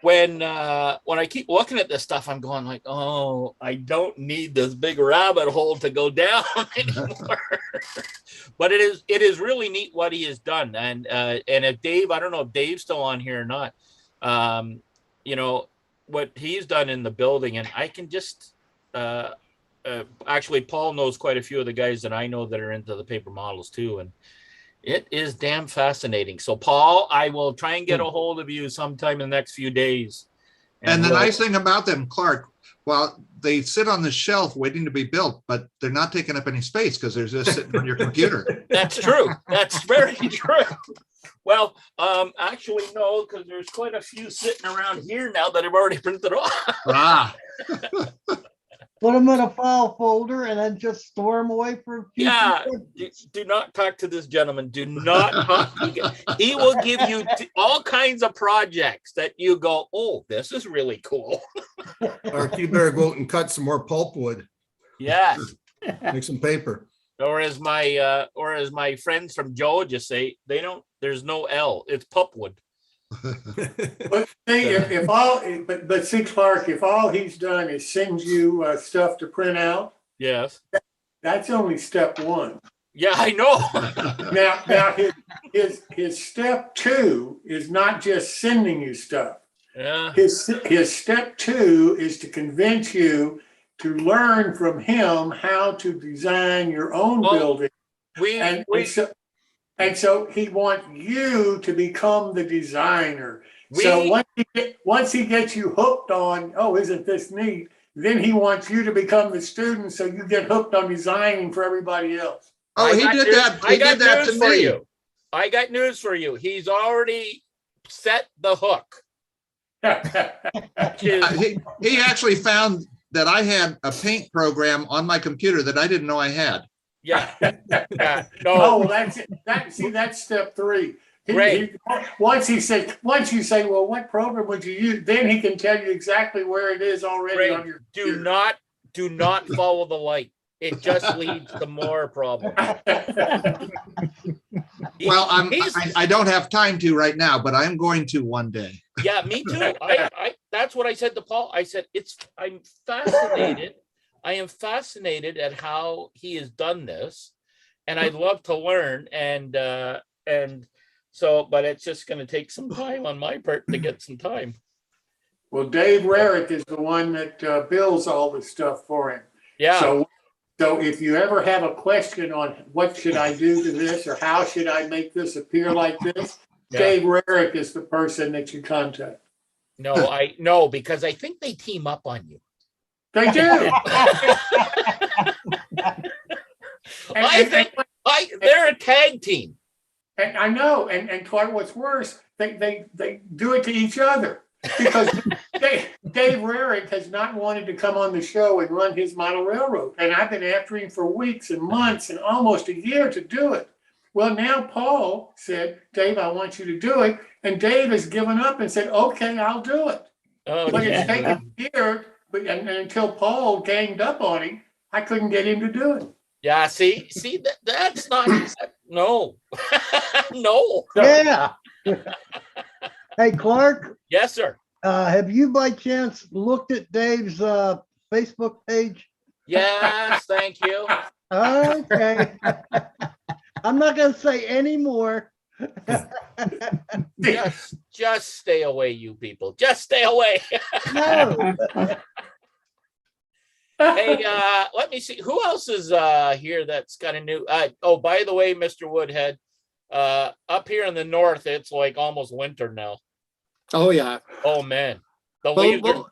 when I keep looking at this stuff, I'm going like, oh, I don't need this big rabbit hole to go down anymore. But it is really neat what he has done. And if Dave, I don't know if Dave's still on here or not, what he's done in the building, and I can just actually, Paul knows quite a few of the guys that I know that are into the paper models too, and it is damn fascinating. So Paul, I will try and get a hold of you sometime in the next few days. And the nice thing about them, Clark, well, they sit on the shelf waiting to be built, but they're not taking up any space because they're just sitting on your computer. That's true. That's very true. Well, actually, no, because there's quite a few sitting around here now that I've already printed off. Ah. Put them in a file folder and then just store them away for future. Yeah, do not talk to this gentleman. Do not talk. He will give you all kinds of projects that you go, oh, this is really cool. Or you better go out and cut some more pulpwood. Yes. Make some paper. Or as my friends from Georgia say, there's no L, it's pulpwood. But see, but see, Clark, if all he's done is send you stuff to print out, yes, that's only step one. Yeah, I know. now his step two is not just sending you stuff. Yeah. His step two is to convince you to learn from him how to design your own building. And so he wants you to become the designer. So once he gets you hooked on, oh, isn't this neat? Then he wants you to become the student, so you get hooked on designing for everybody else. Oh, he did that. He did that to me. I got news for you. He's already set the hook. He actually found that I had a paint program on my computer that I didn't know I had. Yeah. Yeah. No. Oh, that's it. That's step 3. Once you say, well, what program would you use? Then he can tell you exactly where it is already on your computer. Do not follow the light. It just leads to more problems. Well, I don't have time to right now, but I'm going to one day. Yeah, me too. I that's what I said to Paul. I said, I'm fascinated. I am fascinated at how he has done this, and I'd love to learn. And so, but it's just going to take some time on my part to get some time. Well, Dave Rarick is the one that builds all the stuff for him. Yeah. So if you ever have a question on what should I do to this or how should I make this appear like this, Yeah. Dave Rarick is the person that you contact. No, because I think they team up on you. They do. I think they're a tag team. And I know, and Clark, what's worse, they do it to each other because Dave Rarick has not wanted to come on the show and run his model railroad, and I've been after him for weeks and months and almost a year to do it. Well, now Paul said, Dave, I want you to do it, and Dave has given up and said, okay, I'll do it. Oh, but yeah. it's taken a year, and until Paul ganged up on him, I couldn't get him to do it. Yeah, see, that's not no, no. Yeah. Hey, Clark, Yes, sir. have you by chance looked at Dave's Facebook page? Yes, thank you. Okay. I'm not going to say any more. Just stay away, you people. Just stay away. No. Hey, let me see. Who else is here that's got a new oh, by the way, Mr. Woodhead, up here in the north, it's like almost winter now. Oh, yeah. Oh man. The leaves are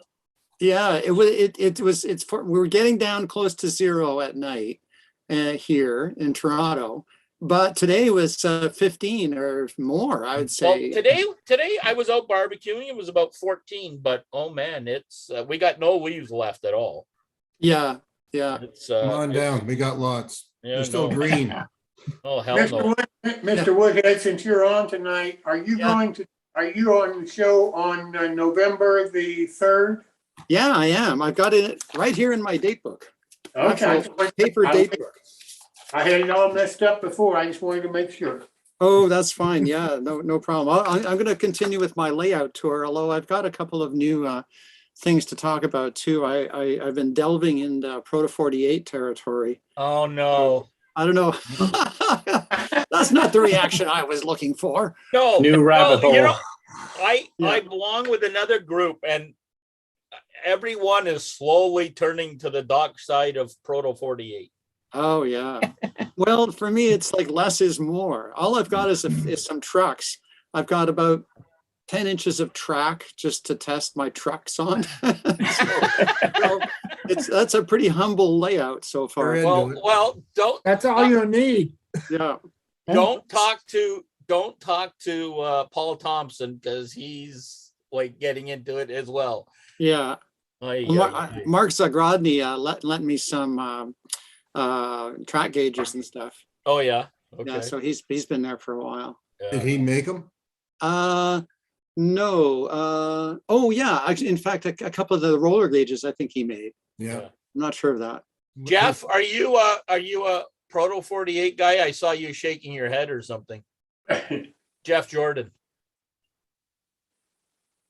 Yeah, we were getting down close to 0 at night here in Toronto, but today was 15 or more, I would say. well, today I was out barbecuing. It was about 14, but oh man, it's we got no leaves left at all. Yeah, yeah. It's Come on down. We got lots. Yeah, They're still no. green. Oh hell no. Mr. Woodhead, since you're on tonight, are you on the show on November the 3rd? Yeah, I am. I've got it right here in my date book. Okay. Actual paper date book. I had it all messed up before. I just wanted to make sure. Oh, that's fine. Yeah, no problem. I'm going to continue with my layout tour, although I've got a couple of new things to talk about too. I've been delving into Proto 48 territory. Oh no. I don't know. That's not the reaction I was looking for. No. New rabbit hole. You know, I belong with another group, and everyone is slowly turning to the dark side of Proto 48. Oh yeah. Well, for me, it's like less is more. All I've got is some trucks. I've got about 10 inches of track just to test my trucks on. so that's a pretty humble layout so far. Well, don't. That's all you need. Yeah. Don't talk to Paul Thompson, because he's like getting into it as well. Yeah. Mark Zagrodny lent me some track gauges and stuff. Oh yeah. Okay. Yeah. So he's been there for a while. Did he make them? No. Oh yeah. Actually, in fact, a couple of the roller gauges I think he made. Yeah. I'm not sure of that. Jeff, are you a Proto 48 guy? I saw you shaking your head or something. Jeff Jordan.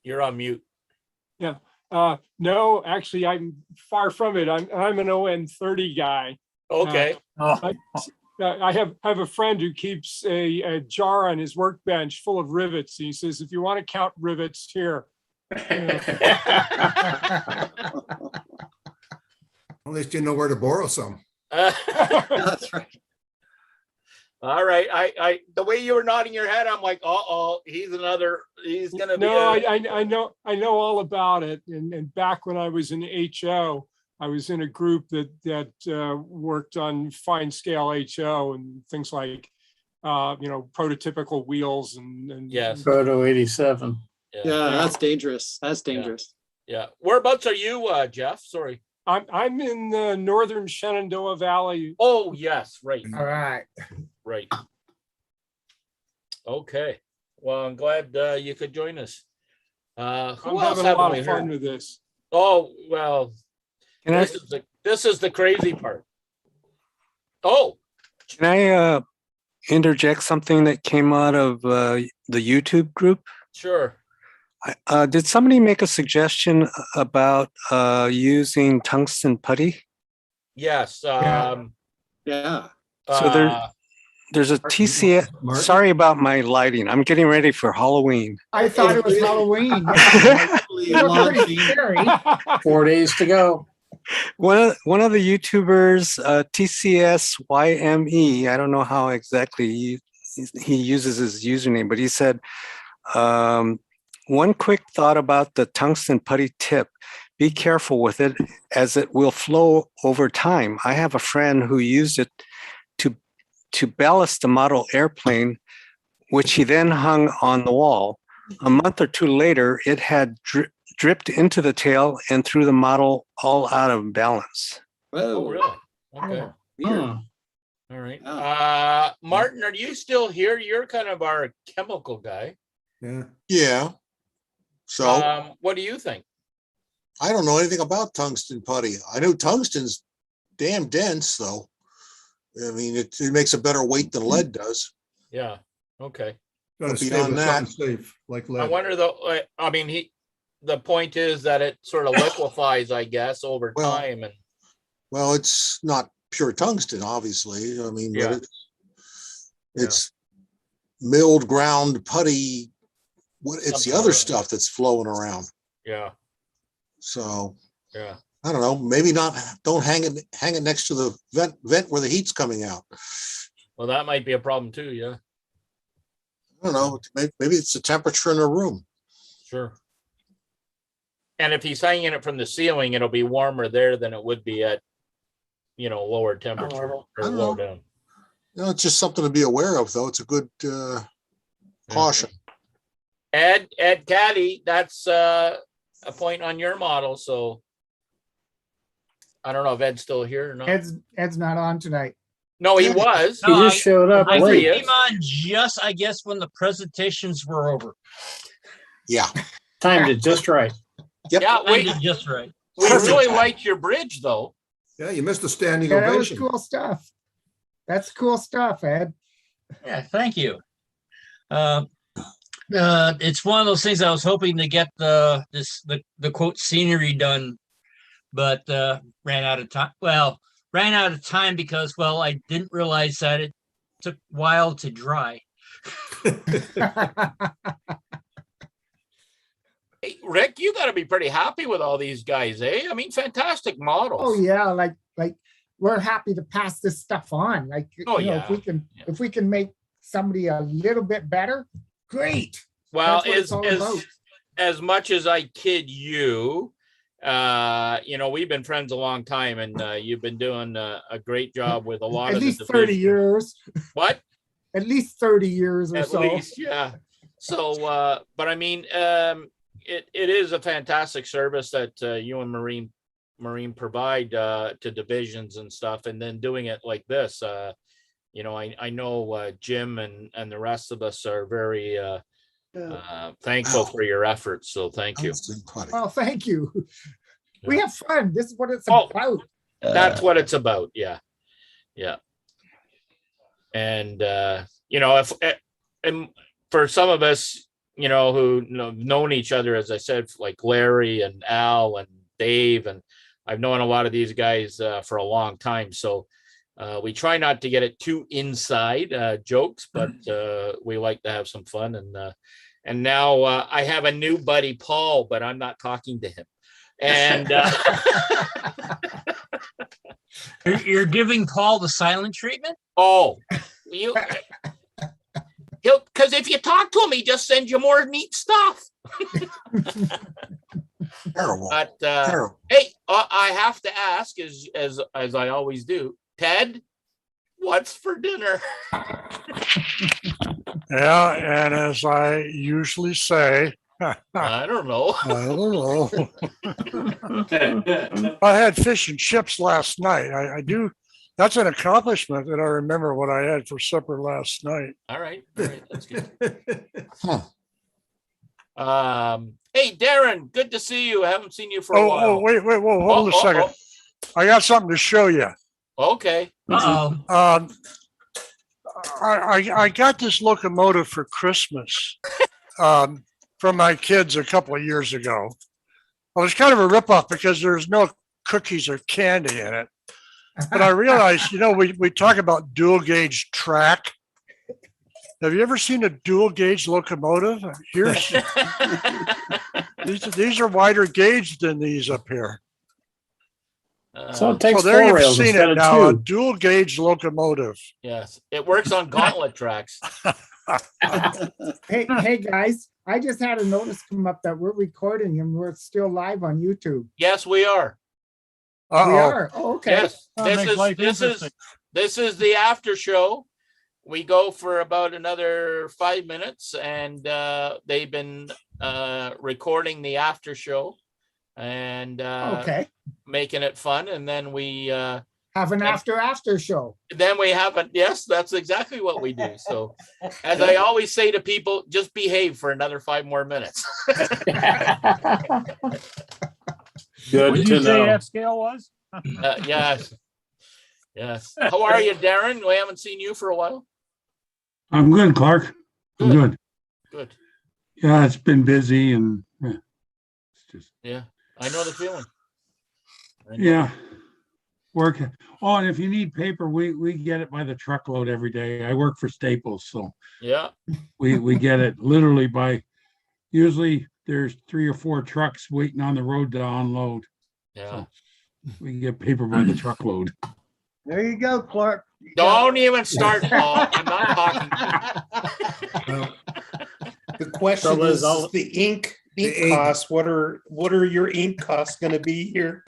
You're on mute. Yeah. No, actually, I'm far from it. I'm an ON30 guy. Okay. I have a friend who keeps a jar on his workbench full of rivets. He says, if you want to count rivets, here. At least you know where to borrow some. That's right. All right. I the way you were nodding your head, I'm like, he's gonna be. No, I know all about it. And back when I was in HO, I was in a group that worked on fine scale HO and things like prototypical wheels and Yes. Proto 87. Yeah, that's dangerous. That's dangerous. Yeah. Whereabouts are you, Jeff? Sorry. I'm in the northern Shenandoah Valley. Oh, yes, right. All right. Right. Okay. Well, I'm glad you could join us. Who I'm else having a haven't lot we of fun heard? with this. Oh, well, Can I, this is the crazy part. Oh, can I interject something that came out of the YouTube group? sure. Did somebody make a suggestion about using tungsten putty? Yes. Yeah. So there's a TCS. Martin? Sorry about my lighting. I'm getting ready for Halloween. I thought it was Halloween. It looked pretty scary. 4 days to go. One of the YouTubers, TCS YME, I don't know how exactly he uses his username, but he said, one quick thought about the tungsten putty tip. Be careful with it as it will flow over time. I have a friend who used it to ballast a model airplane, which he then hung on the wall. A month or two later, it had dripped into the tail and threw the model all out of balance. Oh, really? Okay. Weird. All right. Martin, are you still here? You're kind of our chemical guy. Yeah. Yeah. So What do you think? I don't know anything about tungsten putty. I know tungsten's damn dense though. I mean, it makes a better weight than lead does. Yeah. Okay. Gotta But stay beyond with that, something safe, like I lead. wonder though. I mean, the point is that it sort of liquefies, I guess, over Well, time, and well, it's not pure tungsten, obviously. I mean, Yeah. but it's milled ground putty. It's Something the other like that. stuff that's flowing around. yeah, So yeah. I don't know. Maybe not. Don't hang it next to the vent where the heat's coming out. Well, that might be a problem too. Yeah, I don't know. Maybe it's the temperature in the room. sure. And if he's hanging it from the ceiling, it'll be warmer there than it would be at, lower temperature or I don't lower know. down. It's just something to be aware of, though. It's a good caution. Ed Cady, that's a point on your model. So I don't know if Ed's still here or not. Ed's not on tonight. No, he was. He just showed up I late. came on just, I guess, when the presentations were over. Yeah. Timed it just right. Yep. Yeah, I did just right. we really liked your bridge, though. Yeah, you missed a standing Yeah, that was ovation. cool stuff. That's cool stuff, Ed. Yeah, thank you. It's one of those things I was hoping to get the quote scenery done, but ran out of time. Well, ran out of time because I didn't realize that it took a while to dry. Hey, Rick, you got to be pretty happy with all these guys, eh? I mean, fantastic models. Oh yeah, like we're happy to pass this stuff on. Like Oh, if we can make somebody a little bit better, great. Well, That's what it's all about. as much as I kid you, we've been friends a long time, and you've been doing a great job with a lot At of least the 30 division. years. What? At least 30 years or At so. least, yeah. So, but I mean, it is a fantastic service that you and Marine provide to divisions and stuff, and then doing it like this. I know Jim and the rest of us are very thankful for your efforts. So thank you. Well, thank you. We have fun. This is what it's Oh, about. That's what it's about. Yeah. Yeah. And, if and for some of us, who known each other, as I said, like Larry and Al and Dave, and I've known a lot of these guys for a long time. So we try not to get it too inside jokes, but we like to have some fun. And now I have a new buddy, Paul, but I'm not talking to him. And You're giving Paul the silent treatment? he'll because if you talk to him, he just sends you more neat stuff. Terrible. But Terrible. hey, I have to ask, as I always do, Ted, What's for dinner? Yeah, and as I usually say, I don't know. I don't know. I had fish and chips last night. I do. That's an accomplishment that I remember what I had for supper last night. All right, that's good. Hey, Darren, good to see you. I haven't seen you for a while. Oh, wait, whoa, hold a second. I got something to show you. Okay. I got this locomotive for Christmas from my kids a couple of years ago. It was kind of a ripoff because there's no cookies or candy in it. But I realized, we talk about dual gauge track. Have you ever seen a dual gauge locomotive? Here's these are wider gauge than these up here. So it takes there four you've rails seen instead it of now, a two. dual gauge locomotive. Yes, it works on gauntlet tracks. Hey guys, I just had a notice come up that we're recording and we're still live on YouTube. Yes, we are. We are. Oh, okay. Yes, That makes life this is the after show. We go for about another 5 minutes, and they've been recording the after show and making it fun, and then we have an after show. Then we have a yes, that's exactly what we do. So, as I always say to people, just behave for another 5 more minutes. Good What did to you say know. that scale was? Yes. Yes. How are you, Darren? We haven't seen you for a while. I'm good, Clark. I'm good. Good. Yeah, it's been busy and Yeah, I know the feeling. yeah, work. Oh, and if you need paper, we get it by the truckload every day. I work for Staples, so Yeah. we get it literally by. Usually, there's 3 or 4 trucks waiting on the road to unload. Yeah. So we get paper by the truckload. There you go, Clark. Don't even start, Paul. I'm not talking. The question Trouble is, is all- the ink ink. costs. What are your ink costs going to be here?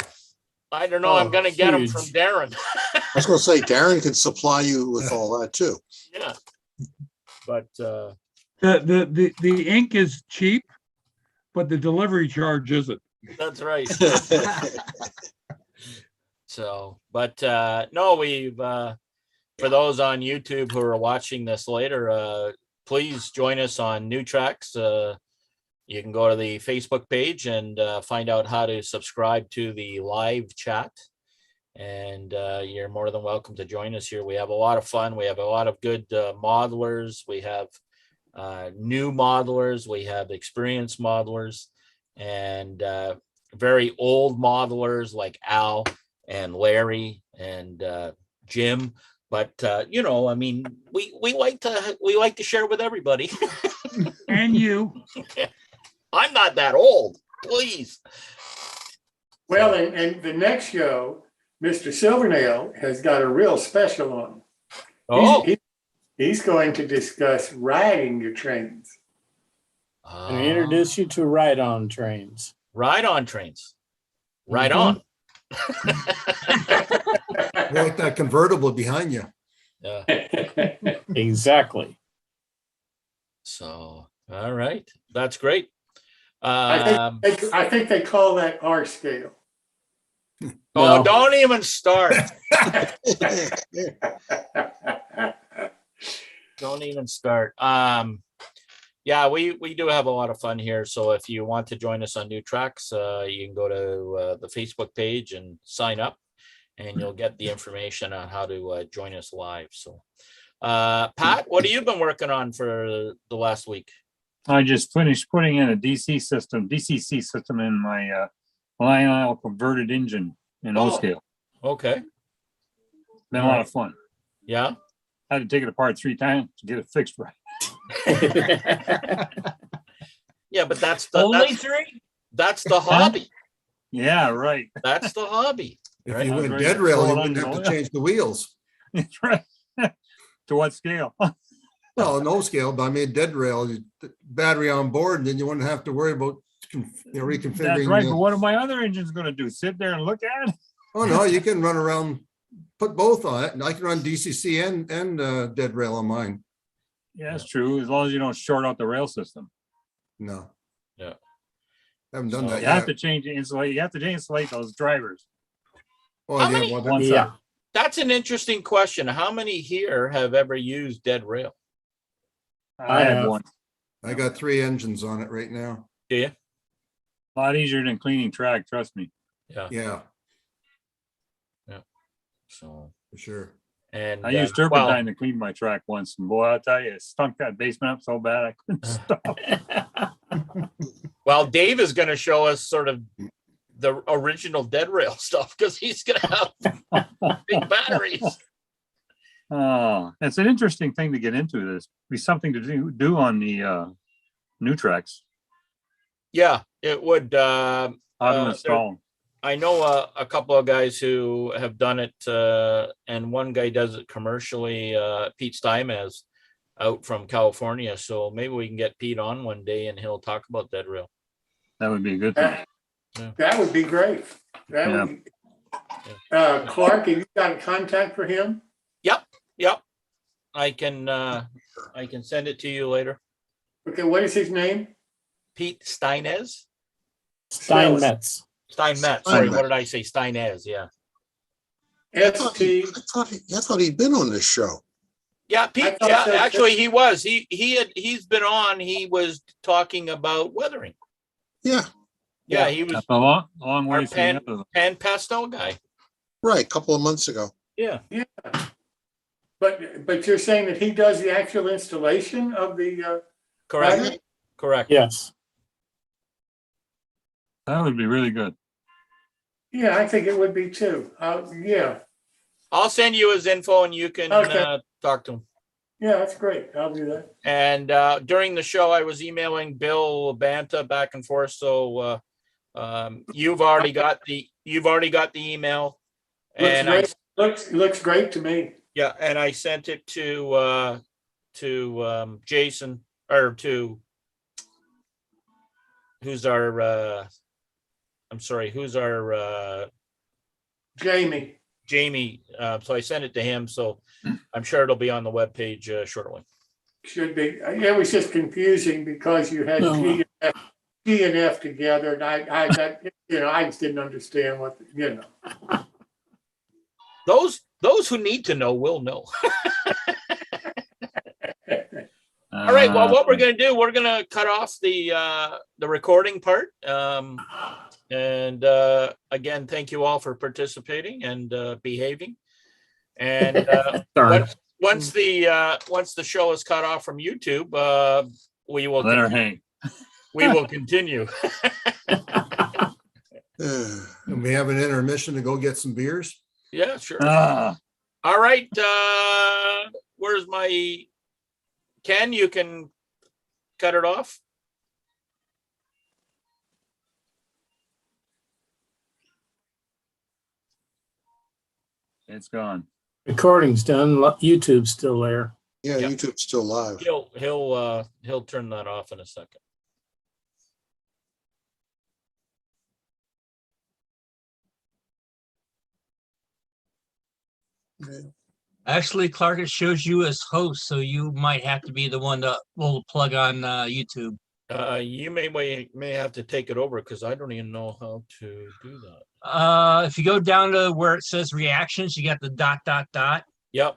I don't know. I'm going to get them huge. from Darren. I was gonna say, Darren can supply you with all that too. Yeah. But The ink is cheap, but the delivery charge isn't. that's right. So, but no, we've for those on YouTube who are watching this later, please join us on New Tracks. You can go to the Facebook page and find out how to subscribe to the live chat. And you're more than welcome to join us here. We have a lot of fun. We have a lot of good modelers. We have new modelers. We have experienced modelers and very old modelers like Al and Larry and Jim. But I mean, we like to share with everybody. And you. I'm not that old, please. Well, and the next show, Mr. Silvernail has got a real special on. Oh. He's going to discuss riding your trains. And introduce you to ride-on trains. Ride-on trains. Right on. Like that convertible behind you. Yeah. Exactly. So, all right. That's great. I think they call that R scale. Oh, No. don't even start. Don't even start. Yeah, we do have a lot of fun here. So if you want to join us on New Tracks, you can go to the Facebook page and sign up, and you'll get the information on how to join us live. So, Pat, what have you been working on for the last week? I just finished putting in a DCC system in my line aisle converted engine in O scale. Okay. Been a lot of fun. Yeah. I had to take it apart 3 times to get it fixed right. Yeah, but that's the hobby. Yeah, right. That's the hobby. If Right? you I was went ready dead to rail, throw you it wouldn't on have the to change the wheels. That's right. To what scale? Well, no scale, but I mean dead rail, battery on board, and then you wouldn't have to worry about reconfiguring. That's right. But what are my other engines going to do? Sit there and look at it? Oh no, you can run around put both on it, and I can run DCC and dead rail on mine. Yeah, that's true. As long as you don't short out the rail system. No, Yeah. haven't done that You have yet. to change the insulate. You have to insulate those drivers. Oh, How yeah, many- well, One then- side. That's an interesting question. How many here have ever used dead rail? I have one. I got 3 engines on it right now. Do you? A lot easier than cleaning track, trust me. Yeah. Yeah, So, for sure. and I used well, turpentine to clean my track once, and boy, I'll tell you, it stunk that basement up so bad I couldn't stop. well, Dave is going to show us sort of the original dead rail stuff because he's going to have big batteries. Oh, it's an interesting thing to get into. This be something to do on the new tracks. Yeah, it would. How to install. I know a couple of guys who have done it, and one guy does it commercially. Pete Steinmetz out from California, so maybe we can get Pete on one day and he'll talk about dead rail. That would be a good thing. That would be great. That Yeah. would be, Clark, have you got a contact for him? Yep, I can send it to you later. Okay, what is his name? Pete Steinmetz. Steinmetz. Steinmetz. Sorry, what did I say? Steinmetz. Yeah. S-T. I thought he'd been on this show. Yeah, Pete. thought Yeah, so, actually, he was. He's been on. He was talking about weathering. Yeah, Yeah, he was That's a long our ways to the pan, end of them. pan pastel guy. right, a couple of months ago. Yeah. Yeah. But you're saying that he does the actual installation of the, Correct. battery? Correct. Yes. That would be really good. Yeah, I think it would be too. Yeah, I'll send you his info and you can Okay. talk to him. yeah, that's great. I'll do that. And during the show, I was emailing Bill Banta back and forth. So you've already got the email, and Looks great to me. yeah, and I sent it to Jason or to who's our Jamie. Jamie. So I sent it to him. So I'm sure it'll be on the webpage shortly. Should be. It was just confusing because you had G and F together, and I just didn't understand what, Those who need to know will know. All right. Well, what we're going to do, we're going to cut off the recording part. And again, thank you all for participating and behaving. And once the show is cut off from YouTube, we will Let her hang. We will continue. And we have an intermission to go get some beers. Yeah, sure. Ah. All right. Where's my Ken? You can cut it off. It's gone. Recording's done. YouTube's still there. Yeah, Yeah. YouTube's still live. He'll turn that off in a second. Actually, Clark, it shows you as host, so you might have to be the one to pull the plug on YouTube. You may have to take it over because I don't even know how to do that. If you go down to where it says reactions, you got the ... Yep.